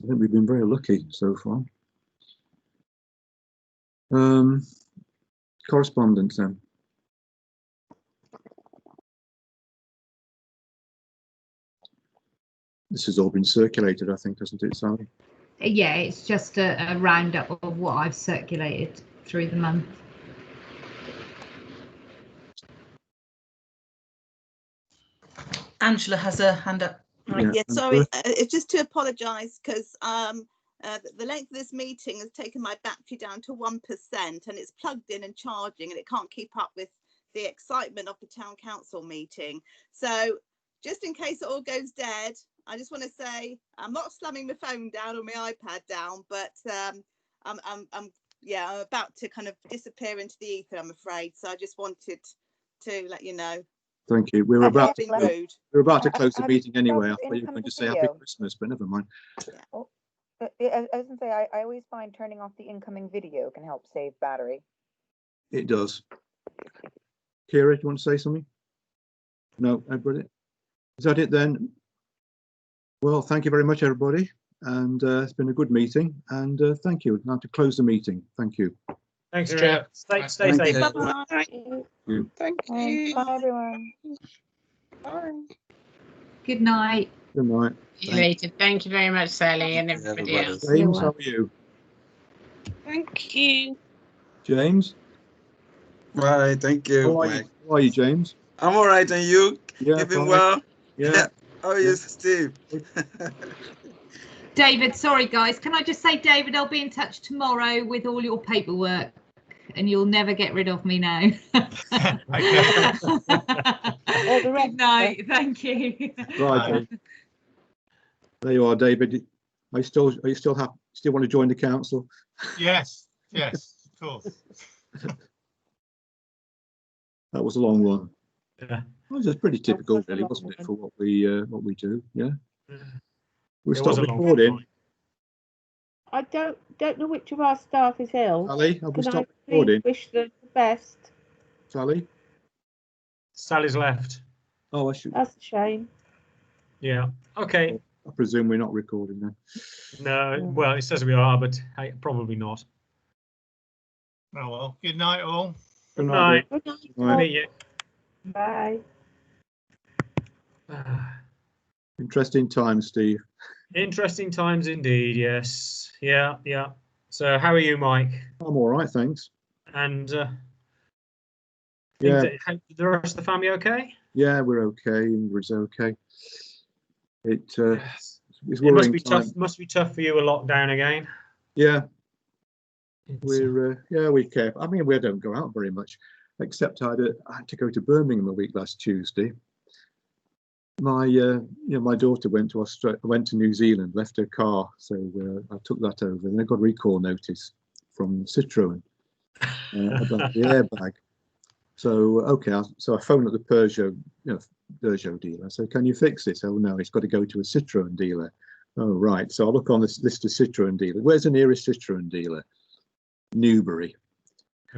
I think we've been very lucky so far. Correspondence then. This has all been circulated, I think, hasn't it, Sally? Yeah, it's just a roundup of what I've circulated through the month. Angela has a hand up. Yeah, sorry, it's just to apologise because the length of this meeting has taken my battery down to 1% and it's plugged in and charging and it can't keep up with the excitement of the town council meeting. So just in case it all goes dead, I just want to say I'm not slamming my phone down or my iPad down, but I'm about to kind of disappear into the ether, I'm afraid. So I just wanted to let you know. Thank you. We're about to close the meeting anyway. I thought you were going to say Happy Christmas, but never mind. Yeah. Oh, I was going to say, I always find turning off the incoming video can help save battery. It does. Kira, do you want to say something? No, everybody? Is that it then? Well, thank you very much, everybody. And it's been a good meeting. And thank you. Now to close the meeting. Thank you. Thanks, Chair. Stay safe. Bye-bye. Thank you. Bye, everyone. Bye. Good night. Good night. See you later. Thank you very much, Sally, and everybody else. James, how are you? Thank you. James? Right, thank you. How are you, James? I'm all right, and you? Yeah, Keeping fine. well? Yeah. How are you, Steve? David, sorry guys, can I just say, David, I'll be in touch tomorrow with all your paperwork and you'll never get rid of me now. Good night, thank you. Right. There you are, David. Are you still happy? Still want to join the council? Yes, yes, of course. That was a long one. Yeah. It was just pretty typical, really, wasn't it, for what we do? Yeah. We It was stopped a long recording. I don't know which of our staff is ill. Sally, have we Can I stopped please recording? wish them the best? Sally? Sally's left. Oh, I should. That's a shame. Yeah. Okay. I presume we're not recording then. No. Well, it says we are, but hey, probably not. Oh well. Good night, all. Good night. Good night. Good night. Meet you. Bye. Interesting time, Steve. Interesting times indeed. Yes. Yeah. Yeah. So, how are you, Mike? I'm all right, thanks. And Yeah. the rest of the family okay? Yeah, we're okay. Ingrid's okay. It's It worrying must be time. tough. Must be tough for you a lockdown again. Yeah. We care. I mean, we don't go out very much, except I had to go to Birmingham a week last Tuesday. My daughter went to New Zealand, left her car, so I took that over, and I got a recall notice from Citroën about the airbag. So okay, so I phoned up the Peugeot dealer. I said, "Can you fix this?" "Oh no, it's got to go to a Citroën dealer." "Oh right." So I look on this list of Citroën dealers. Where's the nearest Citroën dealer? Newbury,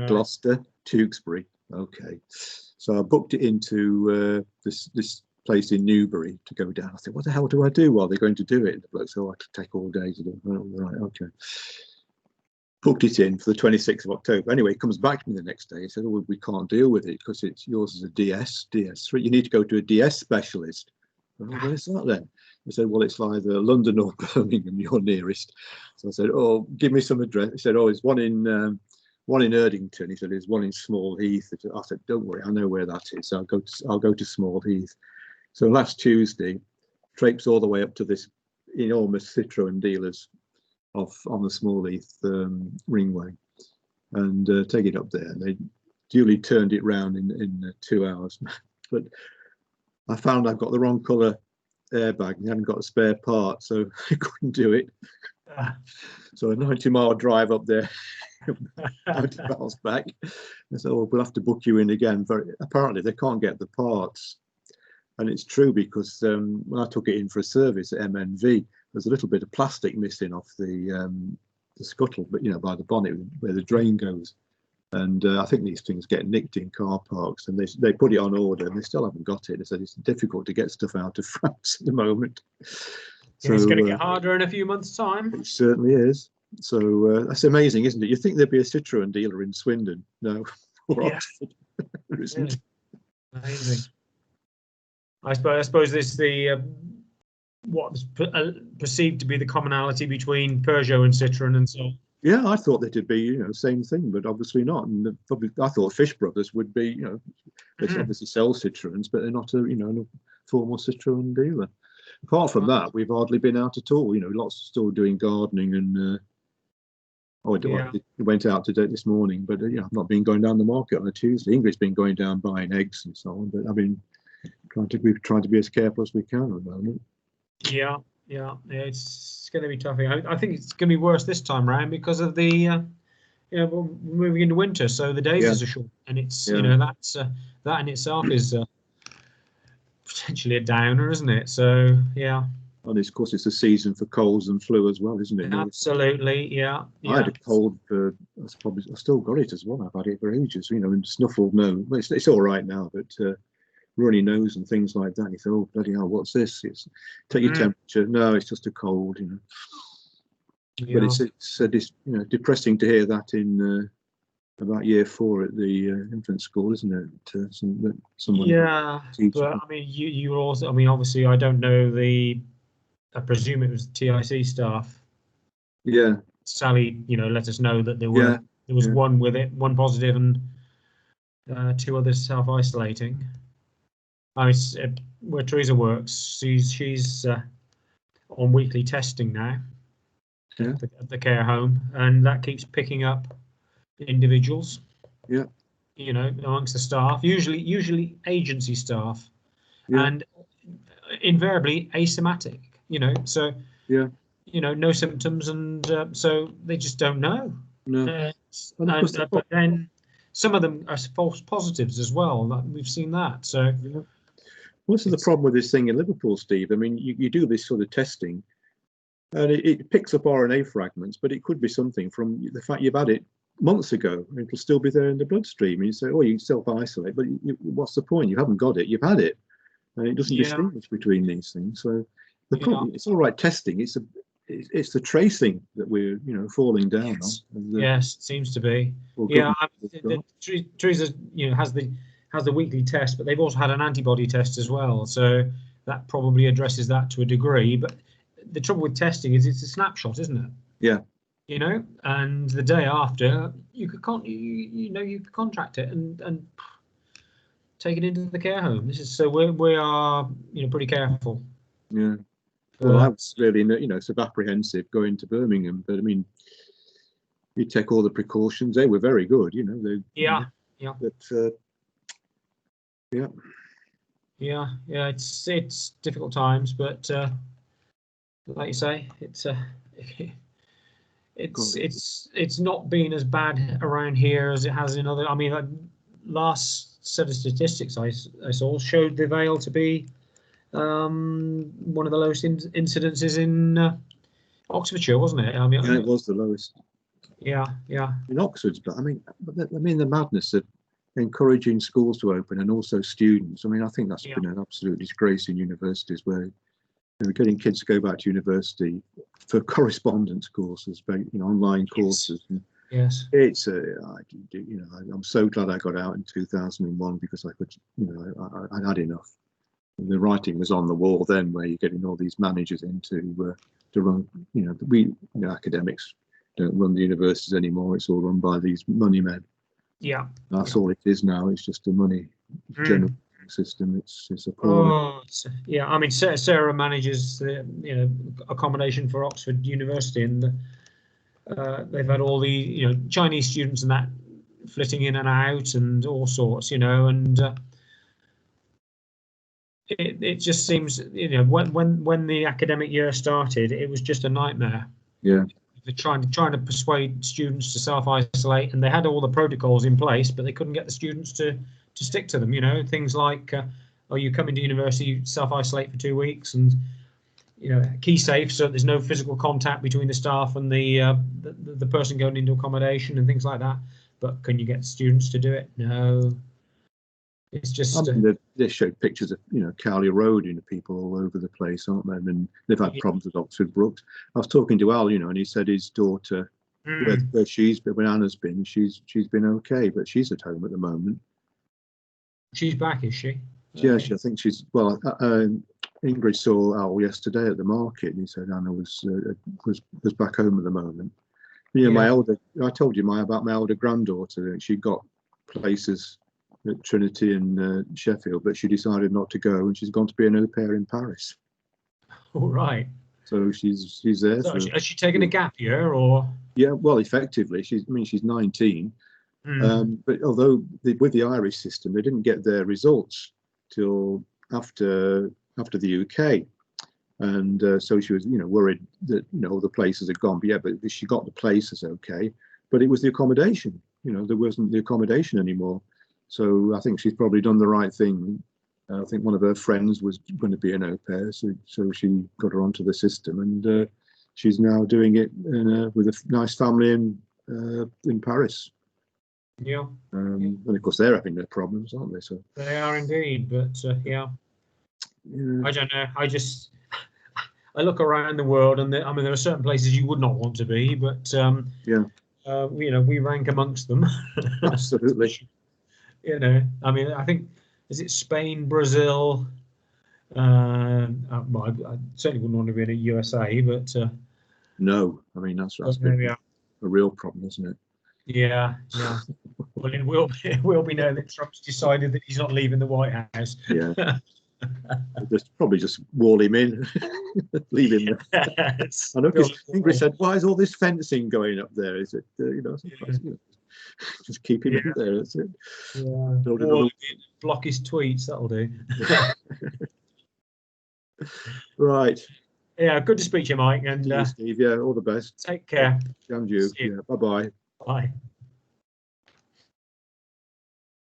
Gloucester, Tewkesbury. Okay, so I booked it into this place in Newbury to go down. I said, "What the hell do I do while they're going to do it?" The bloke said, "Oh, I could take all day to do it." "Oh, right, okay." Booked it in for the 26th of October. Anyway, he comes back to me the next day. He said, "Oh, we can't deal with it because yours is a DS3. You need to go to a DS specialist." "Oh, where's that then?" He said, "Well, it's either London or Birmingham, you're nearest." So I said, "Oh, give me some address." He said, "Oh, it's one in Erdington." He said, "There's one in Small Heath." I said, "Don't worry, I know where that is. So I'll go to Small Heath." So last Tuesday, traipsed all the way up to this enormous Citroën dealers on the Small Heath ringway, and take it up there. And they duly turned it round in 2 hours. But I found I've got the wrong colour airbag and haven't got a spare part, so I couldn't do it. So a 90-mile drive up there, 90 miles back. I said, "Oh, we'll have to book you in again." Apparently they can't get the parts. And it's true, because when I took it in for a service at MNV, there's a little bit of plastic missing off the scuttle, but by the bonnet where the drain goes. And I think these things get nicked in car parks, and they put it on order, and they still haven't got it. They said it's difficult to get stuff out of France at the moment. So it's going to get harder in a few months' time. It certainly is. So that's amazing, isn't it? You think there'd be a Citroën dealer in Swindon? No, or Yeah. Oxford. There isn't. Amazing. I suppose this is the what's perceived to be the commonality between Peugeot and Citroën, and so. Yeah, I thought they'd be, same thing, but obviously not. And probably I thought Fish Brothers would be, they obviously sell Citroëns, but they're not a formal Citroën dealer. Apart from that, we've hardly been out at all. Lots of still doing gardening, and I went out today this morning, but I've not been going down the market on a Tuesday. Ingrid's been going down buying eggs and so on, but I've been trying to be as careful as we can at the moment. Yeah, it's going to be tough. I think it's going to be worse this time round because of the, we're moving into winter, so the days are short, and it's that in itself is potentially a downer, isn't it? So yeah. And of course, it's a season for colds and flu as well, isn't it? Absolutely, yeah. I had a cold for, I still got it as well. I've had it for ages, and snuffled nose. Well, it's all right now, but runny nose and things like that. You thought, "Oh, bloody hell, what's this?" Take your temperature. No, it's just a cold, Yeah. But it's depressing to hear that in about year 4 at the infant school, isn't it? Someone But I mean, you also. I mean, obviously, I don't know I presume it was TIC staff. Yeah. Sally, let us know that there was one positive and 2 others self-isolating. Where Teresa works, she's on weekly testing now at the care home, and that keeps picking up individuals. Yeah. Amongst the staff, usually agency staff, and invariably asymptomatic. So no symptoms, and so they just don't know. No. But then some of them are false positives as well. We've seen that. So what's the problem with this thing in Liverpool, Steve? I mean, you do this sort of testing, and it picks up RNA fragments, but it could be something from the fact you've had it months ago. It'll still be there in the bloodstream. And you say, oh, you can self-isolate, but what's the point? You haven't got it. You've had it, and it doesn't distinguish between these things. So the problem, it's all right testing. It's the tracing that we're falling down on. Yes, it seems to be. Yeah, Teresa has the weekly test, but they've also had an antibody test as well. So that probably addresses that to a degree. But the trouble with testing is it's a snapshot, isn't it? Yeah. And the day after you could contract it and take it into the care home. This is so we are pretty careful. Yeah. Well, I was really sort of apprehensive going to Birmingham, but I mean, you take all the precautions. They were very good, Yeah. But yeah. It's difficult times, but like you say, it's not been as bad around here as it has in other. I mean, last set of statistics I saw showed the Vale to be one of the lowest incidences in Oxfordshire, wasn't it? I mean, it was the lowest. Yeah. In Oxford, but I mean the madness of encouraging schools to open and also students. I mean, I think that's been an absolute disgrace in universities where getting kids to go back to university for correspondence courses, online courses. And yes. It's I'm so glad I got out in 2001 because I could, I had enough. The writing was on the wall then, where you're getting all these managers in to run. Academics don't run the universities anymore. It's all run by these money men. Yeah, that's all it is now. It's just a money general system. It's appalling. Yeah, I mean, Sarah manages the accommodation for Oxford University, and they've had all the Chinese students and that flitting in and out and all sorts, and. It just seems, when the academic year started, it was just a nightmare. Yeah. They're trying to persuade students to self-isolate, and they had all the protocols in place, but they couldn't get the students to stick to them. Things like, you come into university, you self-isolate for 2 weeks, and key safe, so there's no physical contact between the staff and the person going into accommodation and things like that. But can you get students to do it? No. It's just they showed pictures of Cowley Road, people all over the place, aren't they? And they've had problems with Oxford Brookes. I was talking to Al, and he said his daughter, where she's been, when Anna's been, she's been okay, but she's at home at the moment. She's back, is she? Yeah, I think she's well. Ingrid saw Al yesterday at the market, and he said Anna was back home at the moment. I told you about my older granddaughter. She got places at Trinity and Sheffield, but she decided not to go, and she's gone to be an au pair in Paris. All right. So she's there. So has she taken a gap year, or? Yeah, well, effectively, she's 19. But although with the Irish system, they didn't get their results till after the UK, and so she was worried that the places had gone. But but she got the places okay, but it was the accommodation. There wasn't the accommodation anymore. So I think she's probably done the right thing. I think one of her friends was going to be an au pair, so she got her onto the system, and she's now doing it with a nice family in Paris. Yeah. And of course they're having their problems, aren't they? So they are indeed, but yeah. I don't know. I look around the world, and there are certain places you would not want to be, but we rank amongst them. Absolutely. I think, is it Spain, Brazil? I certainly wouldn't want to be in the USA, but no, that's been a real problem, isn't it? Yeah. Well, it will be now that Trump's decided that he's not leaving the White House. Yeah. Just probably just wall him in, leave him there. I know, because Ingrid said, "Why is all this fencing going up there? Is it just keep him in there? That's it." Yeah. Block his tweets. That'll do. Right. Yeah, good to speak to you, Mike. And See you, Steve. Yeah, all the best. take care. And you. Yeah, bye-bye. Bye.